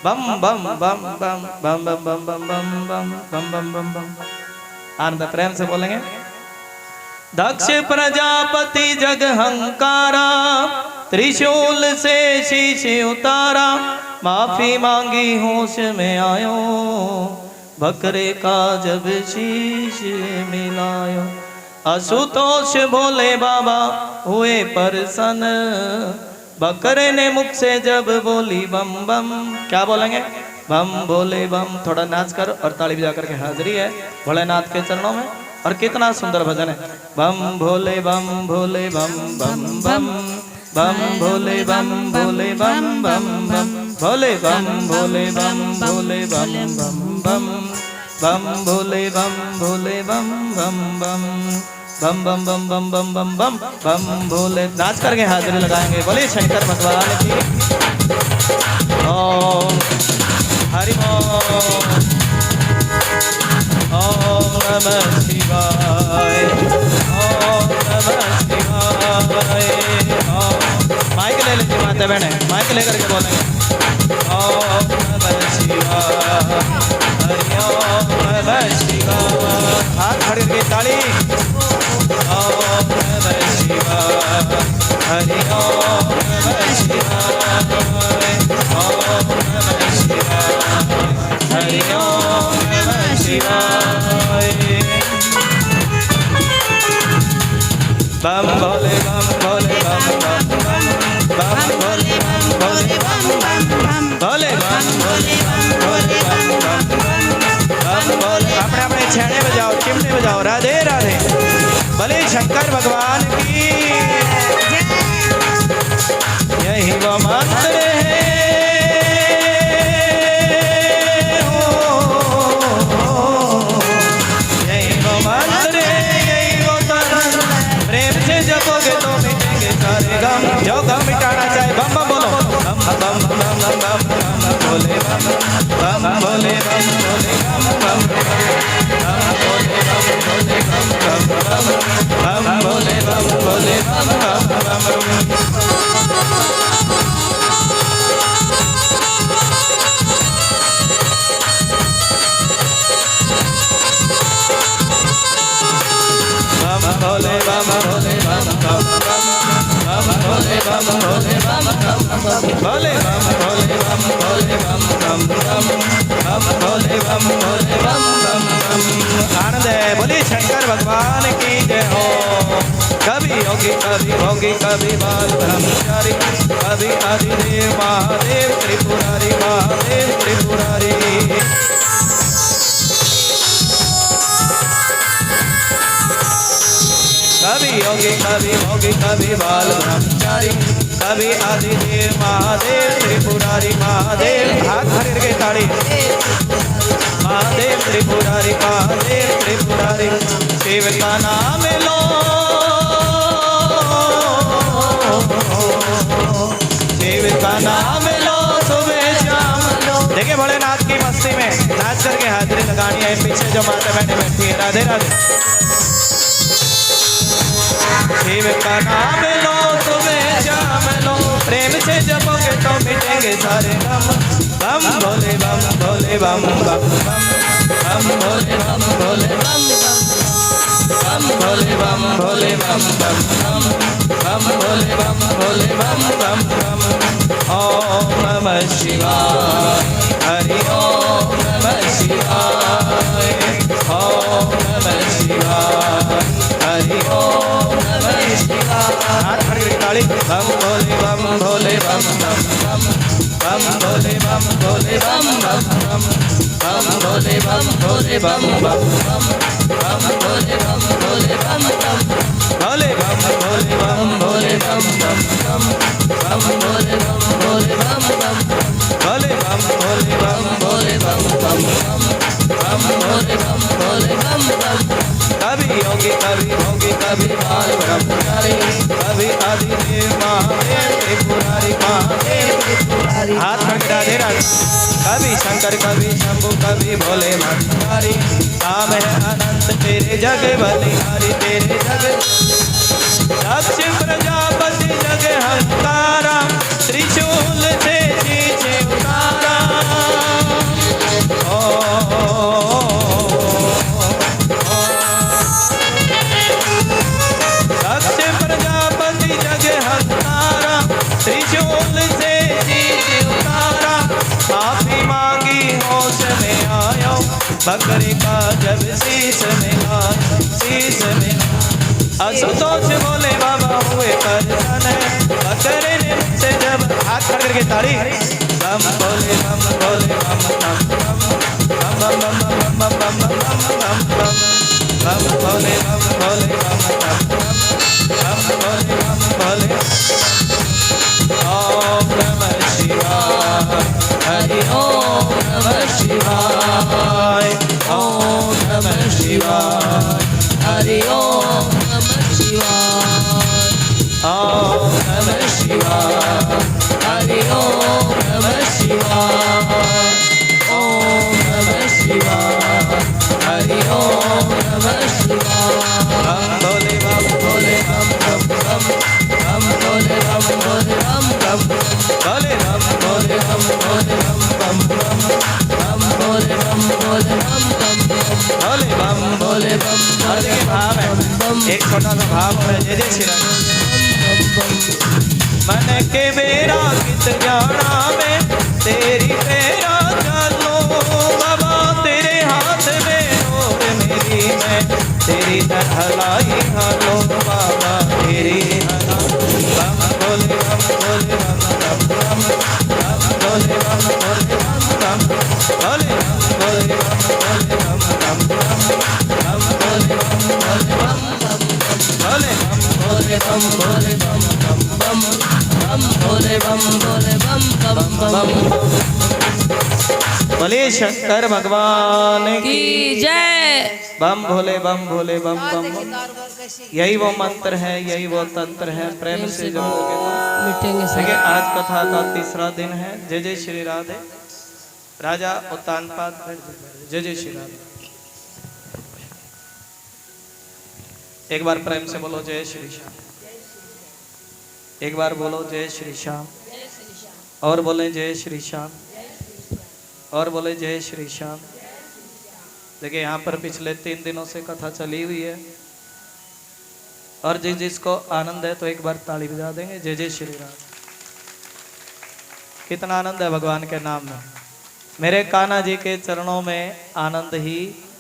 बम बम बम बम बम बम बम बम बम बम बम बम बम बम। आनंद प्रेम से बोलेंगे। दक्ष प्रजापति जग हंकारा, त्रिशूल से शीश उतारा, माफी मांगी होश में आयो, बकरे का जब शीश मिलायो। असुतोष भोले बाबा हुए प्रसन्न, बकरे ने मुख से जब बोली बम बम। क्या बोलेंगे? बम भोले बम। थोड़ा नाच कर और ताली बजा करके हाजिरी है भोलेनाथ के चरणों में। और कितना सुंदर भजन है। बम भोले बम भोले बम बम बम बम भोले बम भोले बम बम बम भोले बम भोले बम भोले बम बम बम। बम भोले बम बम बम बम बम बम बम बम बम बम बम भोले। नाच करके हाजिरी लगाएंगे। बोले शंकर भगवान की। ओम हरि ओम नमः शिवाय। ओम नमः शिवाय। माइक ले लीजिए माता बहने, माइक लेकर के बोलेंगे। ओम नमः शिवाय। हरि ओम नमः शिवाय। हाथ खड़े करके ताली। ओम नमः शिवाय। हरि ओम नमः शिवाय। ओम नमः शिवाय। हरि ओम नमः शिवाय। बम भोले बम भोले बम बम बम बम भोले बम भोले बम बम बम भोले बम भोले बम भोले बम बम बम भोले। अपने अपने छेने बजाओ, चिमटे बजाओ। राधे राधे। भले शंकर भगवान की। यही वो मंत्र है। यही वो मंत्र है, यही वो तरंग। प्रेम से जपोगे तो मिटेंगे सारे गम। जो गम मिटाना चाहे बम बम बोलो। बम बम बम बम बम बम भोले बम बम भोले बम भोले बम बम बम भोले बम भोले बम बम बम बम भोले बम भोले बम बम बम। भोले बम भोले बम बम बम बम भोले बम भोले बम बम भोले बम भोले बम भोले बम बम बम बम भोले बम भोले बम बम बम। आनंद है। बोली शंकर भगवान की जय हो। कभी योगी कभी भोगी कभी बाल ब्रह्मचारी कभी आदिदेव महादेव त्रिपुरारी महादेव त्रिपुरारी। कभी योगी कभी भोगी कभी बाल ब्रह्मचारी कभी आदिदेव महादेव त्रिपुरारी महादेव। हाथ खड़े के ताड़ी। महादेव त्रिपुरारी महादेव त्रिपुरारी। शिव का नाम लो, शिव का नाम लो सुबह शाम लो। देखिए भोलेनाथ की मस्ती में नाच करके हाजिरी लगानी है। पीछे जो माता बैठे बैठी है। राधे राधे। शिव का नाम लो सुबह शाम लो। प्रेम से जपोगे तो मिटेंगे सारे गम। बम भोले बम भोले बम बम बम बम भोले बम भोले बम बम बम भोले बम भोले बम बम बम बम भोले बम भोले बम बम बम। ओम नमः शिवाय। हरि ओम नमः शिवाय। ओम नमः शिवाय। हरि ओम नमः शिवाय। हाथ खड़ी ताली। बम भोले बम भोले बम बम बम बम भोले बम भोले बम बम बम बम भोले बम भोले बम बम बम बम भोले बम भोले बम बम भोले बम भोले बम भोले बम बम बम बम भोले बम भोले बम बम भोले बम भोले बम भोले बम बम बम बम भोले बम भोले बम बम। कभी योगी कभी भोगी कभी बाल ब्रह्मचारी कभी आदिदेव महादेव त्रिपुरारी महादेव त्रिपुरारी। हाथ खड़े राधे राधे। कभी शंकर कभी शंभु कभी भोले भंडारी। नाम है अनंत तेरे जग बलिहारी तेरे जग। दक्ष प्रजापति जग हंतारा त्रिशूल से नीचे उतारा। दक्ष प्रजापति जग हंतारा त्रिशूल से नीचे उतारा। माफी मांगी होश में आयो बकरी का जब शीश में आयो शीश में। असुतोष बोले बाबा हुए करसन बकरे ने से जब। हाथ खड़ करके ताड़ी। बम बोले बम बोले बम बम बम बम बम बम बम बम बम बम बम बोले बम बोले बम बम बम बोले बम बोले। ओम नमः शिवाय। हरि ओम नमः शिवाय। ओम भोले बम भोले बम। और देखिए भाव है, एक छोटा सा भाव है, जय जय श्री राम। मन के बेरा कित जाना में तेरी तेरा चलो बाबा, तेरे हाथ में और मेरी मैं तेरी हलाई हालो बाबा, तेरी बम भोले बम भोले बम बम बम बम भोले बम भोले बम बम भोले बम भोले बम भोले बम बम बम बम भोले बम भोले बम भोले बम भोले बम भोले बम बम बम बम भोले बम भोले बम बम बम। बोले शंकर भगवान की की जय। बम भोले बम भोले बम बम बम। यही वो मंत्र है, यही वो तंत्र है, प्रेम से जमोगे तो मिटेंगे सब। देखिए आज कथा का तीसरा दिन है। जय जय श्री राधे। राजा उत्तानपाद, जय जय श्री राधे। एक बार प्रेम से बोलो जय श्री श्याम। एक बार बोलो जय श्री श्याम, और बोले जय श्री श्याम, और बोले जय श्री श्याम। देखिए यहाँ पर पिछले 3 दिनों से कथा चली हुई है, और जिसको आनंद है तो एक बार ताली बजा देंगे। जय जय श्री राम। कितना आनंद है भगवान के नाम में। मेरे कान्हा जी के चरणों में आनंद ही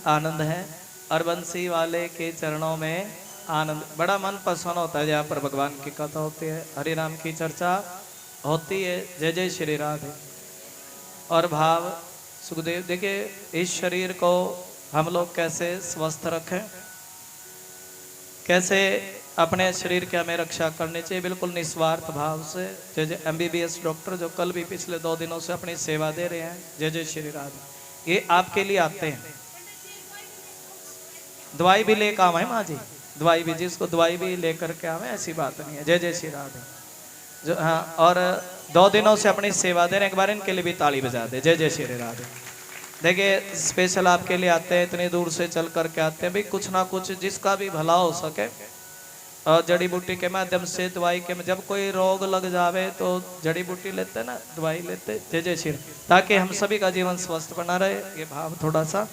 आनंद है, और बंसी वाले के चरणों में आनंद। बड़ा मन प्रसन्न होता है जहाँ पर भगवान की कथा होती है, हरि नाम की चर्चा होती है। जय जय श्री राधे। और भाव सुखदेव, देखिए इस शरीर को हम लोग कैसे स्वस्थ रखें, कैसे अपने शरीर की हमें रक्षा करनी चाहिए, बिल्कुल निस्वार्थ भाव से। जय जय MBBS डॉक्टर जो कल भी पिछले 2 दिनों से अपनी सेवा दे रहे हैं, जय जय श्री राधे। ये आपके लिए आते हैं। दवाई भी लेकर आवे माँ जी, दवाई भी, जिसको दवाई भी लेकर के आवे, ऐसी बात नहीं है। जय जय श्री राधे। जो हाँ, और 2 दिनों से अपनी सेवा दे रहे हैं, एक बार इनके लिए भी ताली बजा दे। जय जय श्री राधे। देखिए स्पेशल आपके लिए आते हैं, इतनी दूर से चल करके आते हैं भाई, कुछ ना कुछ जिसका भी भला हो सके। और जड़ी बूटी के माध्यम से, दवाई के, जब कोई रोग लग जावे तो जड़ी बूटी लेते ना, दवाई लेते। जय जय श्री, ताकि हम सभी का जीवन स्वस्थ बना रहे। ये भाव थोड़ा सा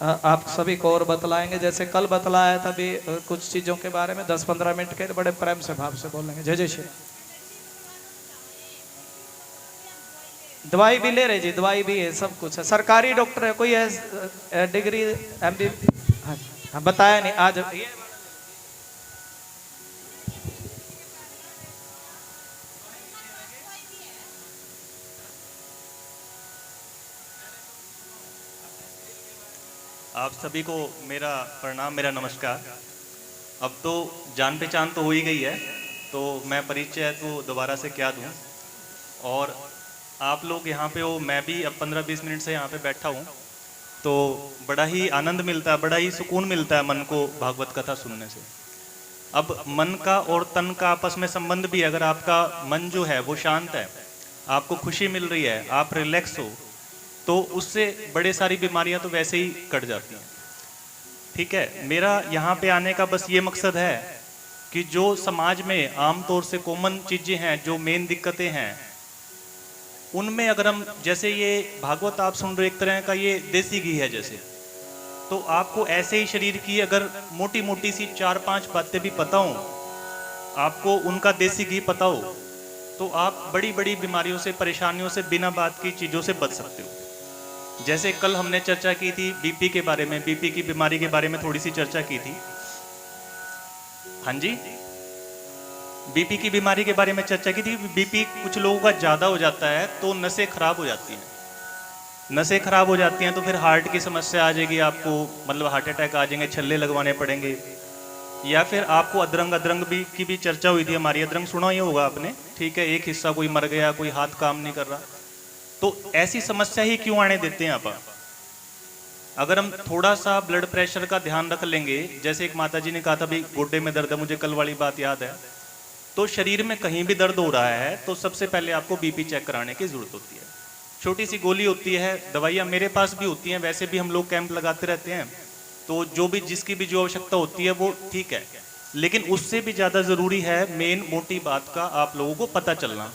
आप सभी को और बतलाएंगे, जैसे कल बतलाया था भी कुछ चीज़ों के बारे में 10-15 मिनट के बड़े प्रेम से भाव से बोलेंगे। जय जय श्री। दवाई भी ले रहे जी, दवाई भी है, सब कुछ है। सरकारी डॉक्टर है, कोई है डिग्री MB, हाँ बताया नहीं आज। आप सभी को मेरा प्रणाम, मेरा नमस्कार। अब तो जान पहचान तो हो ही गई है, तो मैं परिचय तो दोबारा से क्या दूं। और आप लोग यहाँ पे हो, मैं भी अब 15-20 मिनट से यहाँ पे बैठा हूँ, तो बड़ा ही आनंद मिलता है, बड़ा ही सुकून मिलता है मन को भागवत कथा सुनने से। अब मन का और तन का आपस में संबंध भी, अगर आपका मन जो है वो शांत है, आपको खुशी मिल रही है, आप रिलैक्स हो, तो उससे बड़े सारी बीमारियां तो वैसे ही कट जाती हैं। ठीक है, मेरा यहाँ पे आने का बस ये मकसद है कि जो समाज में आमतौर से कॉमन चीज़ें हैं, जो मेन दिक्कतें हैं, उनमें अगर हम, जैसे ये भागवत आप सुन रहे, एक तरह का ये देसी घी है जैसे, तो आपको ऐसे ही शरीर की अगर मोटी मोटी सी 4-5 बातें भी पता हो, आपको उनका देसी घी पता हो, तो आप बड़ी बड़ी बीमारियों से, परेशानियों से, बिना बात की चीज़ों से बच सकते हो। जैसे कल हमने चर्चा की थी बीपी के बारे में, बीपी की बीमारी के बारे में थोड़ी सी चर्चा की थी। हाँ जी, बीपी की बीमारी के बारे में चर्चा की थी। बीपी कुछ लोगों का ज़्यादा हो जाता है तो नसें खराब हो जाती हैं, नसें खराब हो जाती हैं तो फिर हार्ट की समस्या आ जाएगी आपको, मतलब हार्ट अटैक आ जाएंगे, छल्ले लगवाने पड़ेंगे। या फिर आपको अदरंग भी की भी चर्चा हुई थी हमारी, अदरंग सुना ही होगा आपने, ठीक है, एक हिस्सा कोई मर गया, कोई हाथ काम नहीं कर रहा, तो ऐसी समस्या ही क्यों आने देते हैं आप। अगर हम थोड़ा सा ब्लड प्रेशर का ध्यान रख लेंगे, जैसे एक माता जी ने कहा था भाई गोड्डे में दर्द है, मुझे कल वाली बात याद है, तो शरीर में कहीं भी दर्द हो रहा है तो सबसे पहले आपको बीपी चेक कराने की जरूरत होती है। छोटी सी गोली होती है, दवाइयाँ मेरे पास भी होती हैं, वैसे भी हम लोग कैंप लगाते रहते हैं, तो जो भी जिसकी भी जो आवश्यकता होती है वो ठीक है, लेकिन उससे भी ज़्यादा ज़रूरी है मेन मोटी बात का आप लोगों को पता चलना।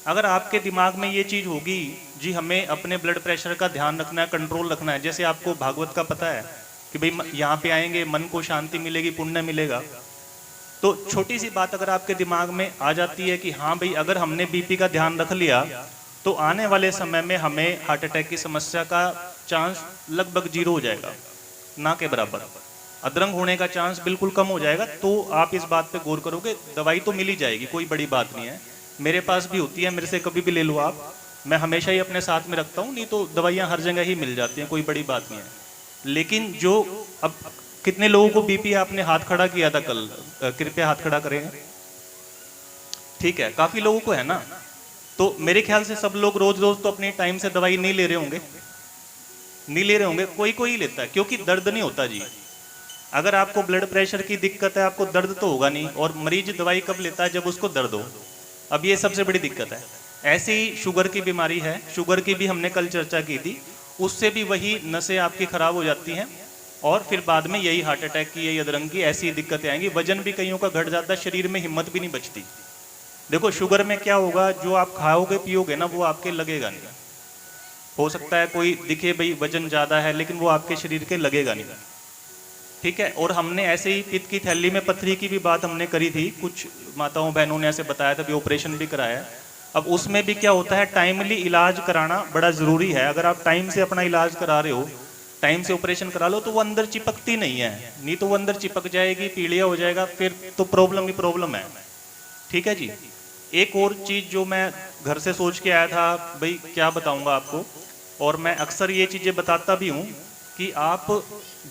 अगर आपके दिमाग में ये चीज़ होगी जी हमें अपने ब्लड प्रेशर का ध्यान रखना है, कंट्रोल रखना है, जैसे आपको भागवत का पता है कि भाई यहाँ पे आएंगे मन को शांति मिलेगी, पुण्य मिलेगा। तो छोटी सी बात अगर आपके दिमाग में आ जाती है कि हाँ भाई अगर हमने बीपी का ध्यान रख लिया तो आने वाले समय में हमें हार्ट अटैक की समस्या का चांस लगभग 0 हो जाएगा, ना के बराबर। अधरंग होने का चांस बिल्कुल कम हो जाएगा। तो आप इस बात पे गौर करोगे, दवाई तो मिल ही जाएगी, कोई बड़ी बात नहीं है। मेरे पास भी होती है, मेरे से कभी भी ले लो आप, मैं हमेशा ही अपने साथ में रखता हूँ, नहीं तो दवाइयाँ हर जगह ही मिल जाती हैं, कोई बड़ी बात नहीं है। लेकिन जो अब कितने लोगों को बीपी, आपने हाथ खड़ा किया था कल, कृपया हाथ खड़ा करें। ठीक है, काफी लोगों को है ना। तो मेरे ख्याल से सब लोग रोज रोज तो अपने टाइम से दवाई नहीं ले रहे होंगे, नहीं ले रहे होंगे, कोई कोई लेता है, क्योंकि दर्द नहीं होता जी। अगर आपको ब्लड प्रेशर की दिक्कत है, आपको दर्द तो होगा नहीं, और मरीज दवाई कब लेता है, जब उसको दर्द हो। अब ये सबसे बड़ी दिक्कत है। ऐसे ही शुगर की बीमारी है, शुगर की भी हमने कल चर्चा की थी, उससे भी वही नसें आपकी खराब हो जाती हैं, और फिर बाद में यही हार्ट अटैक की, यही अधरंग की ऐसी दिक्कतें आएंगी। वजन भी कईयों का घट जाता है, शरीर में हिम्मत भी नहीं बचती। देखो शुगर में क्या होगा, जो आप खाओगे पियोगे ना वो आपके लगेगा नहीं। हो सकता है कोई दिखे भाई वजन ज्यादा है, लेकिन वो आपके शरीर के लगेगा नहीं। ठीक है, और हमने ऐसे ही पित्त की थैली में पत्थरी की भी बात हमने करी थी, कुछ माताओं बहनों ने ऐसे बताया था, भी ऑपरेशन भी कराया। अब उसमें भी क्या होता है, टाइमली इलाज कराना बड़ा जरूरी है। अगर आप टाइम से अपना इलाज करा रहे हो, टाइम से ऑपरेशन करा लो, तो वो अंदर चिपकती नहीं है, नहीं तो वो अंदर चिपक जाएगी, पीलिया हो जाएगा, फिर तो प्रॉब्लम ही प्रॉब्लम है। ठीक है जी। एक और चीज जो मैं घर से सोच के आया था, भाई क्या बताऊंगा आपको, और मैं अक्सर ये चीजें बताता भी हूँ कि आप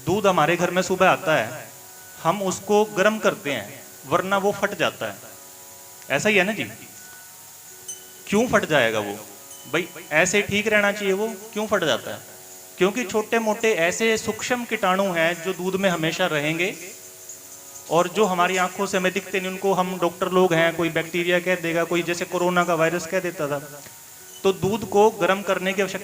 दूध हमारे घर में सुबह आता है, हम उसको गर्म करते हैं, वरना वो फट जाता है। ऐसा ही है ना जी। क्यों फट जाएगा वो, भाई ऐसे ठीक रहना चाहिए, वो क्यों फट जाता है? क्योंकि छोटे मोटे ऐसे सूक्ष्म कीटाणु हैं जो दूध में हमेशा रहेंगे, और जो हमारी आंखों से हमें दिखते नहीं, उनको हम डॉक्टर लोग हैं, कोई बैक्टीरिया कह देगा, कोई जैसे कोरोना का वायरस कह देता था। तो दूध को गर्म करने की आवश्यकता